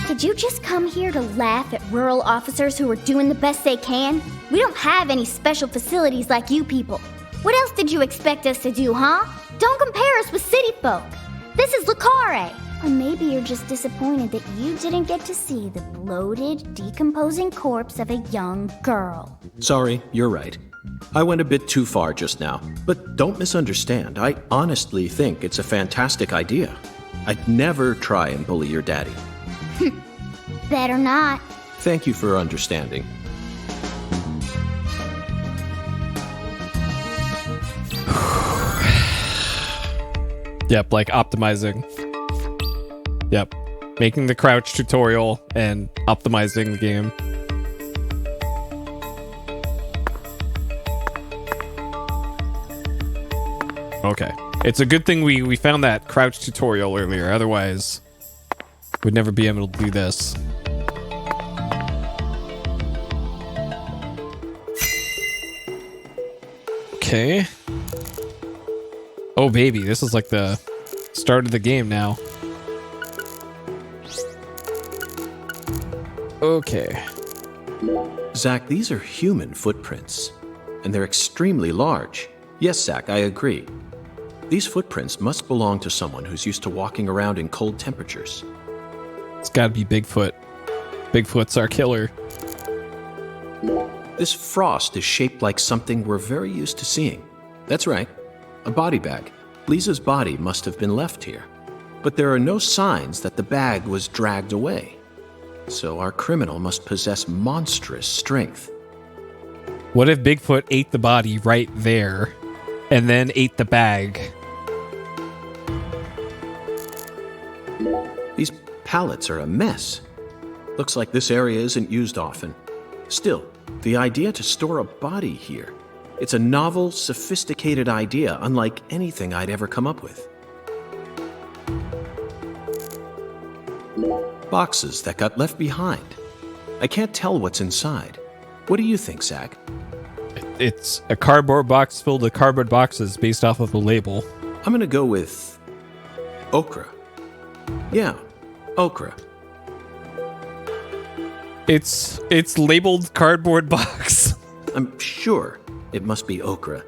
Did you just come here to laugh at rural officers who are doing the best they can? We don't have any special facilities like you people. What else did you expect us to do, huh? Don't compare us with city folk. This is Lucare. Or maybe you're just disappointed that you didn't get to see the bloated, decomposing corpse of a young girl. Sorry, you're right. I went a bit too far just now. But don't misunderstand. I honestly think it's a fantastic idea. I'd never try and bully your daddy. Better not. Thank you for understanding. Yep, like optimizing. Yep. Making the crouch tutorial and optimizing the game. Okay. It's a good thing we found that crouch tutorial earlier, otherwise we'd never be able to do this. Okay. Oh baby, this is like the start of the game now. Okay. Zach, these are human footprints, and they're extremely large. Yes, Zach, I agree. These footprints must belong to someone who's used to walking around in cold temperatures. It's gotta be Bigfoot. Bigfoot's our killer. This frost is shaped like something we're very used to seeing. That's right, a body bag. Lisa's body must have been left here, but there are no signs that the bag was dragged away. So our criminal must possess monstrous strength. What if Bigfoot ate the body right there and then ate the bag? These pallets are a mess. Looks like this area isn't used often. Still, the idea to store a body here. It's a novel, sophisticated idea, unlike anything I'd ever come up with. Boxes that got left behind. I can't tell what's inside. What do you think, Zach? It's a cardboard box filled with cardboard boxes based off of the label. I'm gonna go with okra. Yeah, okra. It's labeled cardboard box. I'm sure it must be okra.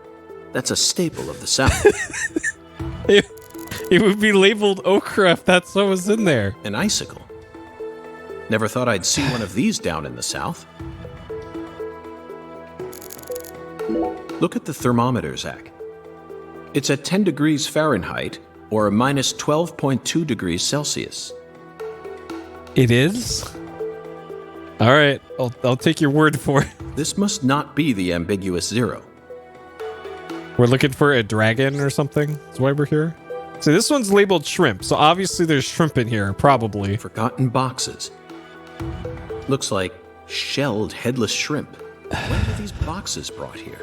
That's a staple of the South. It would be labeled okra if that's what was in there. An icicle. Never thought I'd see one of these down in the South. Look at the thermometer, Zach. It's at 10 degrees Fahrenheit or minus 12.2 degrees Celsius. It is? All right, I'll take your word for it. This must not be the ambiguous zero. We're looking for a dragon or something. That's why we're here. So this one's labeled shrimp, so obviously there's shrimp in here, probably. Forgotten boxes. Looks like shelled headless shrimp. When were these boxes brought here?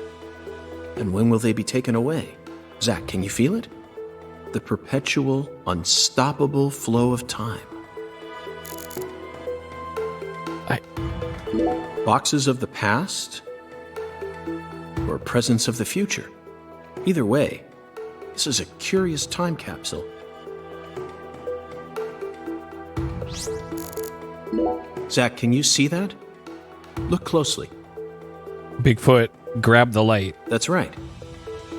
And when will they be taken away? Zach, can you feel it? The perpetual, unstoppable flow of time. Boxes of the past or presence of the future. Either way, this is a curious time capsule. Zach, can you see that? Look closely. Bigfoot grabbed the light. That's right.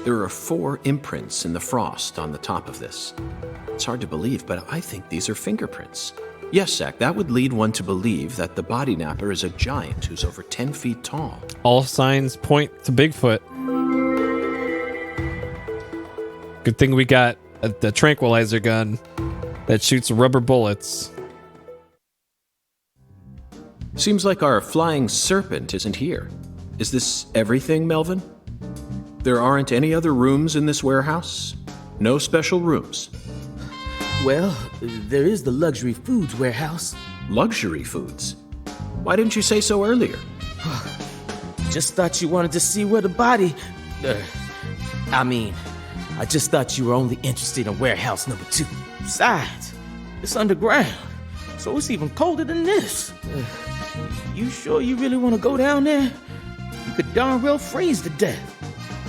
There are 4 imprints in the frost on the top of this. It's hard to believe, but I think these are fingerprints. Yes, Zach, that would lead one to believe that the body napper is a giant who's over 10 feet tall. All signs point to Bigfoot. Good thing we got the tranquilizer gun that shoots rubber bullets. Seems like our flying serpent isn't here. Is this everything, Melvin? There aren't any other rooms in this warehouse? No special rooms? Well, there is the luxury foods warehouse. Luxury foods? Why didn't you say so earlier? Just thought you wanted to see where the body... I just thought you were only interested in warehouse number 2. Besides, it's underground, so it's even colder than this. You sure you really want to go down there? You could darn well freeze to death.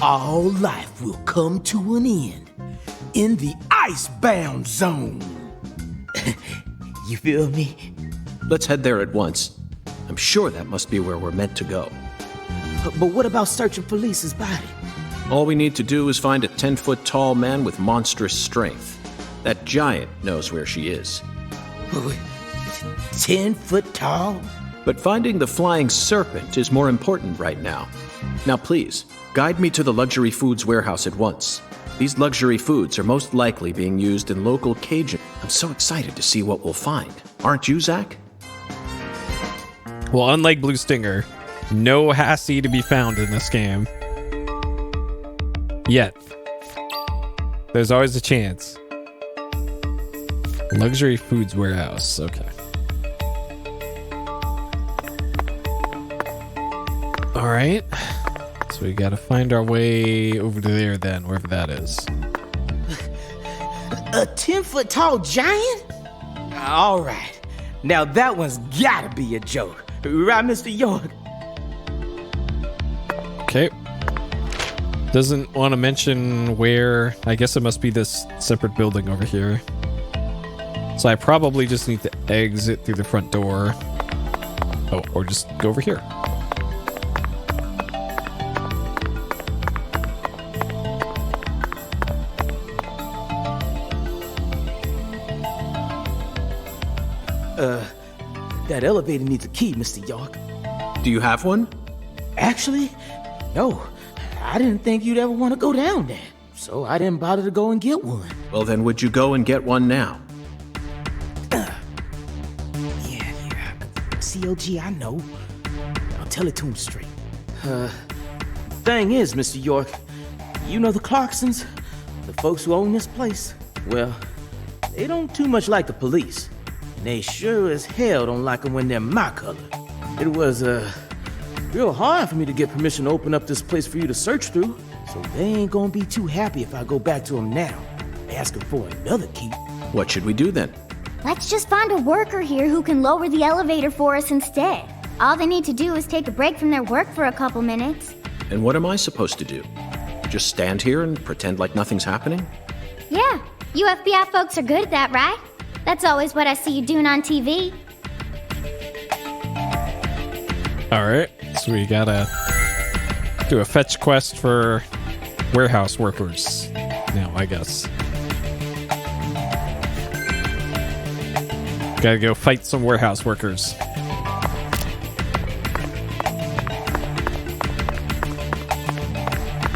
All life will come to an end in the icebound zone. You feel me? Let's head there at once. I'm sure that must be where we're meant to go. But what about searching for Lisa's body? All we need to do is find a 10-foot tall man with monstrous strength. That giant knows where she is. 10 foot tall? But finding the flying serpent is more important right now. Now please, guide me to the luxury foods warehouse at once. These luxury foods are most likely being used in local Cajun. I'm so excited to see what we'll find. Aren't you, Zach? Well, unlike Blue Stinger, no Hassie to be found in this game. Yet. There's always a chance. Luxury foods warehouse. Okay. All right. So we got to find our way over to there then, wherever that is. A 10-foot tall giant? All right. Now that one's gotta be a joke. Right, Mr. York? Okay. Doesn't want to mention where. I guess it must be this separate building over here. So I probably just need to exit through the front door. Oh, or just go over here. That elevator needs a key, Mr. York. Do you have one? Actually, no. I didn't think you'd ever want to go down there, so I didn't bother to go and get one. Well, then would you go and get one now? Yeah. COG, I know. I'll tell it to him straight. Thing is, Mr. York, you know the Clarksons? The folks who own this place? Well, they don't too much like the police. And they sure as hell don't like them when they're my color. It was, real hard for me to get permission to open up this place for you to search through. So they ain't gonna be too happy if I go back to them now, asking for another key. What should we do then? Let's just find a worker here who can lower the elevator for us instead. All they need to do is take a break from their work for a couple minutes. And what am I supposed to do? Just stand here and pretend like nothing's happening? Yeah, you FBI folks are good at that, right? That's always what I see you doing on TV. Alright, so we gotta do a fetch quest for warehouse workers now, I guess. Gotta go fight some warehouse workers.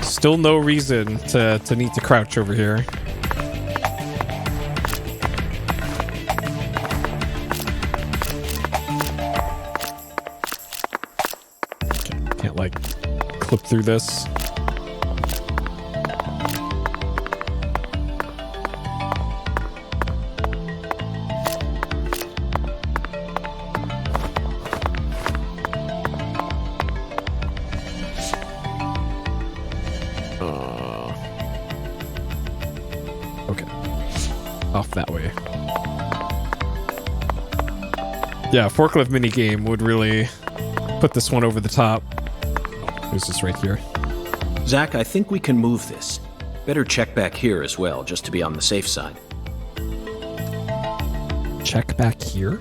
Still no reason to need to crouch over here. Okay, can't like clip through this. That way. Yeah, forklift minigame would really put this one over the top. Who's this right here? Zach, I think we can move this. Better check back here as well, just to be on the safe side. Check back here?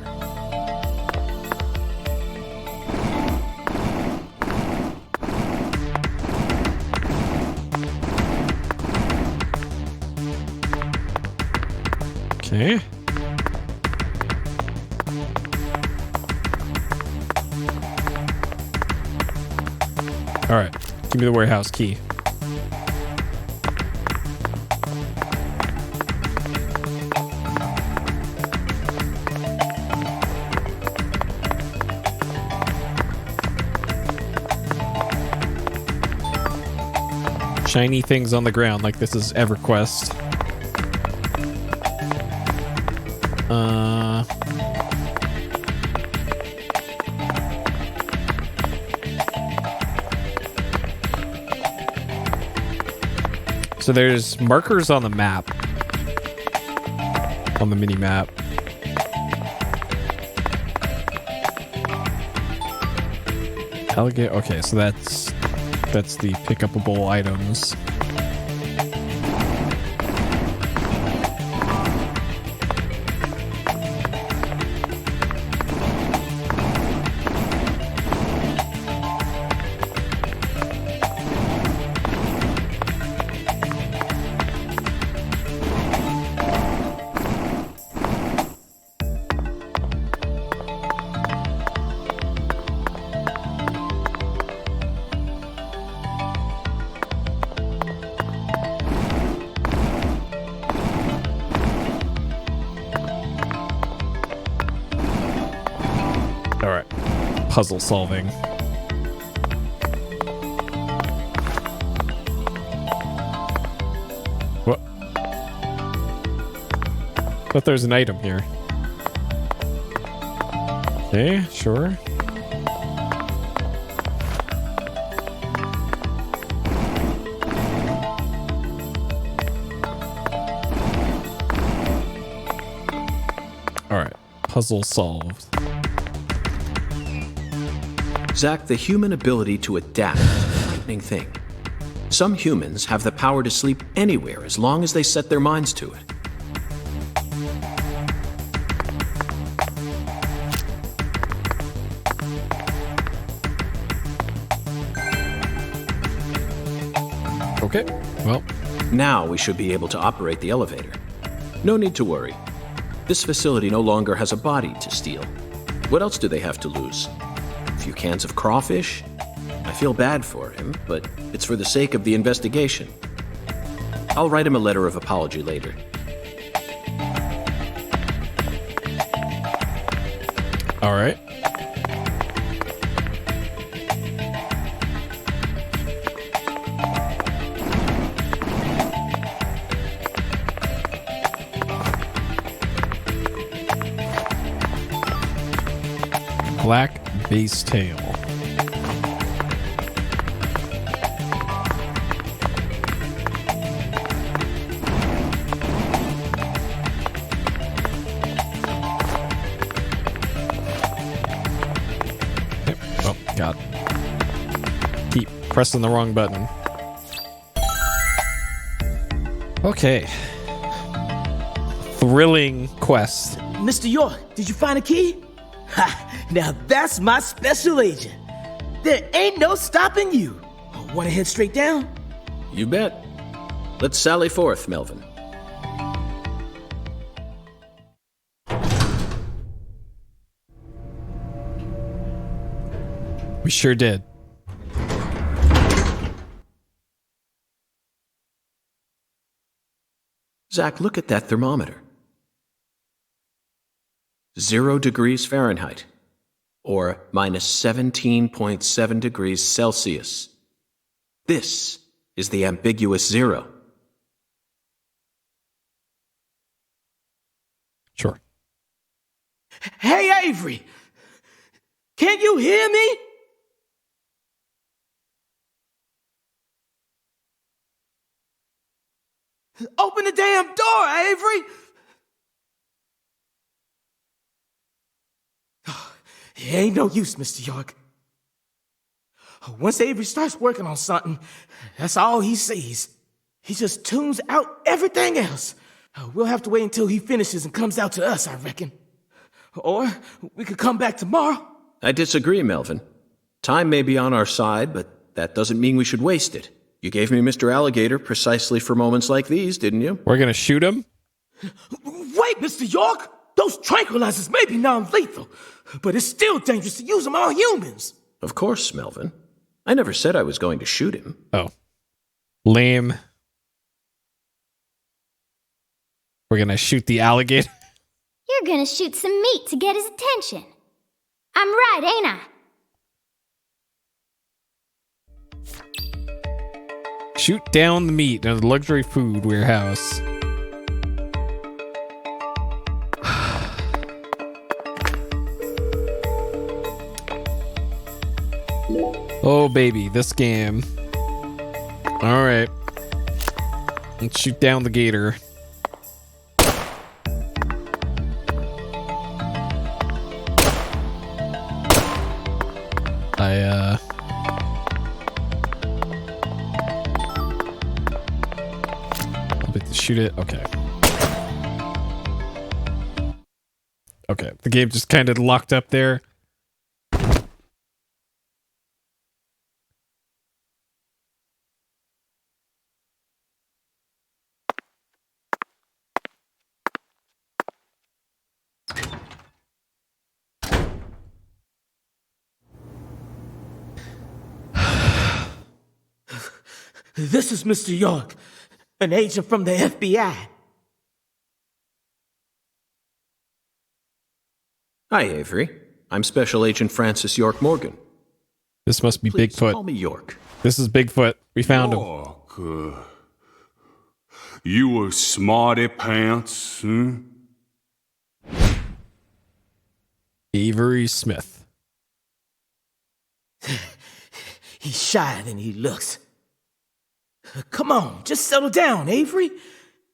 Okay. All right, give me the warehouse key. Shiny things on the ground like this is EverQuest. So there's markers on the map, on the mini map. Alligator. Okay, so that's the pickupable items. Puzzle solving. What? Thought there's an item here. Okay, sure. All right, puzzle solved. Zach, the human ability to adapt is a frightening thing. Some humans have the power to sleep anywhere as long as they set their minds to it. Okay, well. Now we should be able to operate the elevator. No need to worry. This facility no longer has a body to steal. What else do they have to lose? A few cans of crawfish? I feel bad for him, but it's for the sake of the investigation. I'll write him a letter of apology later. All right. Black base tail. Oh, God. Keep pressing the wrong button. Okay. Thrilling quest. Mr. York, did you find a key? Ha! Now that's my special agent. There ain't no stopping you. Wanna head straight down? You bet. Let's sally forth, Melvin. We sure did. Zach, look at that thermometer. 0 degrees Fahrenheit, or minus 17.7 degrees Celsius. This is the ambiguous 0. Sure. Hey, Avery! Can you hear me? Open the damn door, Avery! It ain't no use, Mr. York. Once Avery starts working on something, that's all he sees. He just tunes out everything else. We'll have to wait until he finishes and comes out to us, I reckon. Or we could come back tomorrow. I disagree, Melvin. Time may be on our side, but that doesn't mean we should waste it. You gave me Mr. Alligator precisely for moments like these, didn't you? We're gonna shoot him? Wait, Mr. York! Those tranquilizers may be non-lethal, but it's still dangerous to use them on humans. Of course, Melvin. I never said I was going to shoot him. Oh. Lame. We're gonna shoot the alligator? You're gonna shoot some meat to get his attention. I'm right, ain't I? Shoot down the meat in the luxury food warehouse. Oh, baby, this game. All right. Let's shoot down the gator. I'll bet to shoot it. Okay. Okay, the game just kind of locked up there. This is Mr. York, an agent from the FBI. Hi, Avery. I'm Special Agent Francis York Morgan. This must be Please Bigfoot. call me York. This is Bigfoot. We found him. York, you a smarty pants, huh? Avery Smith. He's shyer than he looks. Come on, just settle down, Avery.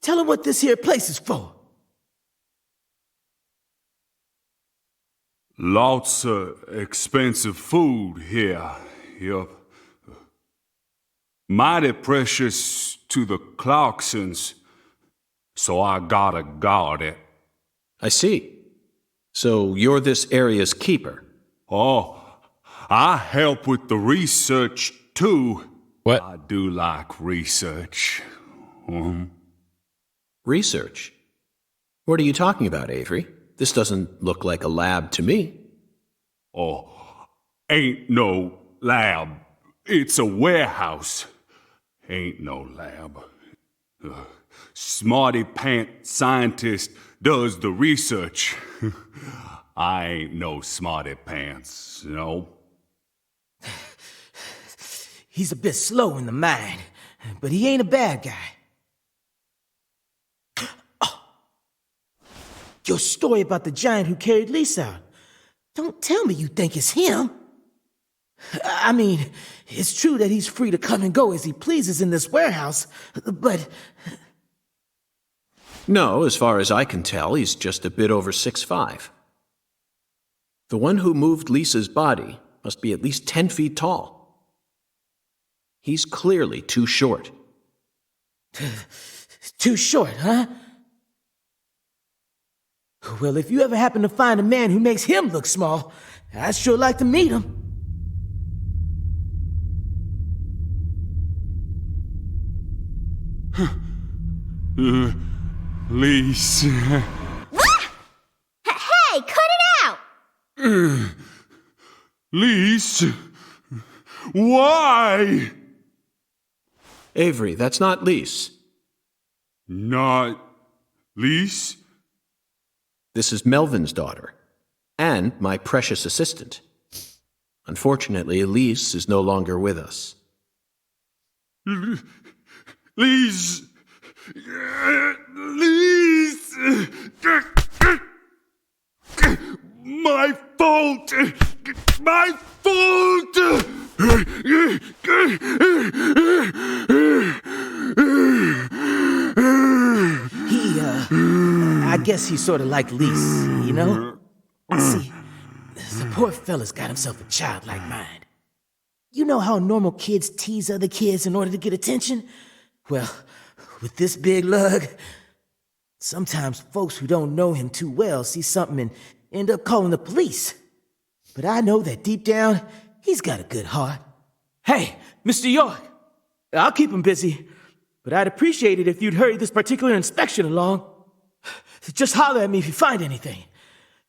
Tell him what this here place is for. Lots of expensive food here. Yup. Mighty precious to the Clarksons, so I gotta guard it. I see. So you're this area's keeper. Oh, I help with the research too. What? I do like research. Research? What are you talking about, Avery? This doesn't look like a lab to me. Oh, ain't no lab. It's a warehouse. Ain't no lab. Smarty pant scientist does the research. I ain't no smarty pants, you know. He's a bit slow in the mind, but he ain't a bad guy. Oh. Your story about the giant who carried Lisa out. Don't tell me you think it's him. I mean, it's true that he's free to come and go as he pleases in this warehouse, but... No, as far as I can tell, he's just a bit over 6'5". The one who moved Lisa's body must be at least 10 feet tall. He's clearly too short. Too short, huh? Well, if you ever happen to find a man who makes him look small, I'd sure like to meet him. Lise. Hey, cut it out! Lise. Why? Avery, that's not Lise. Not Lise? This is Melvin's daughter, and my precious assistant. Unfortunately, Lise is no longer with us. Lise! Lise! My fault! My fault! I guess he's sort of like Lise, you know? See, the poor fella's got himself a childlike mind. You know how normal kids tease other kids in order to get attention? Well, with this big lug, sometimes folks who don't know him too well see something and end up calling the police. But I know that deep down, he's got a good heart. Hey, Mr. York, I'll keep him busy, but I'd appreciate it if you'd hurry this particular inspection along. Just holler at me if you find anything.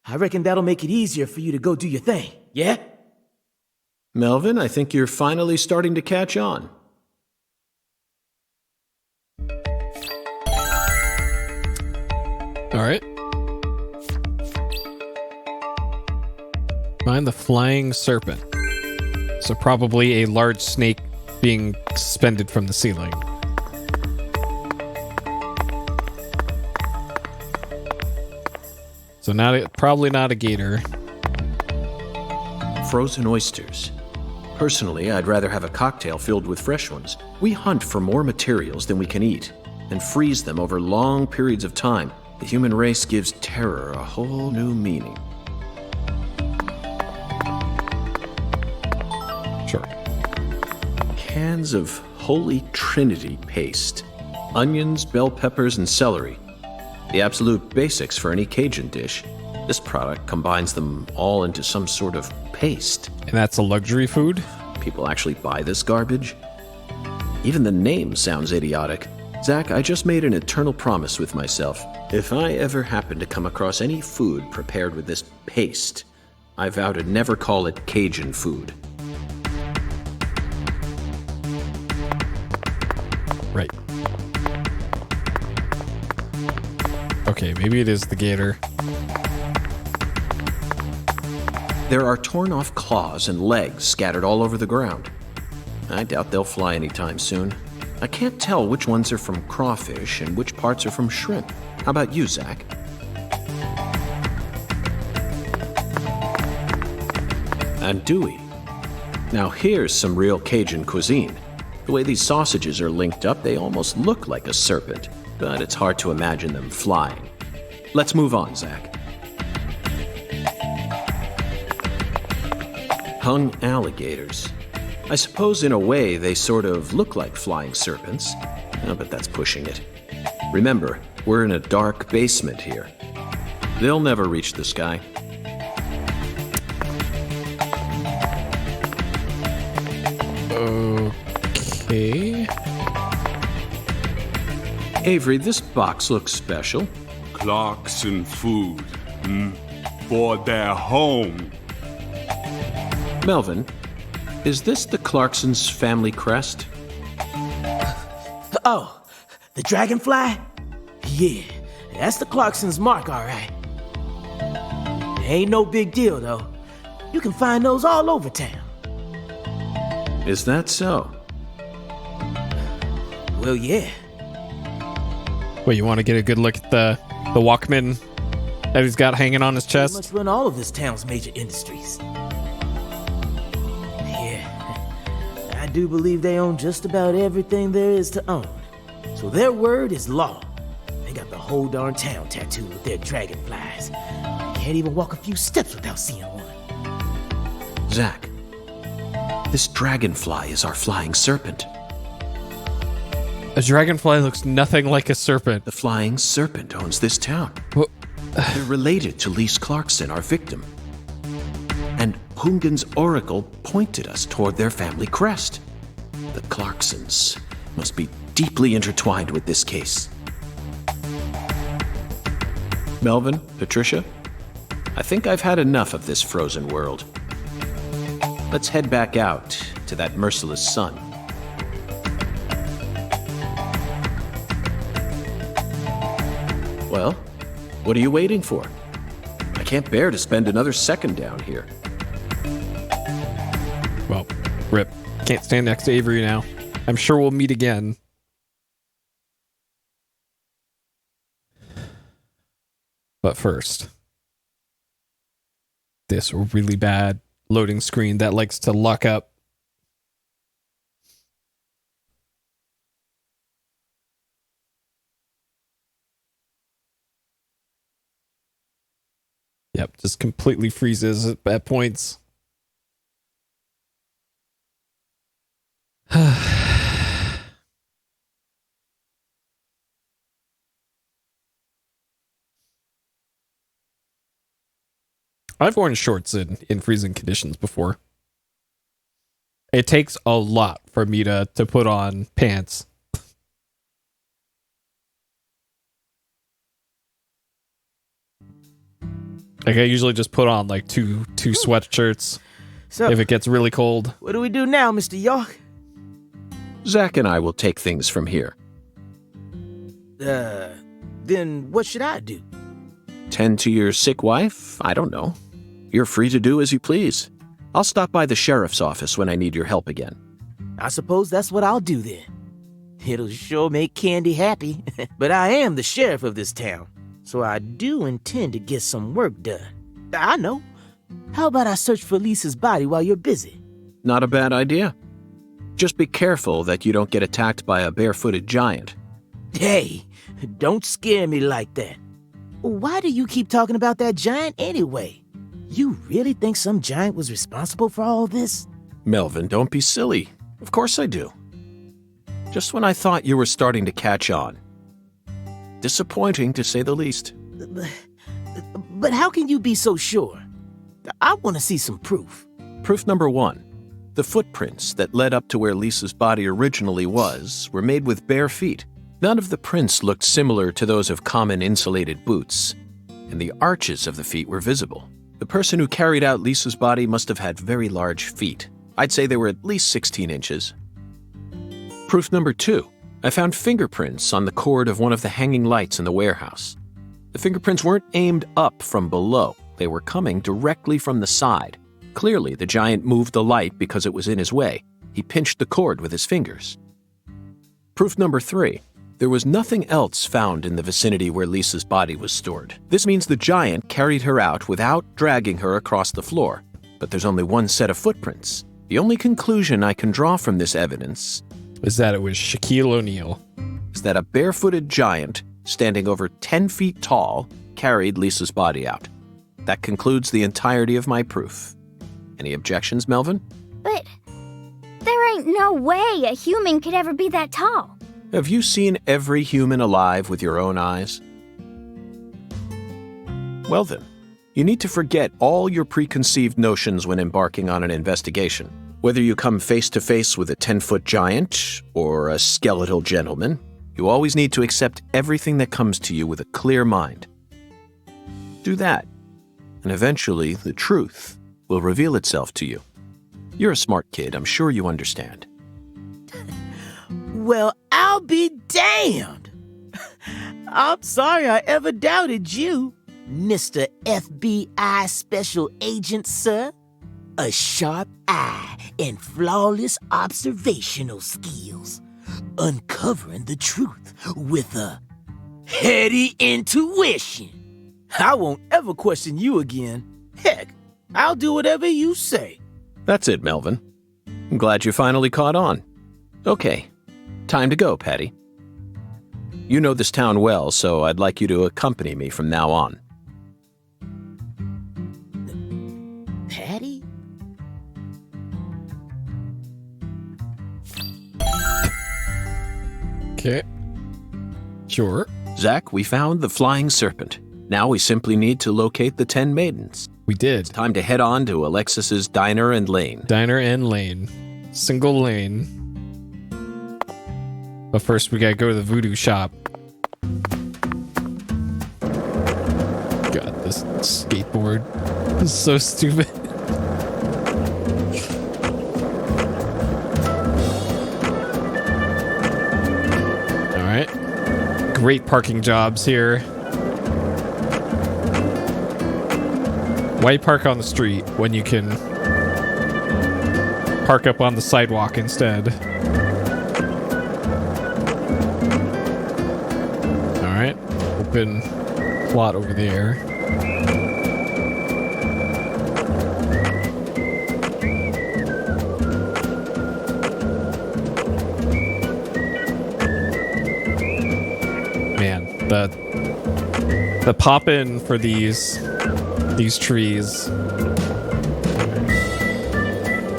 I reckon that'll make it easier for you to go do your thing, yeah? Melvin, I think you're finally starting to catch on. All right. Find the flying serpent. So probably a large snake being suspended from the ceiling. So probably not a gator. Frozen oysters. Personally, I'd rather have a cocktail filled with fresh ones. We hunt for more materials than we can eat, and freeze them over long periods of time. The human race gives terror a whole new meaning. Sure. Cans of Holy Trinity paste. Onions, bell peppers, and celery. The absolute basics for any Cajun dish. This product combines them all into some sort of paste. And that's a luxury food? People actually buy this garbage? Even the name sounds idiotic. Zach, I just made an eternal promise with myself. If I ever happen to come across any food prepared with this paste, I vow to never call it Cajun food. Right. Okay, maybe it is the gator. There are torn off claws and legs scattered all over the ground. I doubt they'll fly anytime soon. I can't tell which ones are from crawfish and which parts are from shrimp. How about you, Zach? Andouille. Now here's some real Cajun cuisine. The way these sausages are linked up, they almost look like a serpent, but it's hard to imagine them flying. Let's move on, Zach. Hung alligators. I suppose in a way they sort of look like flying serpents, but that's pushing it. Remember, we're in a dark basement here. They'll never reach the sky. Okay. Avery, this box looks special. Clarkson food. For their home. Melvin, is this the Clarksons' family crest? Oh, the dragonfly? Yeah, that's the Clarksons' mark, all right. Ain't no big deal, though. You can find those all over town. Is that so? Well, yeah. Wait, you want to get a good look at the Walkman that he's got hanging on his Pretty chest. much run all of this town's major industries. Yeah, I do believe they own just about everything there is to own. So their word is law. They got the whole darn town tattooed with their dragonflies. Can't even walk a few steps without seeing one. Zack, this dragonfly is our flying serpent. A dragonfly looks nothing like a serpent. The flying serpent owns this town. Well, they're related to Lise Clarkson, our victim. And Hungan's oracle pointed us toward their family crest. The Clarksons must be deeply intertwined with this case. Melvin, Patricia, I think I've had enough of this frozen world. Let's head back out to that merciless sun. Well, what are you waiting for? I can't bear to spend another second down here. Well, rip. Can't stand next to Avery now. I'm sure we'll meet again. But first, this really bad loading screen that likes to lock up. Yep, just completely freezes at points. I've worn shorts in freezing conditions before. It takes a lot for me to put on pants. Like I usually just put on like two sweatshirts So, if it gets really cold. what do we do now, Mr. York? Zack and I will take things from here. Then what should I do? Tend to your sick wife? I don't know. You're free to do as you please. I'll stop by the sheriff's office when I need your help again. I suppose that's what I'll do then. It'll sure make Candy happy. But I am the sheriff of this town, so I do intend to get some work done. I know. How about I search for Lisa's body while you're busy? Not a bad idea. Just be careful that you don't get attacked by a barefooted giant. Hey, don't scare me like that. Why do you keep talking about that giant anyway? You really think some giant was responsible for all this? Melvin, don't be silly. Of course I do. Just when I thought you were starting to catch on. Disappointing, to say the least. But how can you be so sure? I want to see some proof. Proof number 1. The footprints that led up to where Lisa's body originally was were made with bare feet. None of the prints looked similar to those of common insulated boots, and the arches of the feet were visible. The person who carried out Lisa's body must have had very large feet. I'd say they were at least 16 inches. Proof number 2. I found fingerprints on the cord of one of the hanging lights in the warehouse. The fingerprints weren't aimed up from below. They were coming directly from the side. Clearly, the giant moved the light because it was in his way. He pinched the cord with his fingers. Proof number 3. There was nothing else found in the vicinity where Lisa's body was stored. This means the giant carried her out without dragging her across the floor. But there's only one set of footprints. The only conclusion I can draw from this evidence is that it was Shaquille O'Neal. Is that a barefooted giant, standing over 10 feet tall, carried Lisa's body out. That concludes the entirety of my proof. Any objections, Melvin? But there ain't no way a human could ever be that tall. Have you seen every human alive with your own eyes? Well then, you need to forget all your preconceived notions when embarking on an investigation. Whether you come face to face with a 10-foot giant or a skeletal gentleman, you always need to accept everything that comes to you with a clear mind. Do that, and eventually the truth will reveal itself to you. You're a smart kid, I'm sure you understand. Well, I'll be damned. I'm sorry I ever doubted you, Mr. FBI Special Agent, sir. A sharp eye and flawless observational skills. Uncovering the truth with a heady intuition. I won't ever question you again. Heck, I'll do whatever you say. That's it, Melvin. I'm glad you finally caught on. Okay, time to go, Patty. You know this town well, so I'd like you to accompany me from now on. Patty? Okay. Sure. Zach, we found the flying serpent. Now we simply need to locate the 10 maidens. We did. It's time to head on to Alexis's Diner and Lane. Diner and Lane. Single lane. But first we gotta go to the voodoo shop. God, this skateboard is so stupid. Alright. Great parking jobs here. Why park on the street when you can park up on the sidewalk instead? Alright. Open plot over there. Man, the pop-in for these trees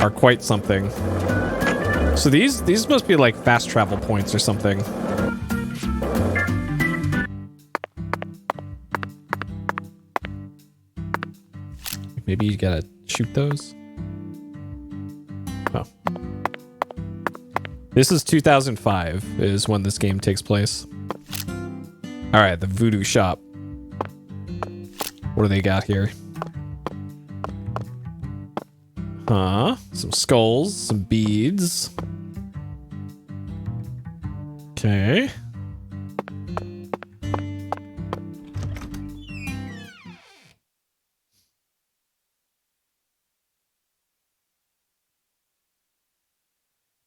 are quite something. So these must be like fast travel points or something. Maybe you gotta shoot those. Oh. This is 2005 is when this game takes place. All right, the voodoo shop. What do they got here? Huh? Some skulls, some beads. Okay.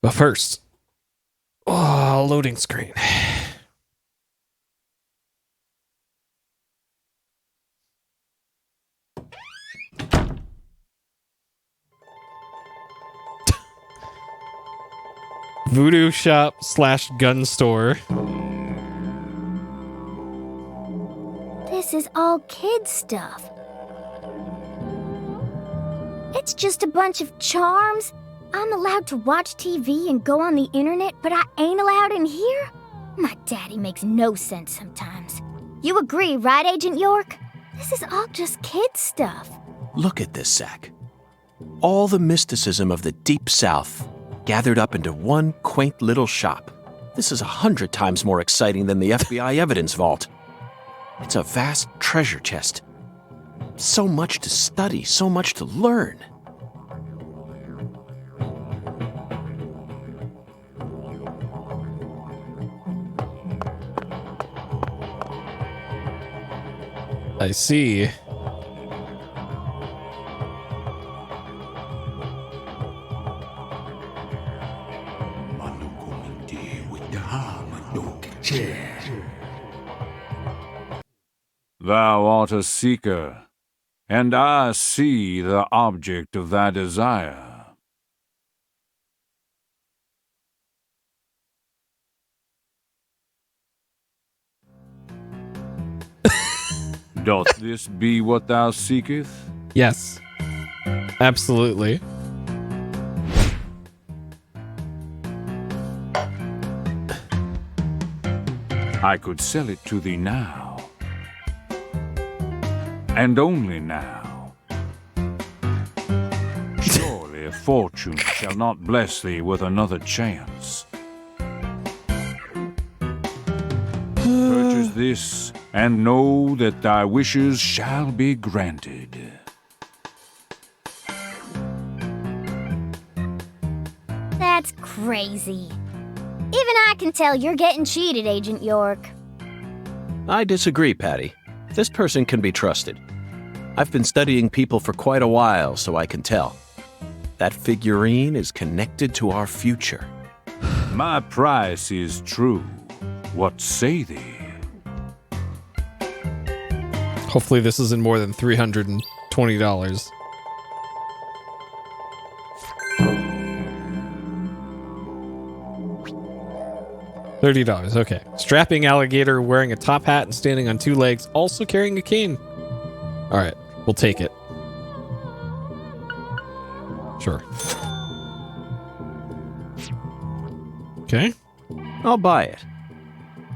But first, oh, loading screen. Voodoo shop / gun store. This is all kid stuff. It's just a bunch of charms. I'm allowed to watch TV and go on the internet, but I ain't allowed in here? My daddy makes no sense sometimes. You agree, right, Agent York? This is all just kid stuff. Look at this, Zach. All the mysticism of the Deep South gathered up into one quaint little shop. This is 100 times more exciting than the FBI evidence vault. It's a vast treasure chest. So much to study, so much to learn. I see. Thou art a seeker, and I see the object of thy desire. Doth this be what thou seekest? Yes. Absolutely. I could sell it to thee now. And only now. Surely fortune shall not bless thee with another chance. Purchase this, and know that thy wishes shall be granted. That's crazy. Even I can tell you're getting cheated, Agent York. I disagree, Patty. This person can be trusted. I've been studying people for quite a while, so I can tell. That figurine is connected to our future. My price is true. What say thee? Hopefully this isn't more than $320. $30, okay. Strapping alligator wearing a top hat and standing on two legs, also carrying a cane. Alright, we'll take it. Sure. Okay. I'll buy it.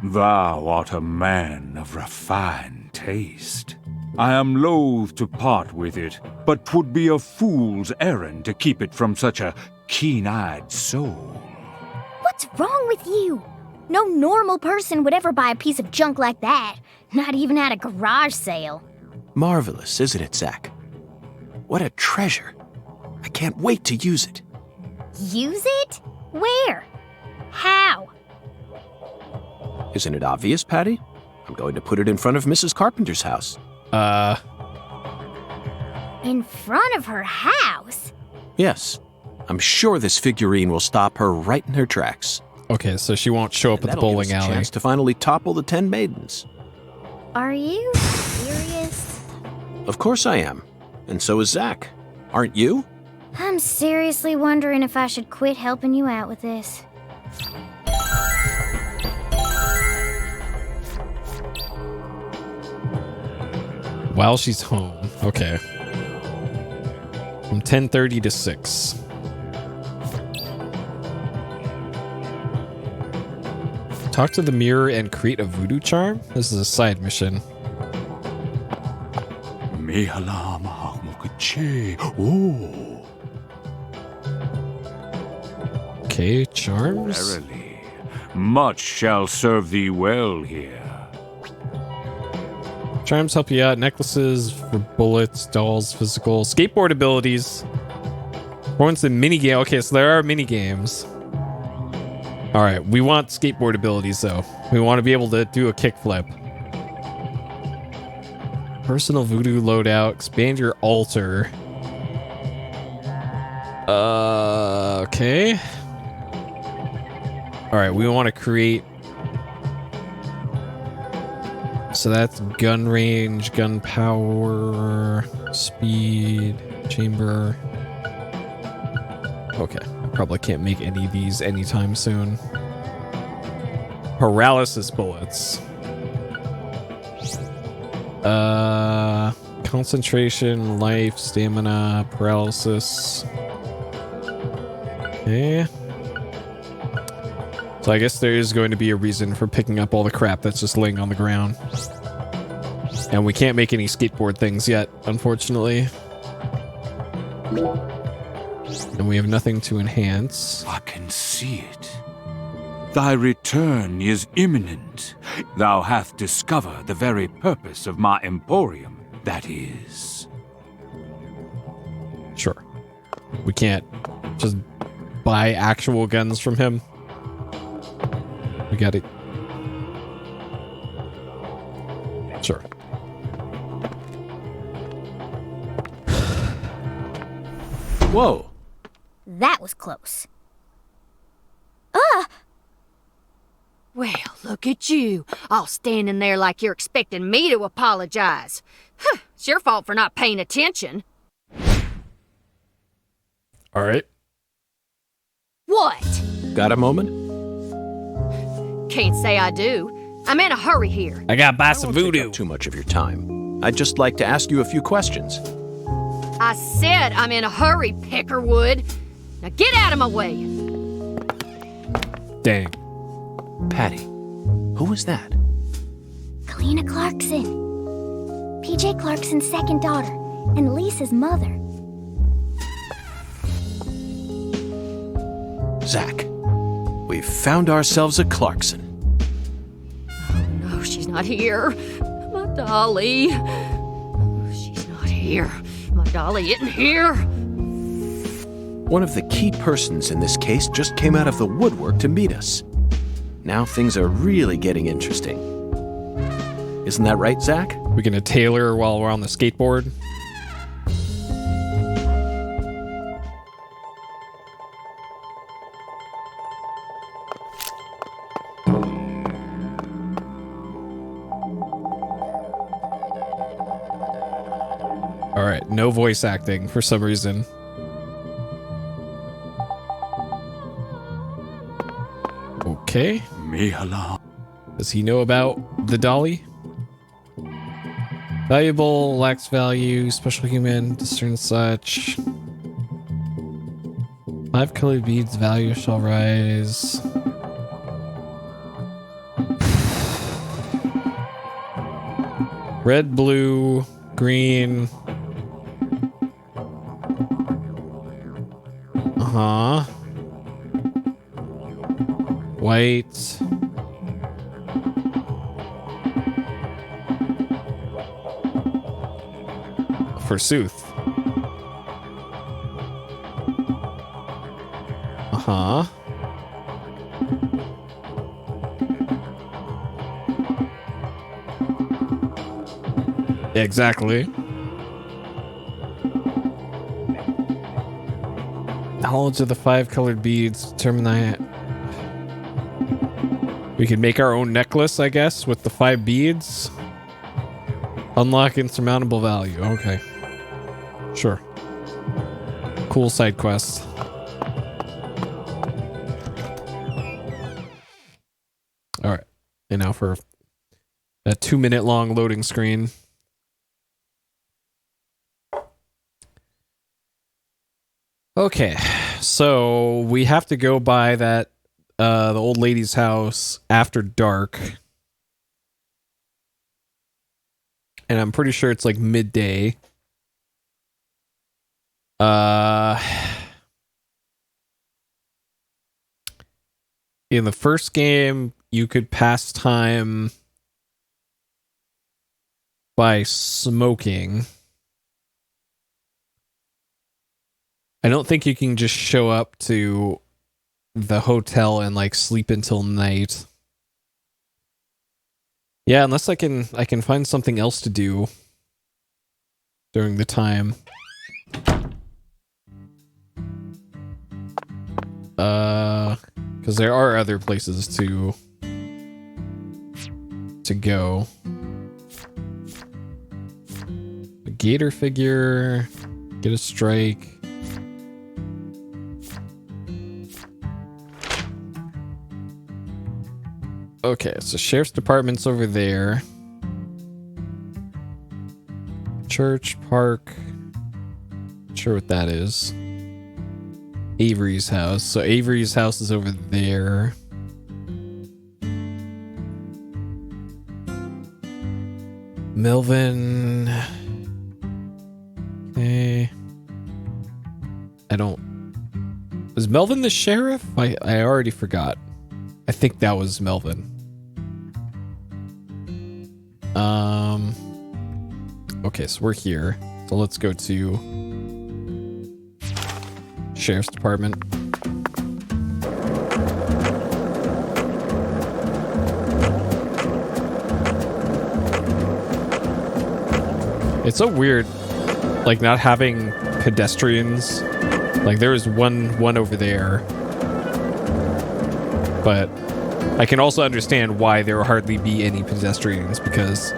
Thou art a man of refined taste. I am loath to part with it, but 'twould be a fool's errand to keep it from such a keen-eyed soul. What's wrong with you? No normal person would ever buy a piece of junk like that. Not even at a garage sale. Marvelous, isn't it, Zach? What a treasure. I can't wait to use it. Use it? Where? How? Isn't it obvious, Patty? I'm going to put it in front of Mrs. Carpenter's house. In front of her house? Yes. I'm sure this figurine will stop her right in her tracks. Okay, so she won't show up at the bowling alley. A chance to finally topple the 10 maidens. Are you serious? Of course I am. And so is Zach. Aren't you? I'm seriously wondering if I should quit helping you out with this. While she's home. Okay. From 10:30 to 6. Talk to the mirror and create a voodoo charm? This is a side mission. Oh. Okay, charms. Verily, much shall serve thee well here. Charms help you out. Necklaces for bullets, dolls, physical. Skateboard abilities. One's the mini game. Okay, so there are mini games. All right, we want skateboard abilities though. We want to be able to do a kickflip. Personal voodoo loadout. Expand your altar. Okay. All right, we want to create. So that's gun range, gun power, speed, chamber. Okay, I probably can't make any of these anytime soon. Paralysis bullets. Concentration, life, stamina, paralysis. Okay. So I guess there is going to be a reason for picking up all the crap that's just laying on the ground. And we can't make any skateboard things yet, unfortunately. And we have nothing to enhance. I can see it. Thy return is imminent. Thou hast discovered the very purpose of my emporium, that is. Sure. We can't just buy actual guns from him. We got it. Sure. Whoa. That was close. Well, look at you, all standing there like you're expecting me to apologize. It's your fault for not paying attention. All right. What? Got a moment? Can't say I do. I'm in a hurry here. I gotta buy some voodoo. Take up too much of your time. I'd just like to ask you a few questions. I said I'm in a hurry, Peckerwood. Now get out of my way. Dang. Patty, who was that? Kalina Clarkson. PJ Clarkson's second daughter, and Lisa's mother. Zach, we've found ourselves a Clarkson. Oh no, she's not here. My dolly. Oh, she's not here. My dolly isn't here. One of the key persons in this case just came out of the woodwork to meet us. Now things are really getting interesting. Isn't that right, Zach? We're gonna tailor her while we're on the skateboard. All right, no voice acting for some reason. Okay. Does he know about the dolly? Valuable, lacks value, special human, discern such. 5 colored beads, value shall rise. Red, blue, green. Uh-huh. White. Forsooth. Uh-huh. Exactly. Knowledge of the 5 colored beads. Determine that. We could make our own necklace, I guess, with the 5 beads. Unlock insurmountable value. Okay. Sure. Cool side quest. Alright. And now for that 2-minute long loading screen. Okay. So we have to go by that the old lady's house after dark. And I'm pretty sure it's like midday. In the first game, you could pass time by smoking. I don't think you can just show up to the hotel and like sleep until night. Yeah, unless I can find something else to do during the time. Because there are other places to go. A gator figure, get a strike. Okay, so sheriff's department's over there. Church, park. Not sure what that is. Avery's house. So Avery's house is over there. Melvin. Okay. I don't... Was Melvin the sheriff? I already forgot. I think that was Melvin. Okay, so we're here. So let's go to Sheriff's Department. It's so weird, like, not having pedestrians. Like, there is one over there. But I can also understand why there will hardly be any pedestrians, because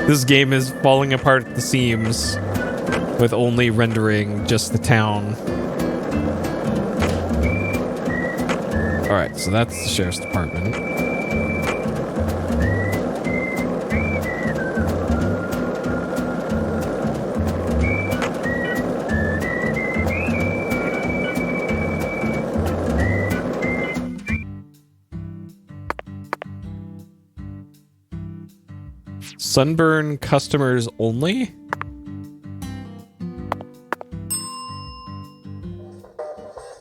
this game is falling apart at the seams with only rendering just the town. Alright, so that's the Sheriff's Department. Sunburn customers only?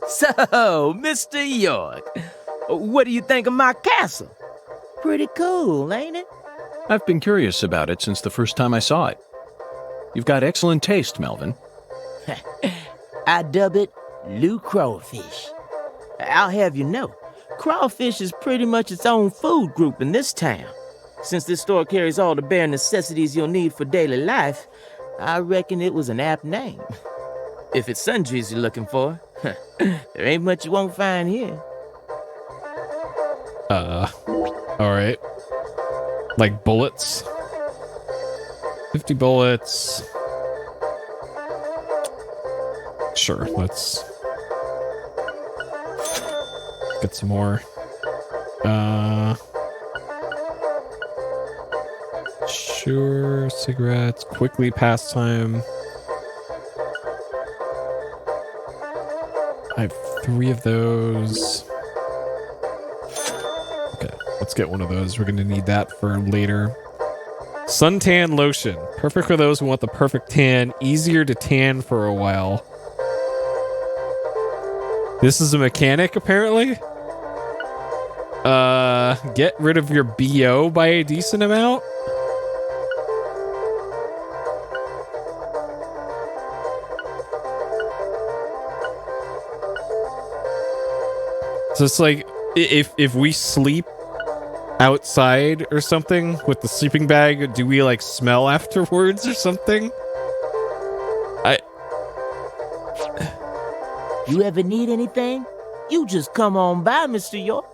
So, Mr. York, what do you think of my castle? Pretty cool, ain't it? I've been curious about it since the first time I saw it. You've got excellent taste, Melvin. I dub it Lou Crawfish. I'll have you know, crawfish is pretty much its own food group in this town. Since this store carries all the bare necessities you'll need for daily life, I reckon it was an apt name. If it's sundries you're looking for, there ain't much you won't find here. Alright. Like bullets? 50 bullets. Sure, let's get some more. Sure, cigarettes, quickly pastime. I have 3 of those. Okay, let's get one of those. We're gonna need that for later. Suntan lotion. Perfect for those who want the perfect tan. Easier to tan for a while. This is a mechanic, apparently. Get rid of your BO by a decent amount. So it's like if we sleep outside or something with the sleeping bag, do we like smell afterwards or something? You ever need anything? You just come on by, Mr. York.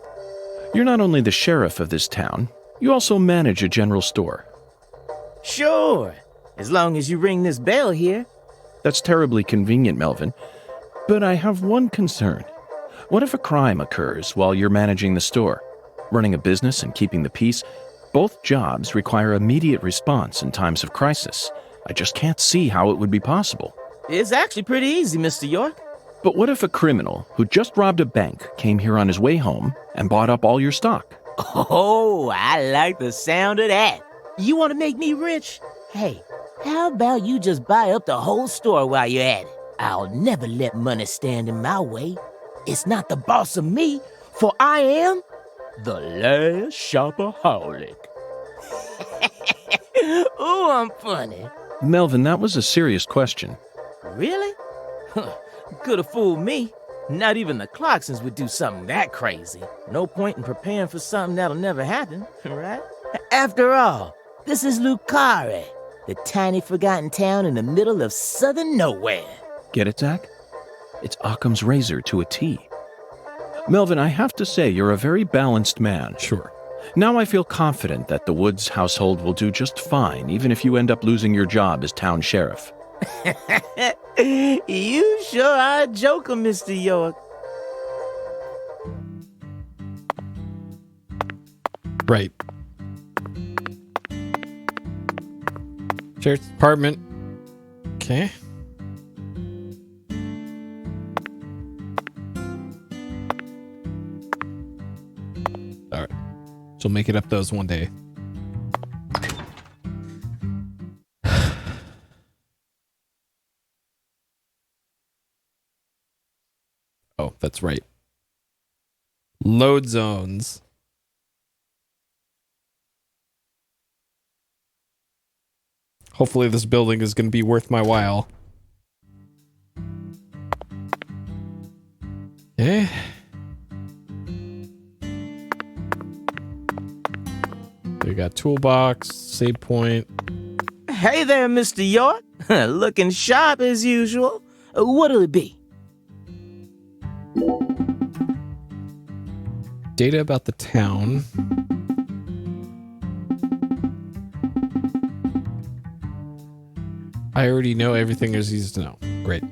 You're not only the sheriff of this town, you also manage a general store. Sure, as long as you ring this bell here. That's terribly convenient, Melvin. But I have one concern. What if a crime occurs while you're managing the store? Running a business and keeping the peace, both jobs require immediate response in times of crisis. I just can't see how it would be possible. It's actually pretty easy, Mr. York. But what if a criminal who just robbed a bank came here on his way home and bought up all your stock? Oh, I like the sound of that. You want to make me rich? Hey, how about you just buy up the whole store while you're at it? I'll never let money stand in my way. It's not the boss of me, for I am the last shopaholic. Ooh, I'm funny. Melvin, that was a serious question. Really? Could have fooled me. Not even the Clarksons would do something that crazy. No point in preparing for something that'll never happen, right? After all, this is Lucare, the tiny forgotten town in the middle of southern nowhere. Get it, Zach? It's Occam's razor to a T. Melvin, I have to say you're a very balanced man. Sure. Now I feel confident that the Woods household will do just fine, even if you end up losing your job as town sheriff. You sure are a joker, Mr. York. Right. Sheriff's Department. Okay. All right. She'll make it up those one day. Oh, that's right. Load zones. Hopefully this building is going to be worth my while. Okay. We got toolbox, save point. Hey there, Mr. York. Looking sharp as usual. What'll it be? Data about the town. I already know everything there's easy to know. Great.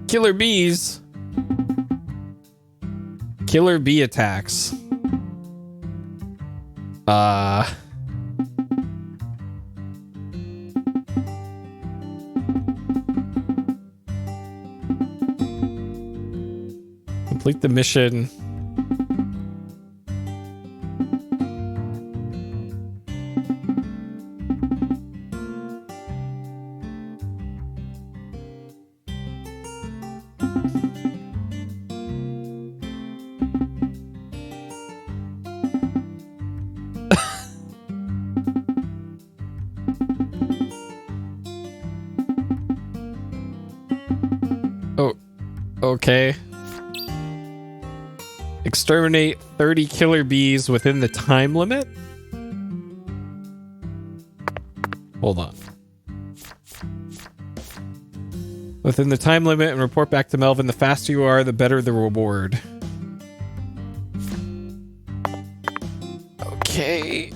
Killer bees. Killer bee attacks. Complete the mission. Oh, okay. Exterminate 30 killer bees within the time limit? Hold on. Within the time limit and report back to Melvin. The faster you are, the better the reward. Okay.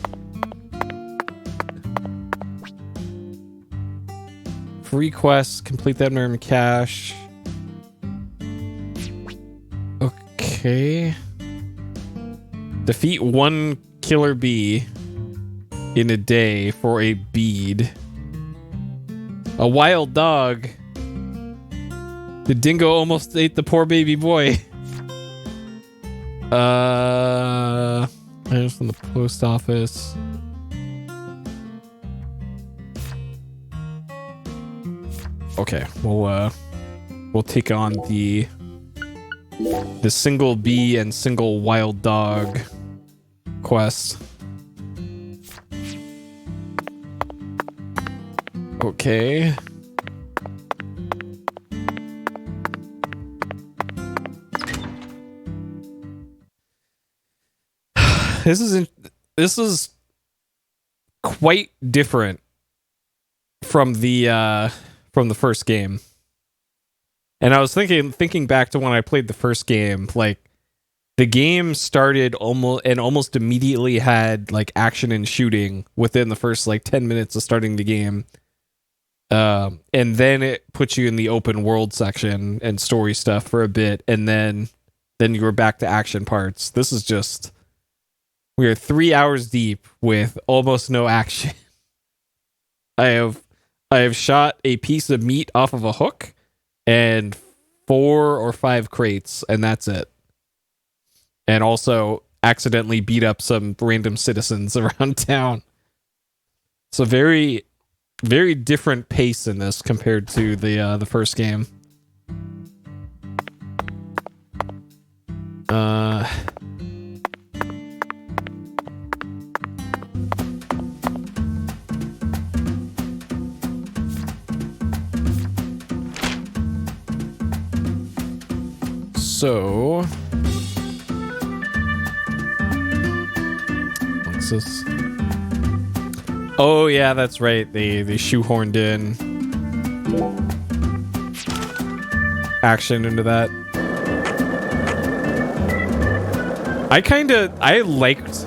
Free quest, complete that minimum cache. Okay. Defeat one killer bee in a day for a bead. A wild dog. The dingo almost ate the poor baby boy. There's from the post office. Okay, we'll take on the single bee and single wild dog quest. Okay. This is quite different from the first game. And I was thinking back to when I played the first game, like the game started almost immediately had like action and shooting within the first like 10 minutes of starting the game. And then it puts you in the open world section and story stuff for a bit, and then you were back to action parts. This is just, we are 3 hours deep with almost no action. I have shot a piece of meat off of a hook and 4 or 5 crates, and that's it. And also accidentally beat up some random citizens around town. So very, very different pace in this compared to the first game. So, what's this? Oh yeah, that's right. They shoehorned in action into that. I liked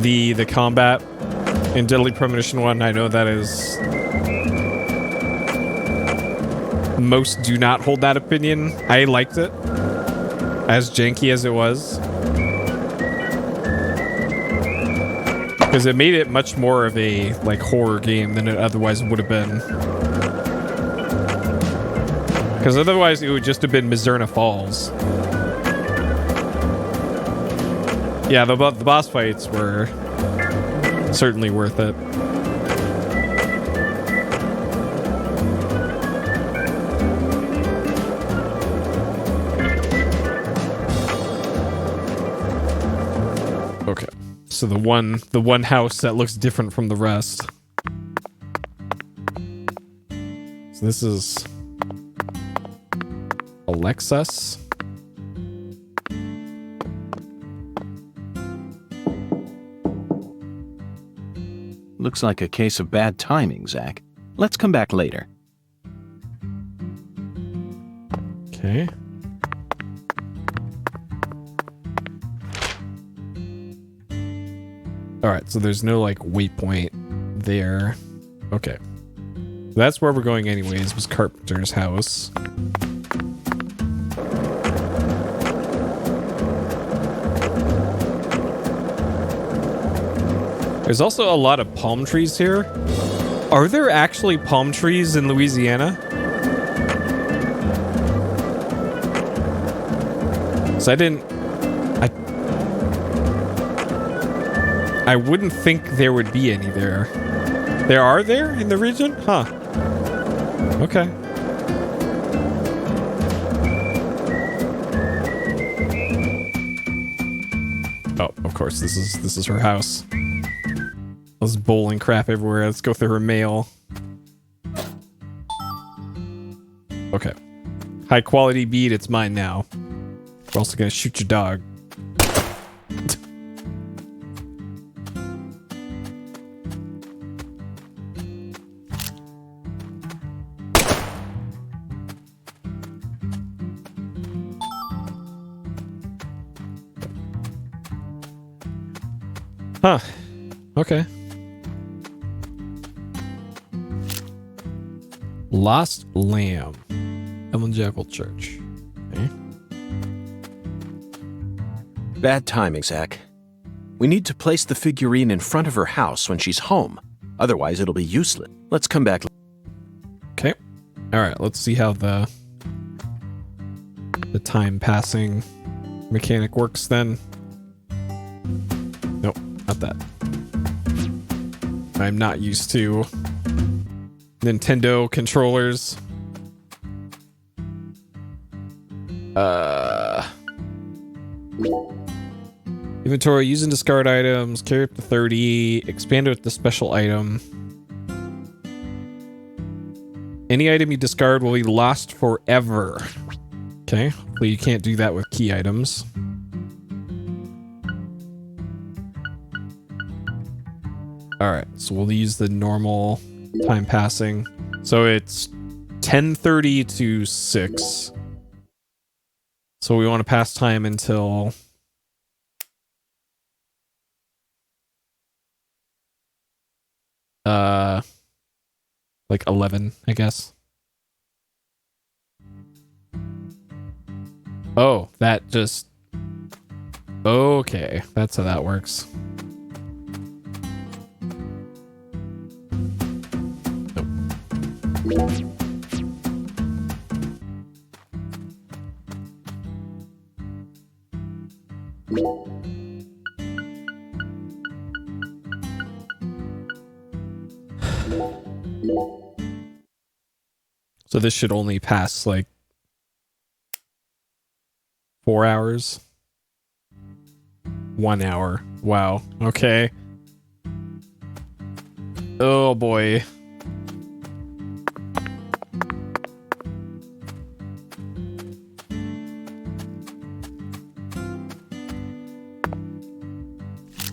the combat in Deadly Premonition 1. I know that is, most do not hold that opinion. I liked it, as janky as it was, because it made it much more of a like horror game than it otherwise would have been. Because otherwise it would just have been Mizurna Falls. Yeah, the boss fights were certainly worth it. Okay, so the one house that looks different from the rest. So this is Alexis. Looks like a case of bad timing, Zach. Let's come back later. Okay. Alright, so there's no, like, waypoint there. Okay. That's where we're going anyways, was Carpenter's house. There's also a lot of palm trees here. Are there actually palm trees in Louisiana? So I wouldn't think there would be any there. There are there in the region? Huh. Okay. Oh, of course, this is her house. There's bowling crap everywhere. Let's go through her mail. Okay. High quality bead, it's mine now. We're also gonna shoot your dog. Huh. Okay. Lost Lamb. Evangelical Church. Okay. Bad timing, Zach. We need to place the figurine in front of her house when she's home. Otherwise, it'll be useless. Let's come back. Okay. All right. Let's see how the time passing mechanic works then. Nope, not that. I'm not used to Nintendo controllers. Inventory, use and discard items, carry up to 30, expand it with the special item. Any item you discard will be lost forever. Okay, hopefully you can't do that with key items. Alright, so we'll use the normal time passing. So it's 10:30 to 6. So we want to pass time until... like 11, I guess. Oh, that just... Okay, that's how that works. Nope. So this should only pass like 4 hours. 1 hour. Wow. Okay. Oh boy.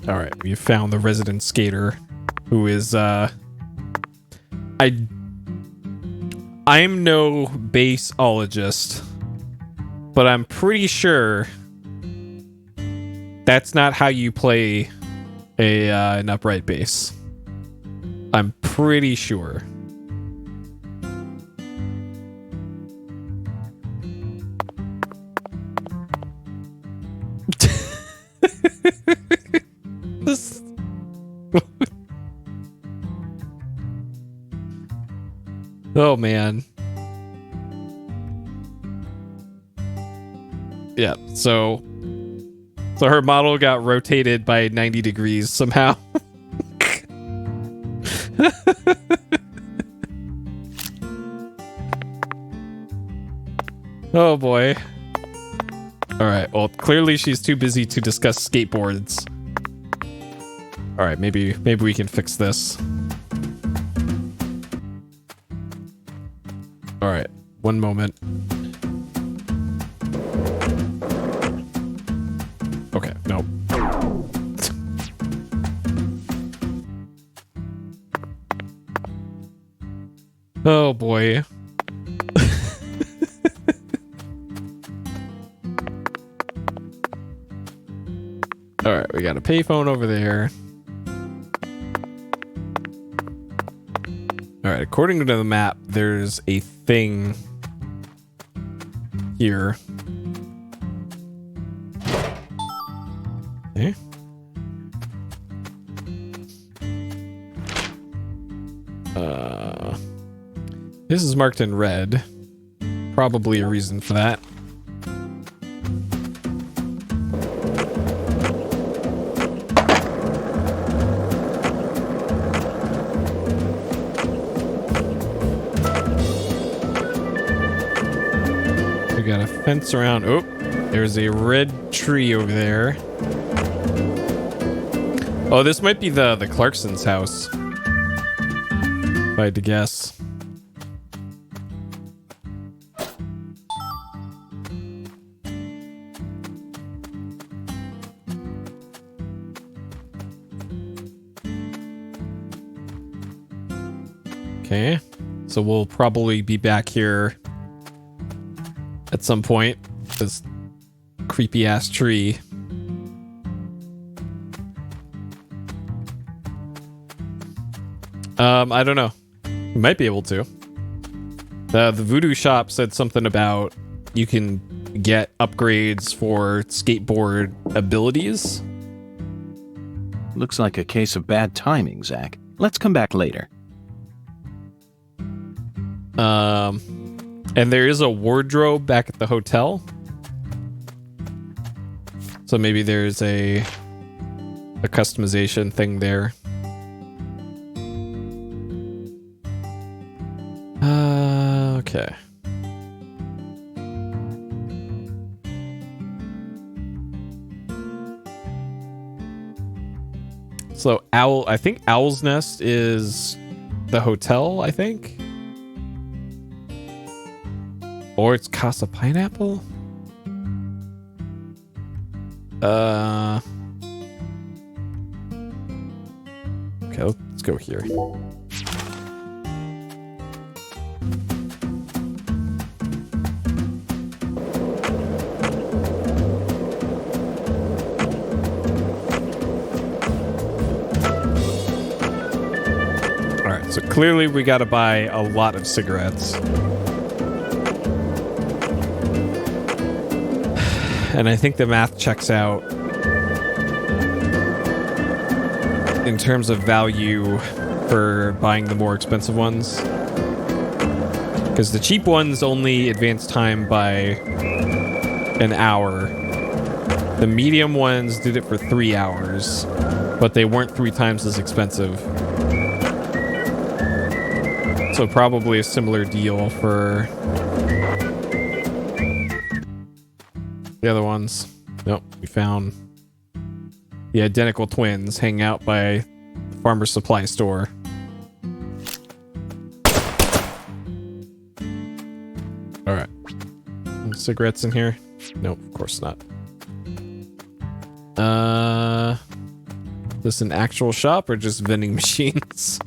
All right, we found the resident skater, who is I'm no baseologist, but I'm pretty sure that's not how you play an upright bass. I'm pretty sure. This... Oh man. Yeah, so her model got rotated by 90 degrees somehow. Oh boy. Alright, well clearly she's too busy to discuss skateboards. Alright, maybe we can fix this. Alright, one moment. Okay, nope. Oh boy. Alright, we got a payphone over there. Alright, according to the map, there's a thing here. Okay. This is marked in red. Probably a reason for that. We got a fence around. Oh, there's a red tree over there. Oh, this might be the Clarkson's house, if I had to guess. Okay, so we'll probably be back here at some point. This creepy ass tree. I don't know. You might be able to. The voodoo shop said something about you can get upgrades for skateboard abilities. Looks like a case of bad timing, Zach. Let's come back later. And there is a wardrobe back at the hotel. So maybe there's a customization thing there. Okay. So I think Owl's Nest is the hotel, I think. Or it's Casa Pineapple? Okay, let's go here. Alright, so clearly we gotta buy a lot of cigarettes. And I think the math checks out in terms of value for buying the more expensive ones. Because the cheap ones only advance time by an hour. The medium ones did it for 3 hours, but they weren't 3 times as expensive. So probably a similar deal for the other ones. Nope, we found the identical twins hanging out by the farmer's supply store. Alright. Cigarettes in here? Nope, of course not. This an actual shop or just vending machines?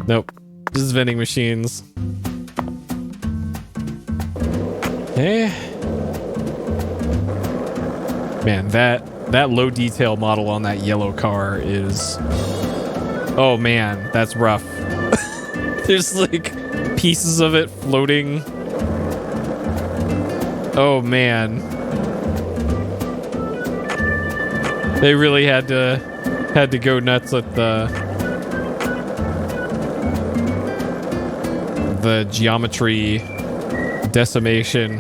Nope. Just vending machines. Okay. Man, that low detail model on that yellow car is... Oh man, that's rough. There's like pieces of it floating. Oh man. They really had to go nuts at the geometry decimation.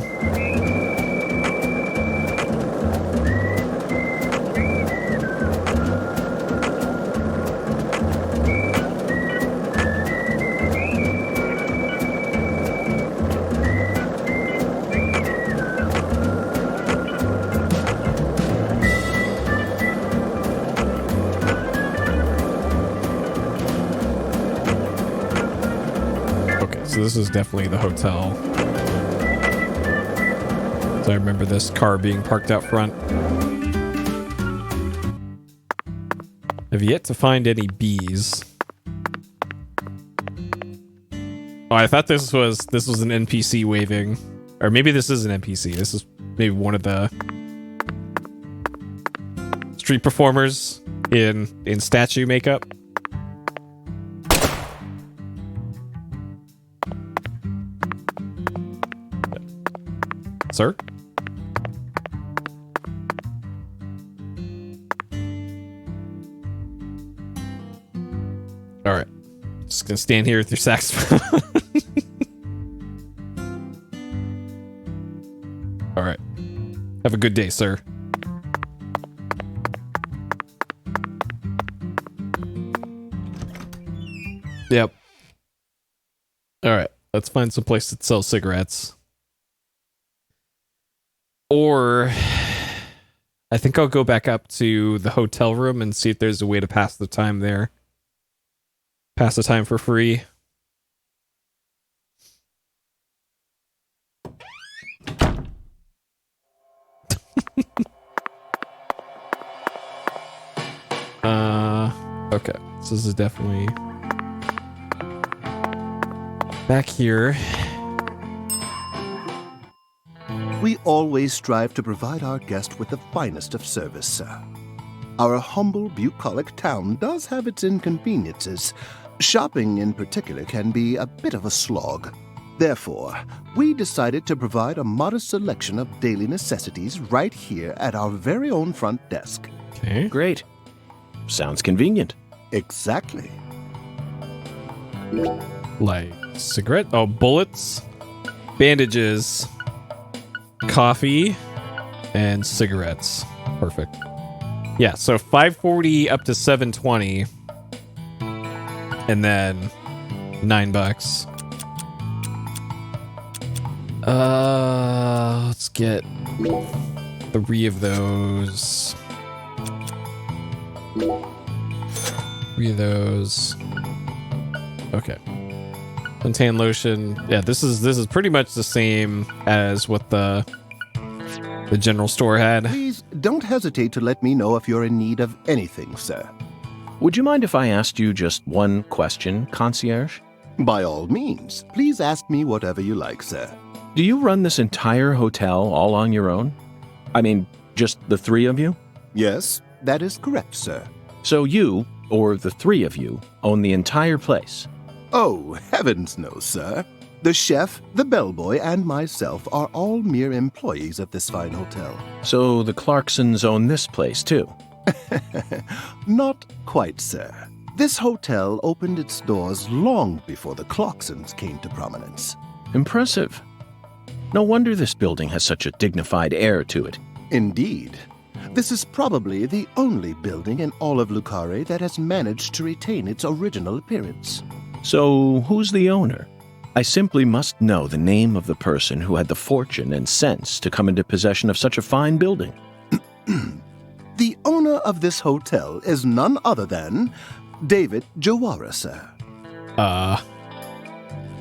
So this is definitely the hotel. So I remember this car being parked out front. I've yet to find any bees. Oh, I thought this was an NPC waving. Or maybe this is an NPC. This is maybe one of the street performers in statue makeup. Sir? Alright. Just gonna stand here with your saxophone. Alright. Have a good day, sir. Yep. Alright. Let's find some place that sells cigarettes. Or I think I'll go back up to the hotel room and see if there's a way to pass the time there. Pass the time for free. Okay. So this is definitely back here. We always strive to provide our guest with the finest of service, sir. Our humble, bucolic town does have its inconveniences, Shopping in particular can be a bit of a slog. Therefore, we decided to provide a modest selection of daily necessities right here at our very own front desk. Okay. Great. Sounds convenient. Exactly. Like bullets, bandages, coffee, and cigarettes. Perfect. Yeah, so 540 up to 720. And then $9. Let's get 3 of those. 3 of those. Okay. Suntan lotion. Yeah, this is pretty much the same as what the general store had. Please don't hesitate to let me know if you're in need of anything, sir. Would you mind if I asked you just one question, concierge? By all means, please ask me whatever you like, sir. Do you run this entire hotel all on your own? I mean, just the 3 of you? Yes, that is correct, sir. So you, or the 3 of you, own the entire place? Oh, heavens no, sir. The chef, the bellboy, and myself are all mere employees of this fine hotel. So the Clarksons own this place, too? Not quite, sir. This hotel opened its doors long before the Clarksons came to prominence. Impressive. No wonder this building has such a dignified air to it. Indeed. This is probably the only building in all of Lucare that has managed to retain its original appearance. So, who's the owner? I simply must know the name of the person who had the fortune and sense to come into possession of such a fine building. The owner of this hotel is none other than David Jawara, sir.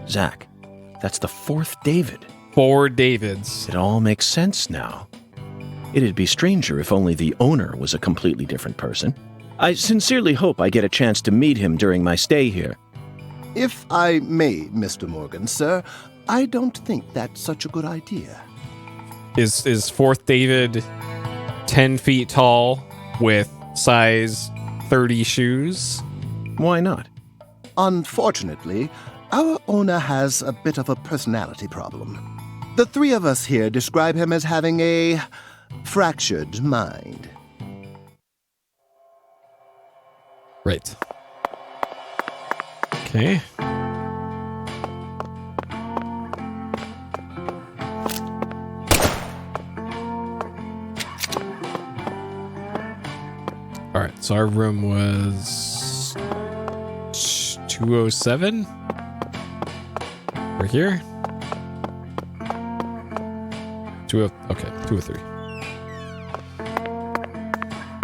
Zach, that's the 4th David. 4 Davids. It all makes sense now. It'd be stranger if only the owner was a completely different person. I sincerely hope I get a chance to meet him during my stay here. If I may, Mr. Morgan, sir, I don't think that's such a good idea. Is 4th David 10 feet tall with size 30 shoes? Why not? Unfortunately, our owner has a bit of a personality problem. The 3 of us here describe him as having a fractured mind. Right. Okay. All right, so our room was 207. We're here. 203.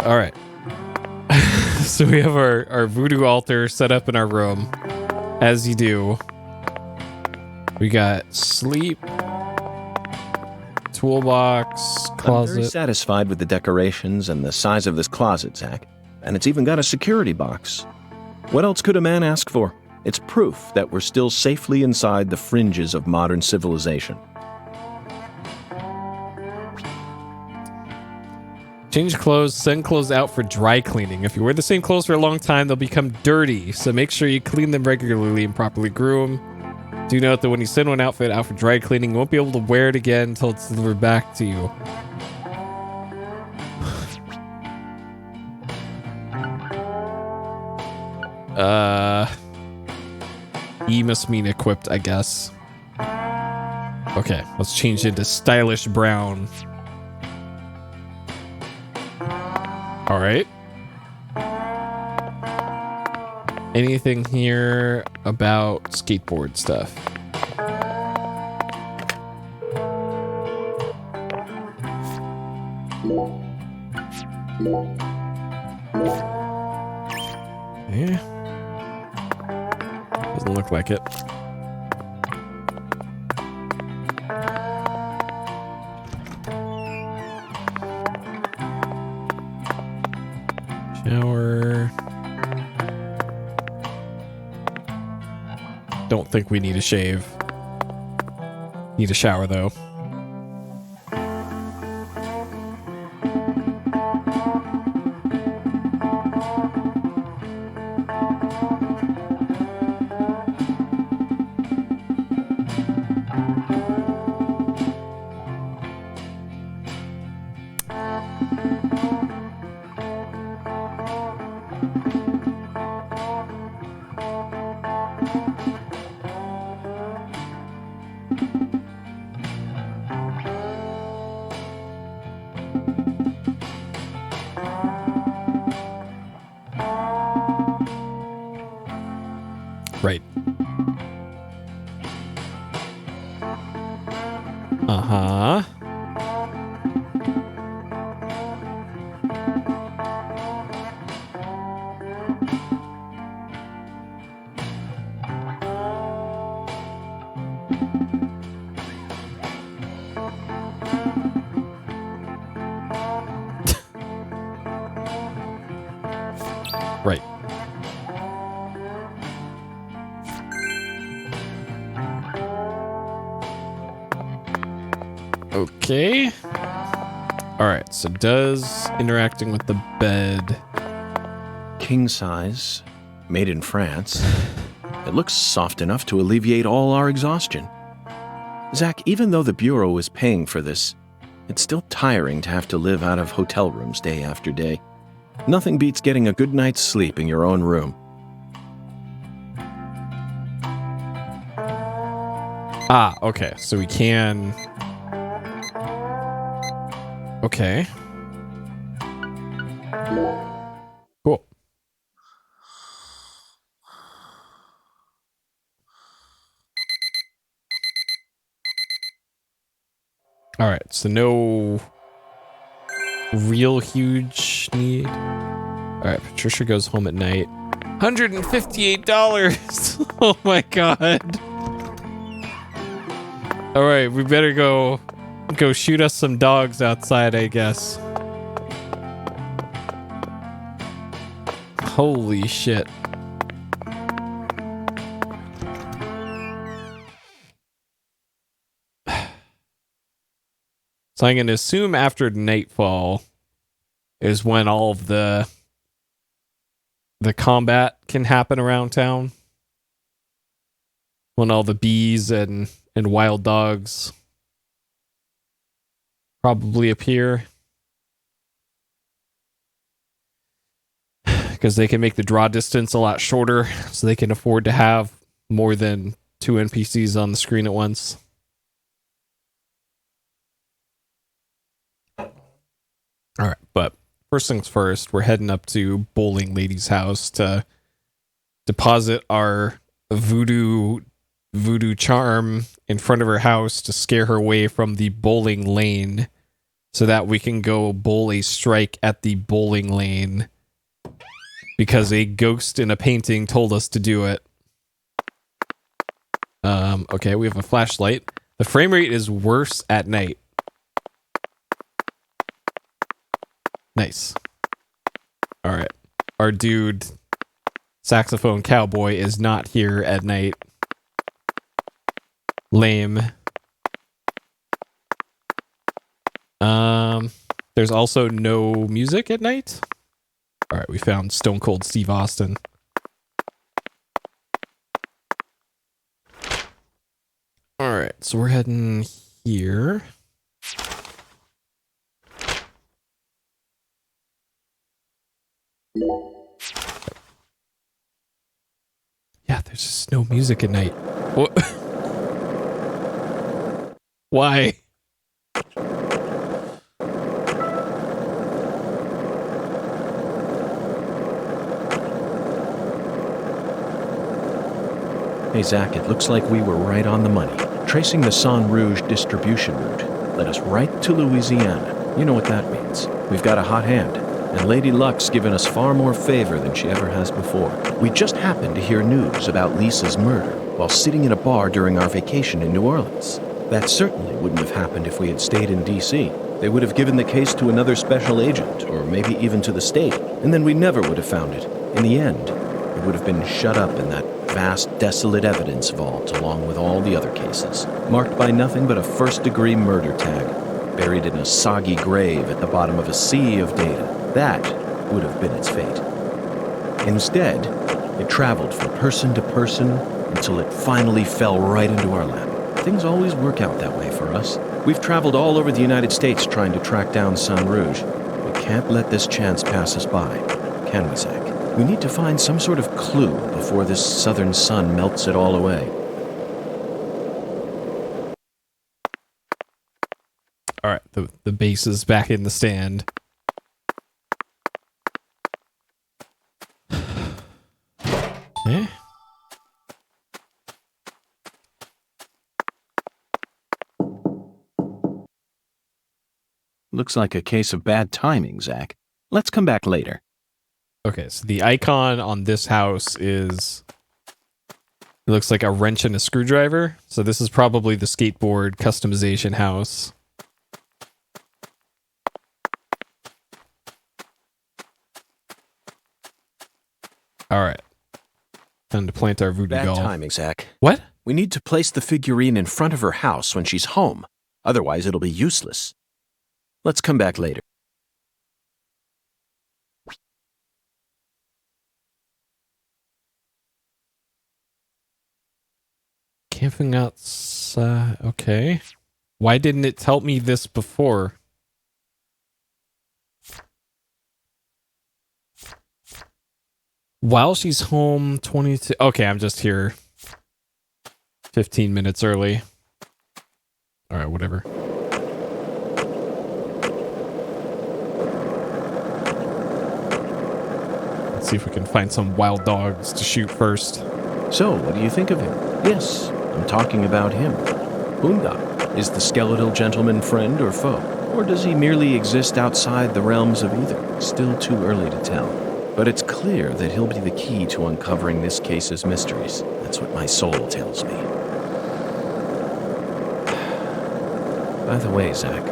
All right. So we have our voodoo altar set up in our room, as you do. We got sleep, toolbox, closet. I'm very satisfied with the decorations and the size of this closet, Zach. And it's even got a security box. What else could a man ask for? It's proof that we're still safely inside the fringes of modern civilization. Change clothes, send clothes out for dry cleaning. If you wear the same clothes for a long time, they'll become dirty, so make sure you clean them regularly and properly groom. Do note that when you send one outfit out for dry cleaning, you won't be able to wear it again until it's delivered back to you. E must mean equipped, I guess. Okay, let's change it to stylish brown. All right. Anything here about skateboard stuff? Yeah. Doesn't look like it. Shower. Don't think we need a shave. Need a shower though. Uh-huh. Right. Okay. All right, so does interacting with the bed. King size, made in France. It looks soft enough to alleviate all our exhaustion. Zach, even though the Bureau is paying for this, it's still tiring to have to live out of hotel rooms day after day. Nothing beats getting a good night's sleep in your own room. Ah, okay, so we can... Okay. Cool. All right, so no real huge need. All right, Patricia goes home at night. $158. Oh my god. All right, we better go shoot us some dogs outside, I guess. Holy shit. So I'm going to assume after nightfall is when all of the combat can happen around town. When all the bees and wild dogs probably appear. Because they can make the draw distance a lot shorter, so they can afford to have more than 2 NPCs on the screen at once. All right, but first things first, we're heading up to Bowling Lady's house to deposit our voodoo charm in front of her house to scare her away from the bowling lane so that we can go bowl a strike at the bowling lane because a ghost in a painting told us to do it. Okay, we have a flashlight. The frame rate is worse at night. Nice. All right. Our dude, saxophone cowboy, is not here at night. Lame. There's also no music at night. All right, we found Stone Cold Steve Austin. All right, so we're heading here. Yeah, there's just no music at night. What? Why? Hey Zach, it looks like we were right on the money. Tracing the Sang Rouge distribution route led us right to Louisiana. You know what that means. We've got a hot hand, and Lady Luck's given us far more favor than she ever has before. We just happened to hear news about Lisa's murder while sitting in a bar during our vacation in New Orleans. That certainly wouldn't have happened if we had stayed in D.C. They would have given the case to another special agent, or maybe even to the state, and then we never would have found it. In the end, it would have been shut up in that vast, desolate evidence vault along with all the other cases, marked by nothing but a first-degree murder tag, buried in a soggy grave at the bottom of a sea of data. That would have been its fate. Instead, it traveled from person to person until it finally fell right into our lap. Things always work out that way for us. We've traveled all over the United States trying to track down Sang Rouge. We can't let this chance pass us by, can we, Zach? We need to find some sort of clue before this southern sun melts it all away. All right, the base is back in the stand. Okay. Looks like a case of bad timing, Zach. Let's come back later. Okay, so the icon on this house is... It looks like a wrench and a screwdriver. So this is probably the skateboard customization house. All right. Time to plant our voodoo doll. Bad timing, Zach. What? We need to place the figurine in front of her house when she's home. Otherwise, it'll be useless. Let's come back later. Camping outside. Okay. Why didn't it tell me this before? While she's home, 22. Okay, I'm just here 15 minutes early. All right, whatever. Let's see if we can find some wild dogs to shoot first. So, what do you think of him? Yes, I'm talking about him. Boonga. Is the skeletal gentleman friend or foe? Or does he merely exist outside the realms of either? Still too early to tell. But it's clear that he'll be the key to uncovering this case's mysteries. That's what my soul tells me. By the way, Zach,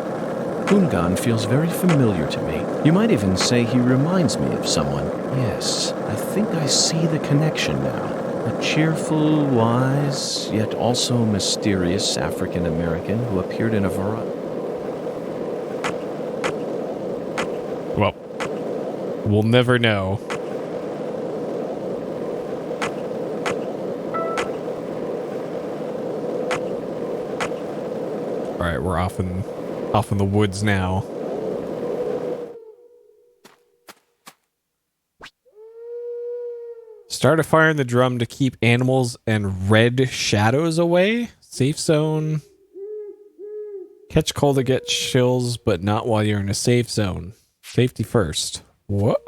Kungan feels very familiar to me. You might even say he reminds me of someone. Yes, I think I see the connection now. A cheerful, wise, yet also mysterious African-American who appeared in a variety... Well, we'll never know. All right, we're off in the woods now. Start a fire in the drum to keep animals and red shadows away. Safe zone. Catch cold to get chills, but not while you're in a safe zone. Safety first. What?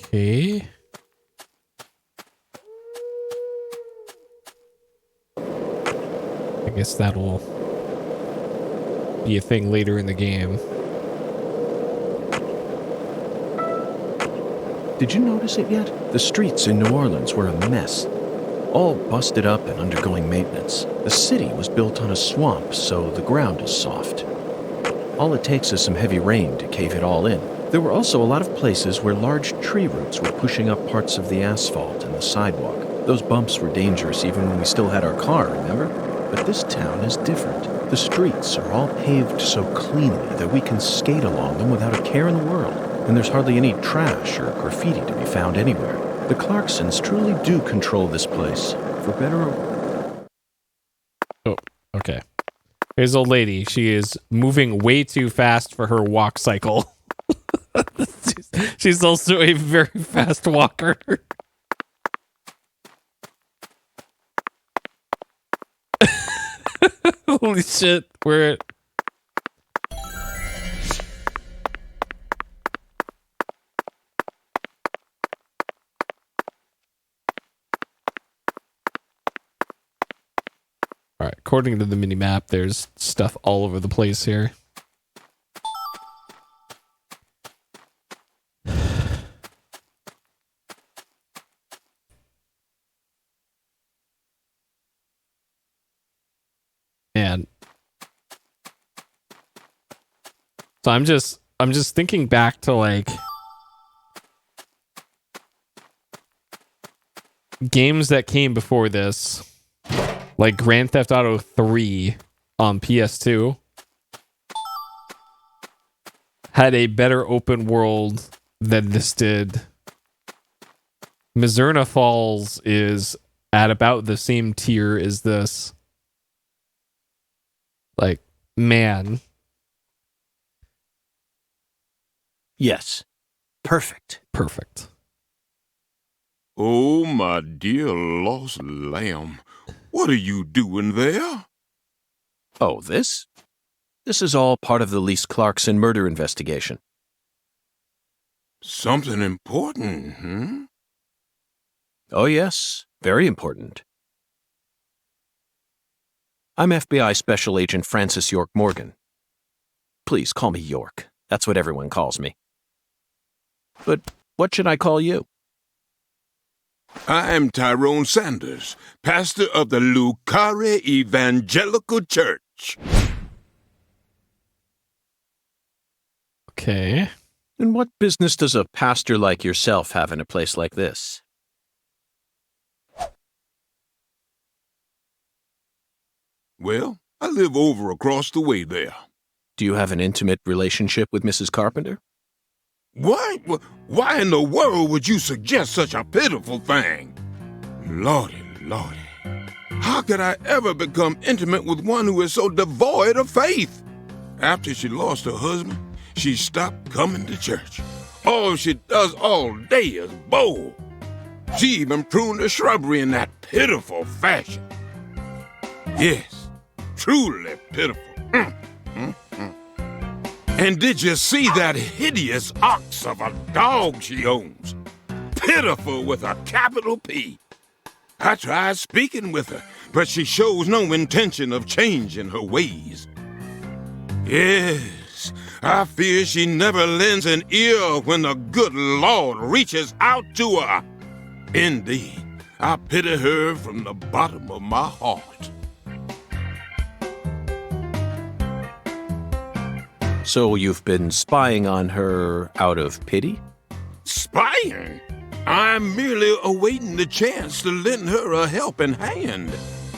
Okay. I guess that'll be a thing later in the game. Did you notice it yet? The streets in New Orleans were a mess. All busted up and undergoing maintenance. The city was built on a swamp, so the ground is soft. All it takes is some heavy rain to cave it all in. There were also a lot of places where large tree roots were pushing up parts of the asphalt and the sidewalk. Those bumps were dangerous even when we still had our car, remember? But this town is different. The streets are all paved so cleanly that we can skate along them without a care in the world. And there's hardly any trash or graffiti to be found anywhere. The Clarksons truly do control this place, for better or... Oh, okay. Here's old lady. She is moving way too fast for her walk cycle. She's also a very fast walker. Holy shit, we're at... Alright, according to the mini-map, there's stuff all over the place here. And so I'm just thinking back to like games that came before this, like Grand Theft Auto 3 on PS2 had a better open world than this did. Mizurna Falls is at about the same tier as this. Like, man. Yes. Perfect. Perfect. Oh, my dear lost lamb. What are you doing there? Oh, this? This is all part of the Lise Clarkson murder investigation. Something important, hmm? Oh, yes. Very important. I'm FBI Special Agent Francis York Morgan. Please call me York. That's what everyone calls me. But what should I call you? I'm Tyrone Sanders, pastor of the Lucare Evangelical Church. Okay. And what business does a pastor like yourself have in a place like this? Well, I live over across the way there. Do you have an intimate relationship with Mrs. Carpenter? Why in the world would you suggest such a pitiful thing? Lordy. How could I ever become intimate with one who is so devoid of faith? After she lost her husband, she stopped coming to church. All she does all day is bowl. She even pruned the shrubbery in that pitiful fashion. Yes, truly pitiful. And did you see that hideous ox of a dog she owns? Pitiful with a capital P. I tried speaking with her, but she shows no intention of changing her ways. Yes, I fear she never lends an ear when the good Lord reaches out to her. Indeed, I pity her from the bottom of my heart. So you've been spying on her out of pity? Spying? I'm merely awaiting the chance to lend her a helping hand.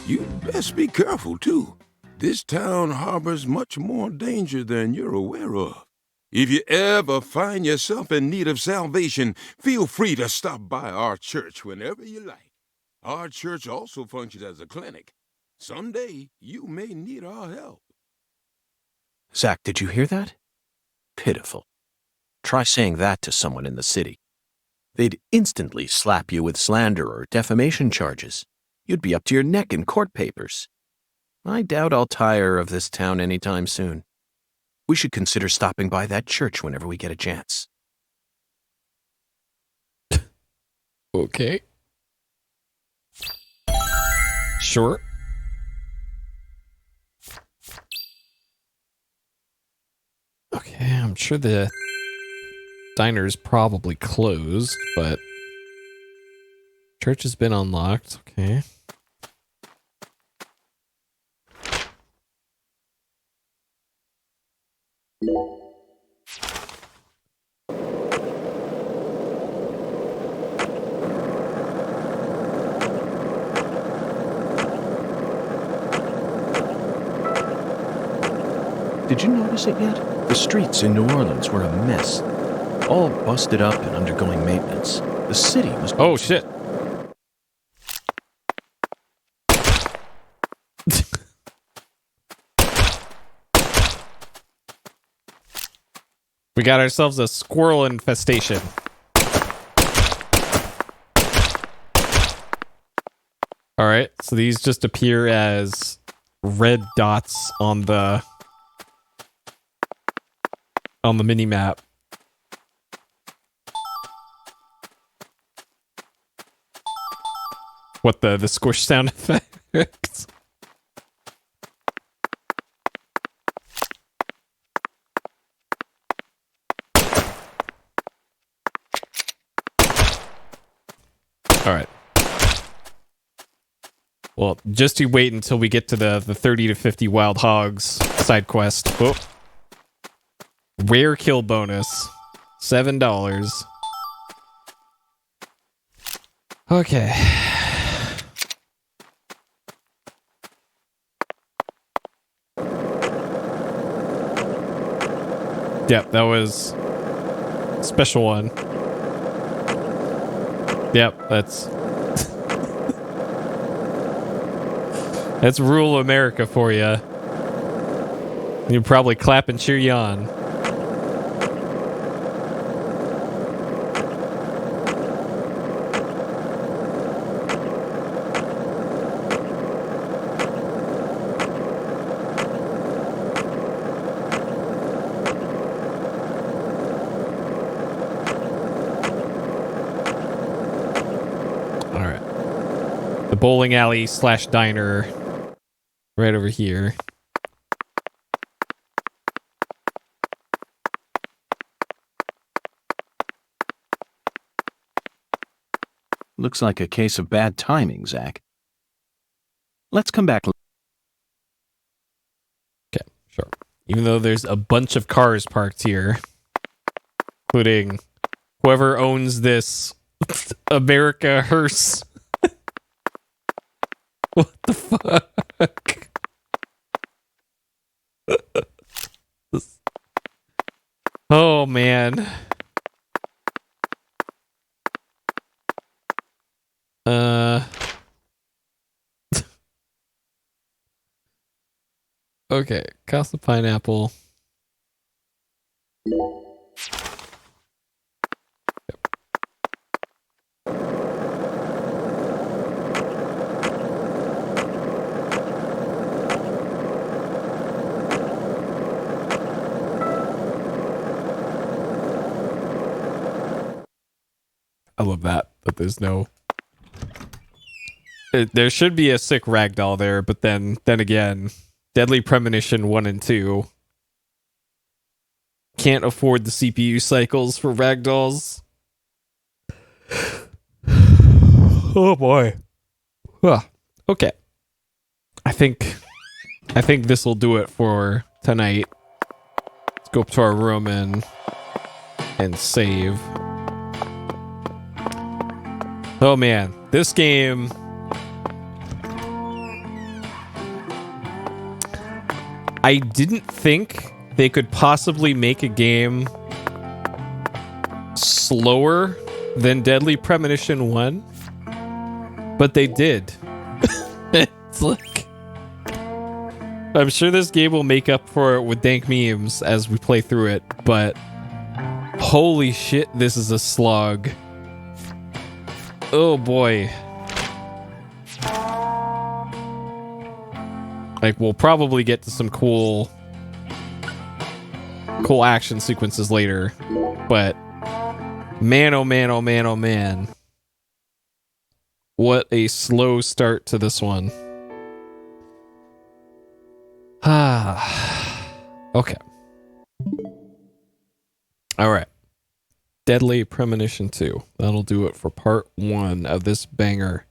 You'd best be careful, too. This town harbors much more danger than you're aware of. If you ever find yourself in need of salvation, feel free to stop by our church whenever you like. Our church also functions as a clinic. Someday, you may need our help. Zach, did you hear that? Pitiful. Try saying that to someone in the city. They'd instantly slap you with slander or defamation charges. You'd be up to your neck in court papers. I doubt I'll tire of this town anytime soon. We should consider stopping by that church whenever we get a chance. Okay. Sure. Okay, I'm sure the diner's probably closed, but church has been unlocked. Okay. Did you notice it yet? The streets in New Orleans were a mess. All busted up and undergoing maintenance. The city was... Oh, shit. We got ourselves a squirrel infestation. All right, so these just appear as red dots on the mini map. What the squish sound effects? All right. Well, just you wait until we get to the 30 to 50 wild hogs side quest. Oh. Rare kill bonus. $7. Okay. Yep, that was special one. Yep, that's that's rural America for you. You probably clap and cheer you on. All right. The bowling alley / diner right over here. Looks like a case of bad timing, Zach. Let's come back. Okay, sure. Even though there's a bunch of cars parked here, including whoever owns this America hearse. What the fuck? Oh, man. Okay, Casa Pineapple. I love that there's no... There should be a sick ragdoll there, but then again, Deadly Premonition 1 and 2 can't afford the CPU cycles for ragdolls. Oh boy. Huh. Okay. I think this will do it for tonight. Let's go up to our room and save. Oh man, this game... I didn't think they could possibly make a game slower than Deadly Premonition 1, but they did. It's like... I'm sure this game will make up for it with dank memes as we play through it, but holy shit, this is a slog. Oh boy. Like, we'll probably get to some cool action sequences later, but man, oh man, oh man, oh man. What a slow start to this one. Okay. All right. Deadly Premonition 2. That'll do it for part 1 of this banger.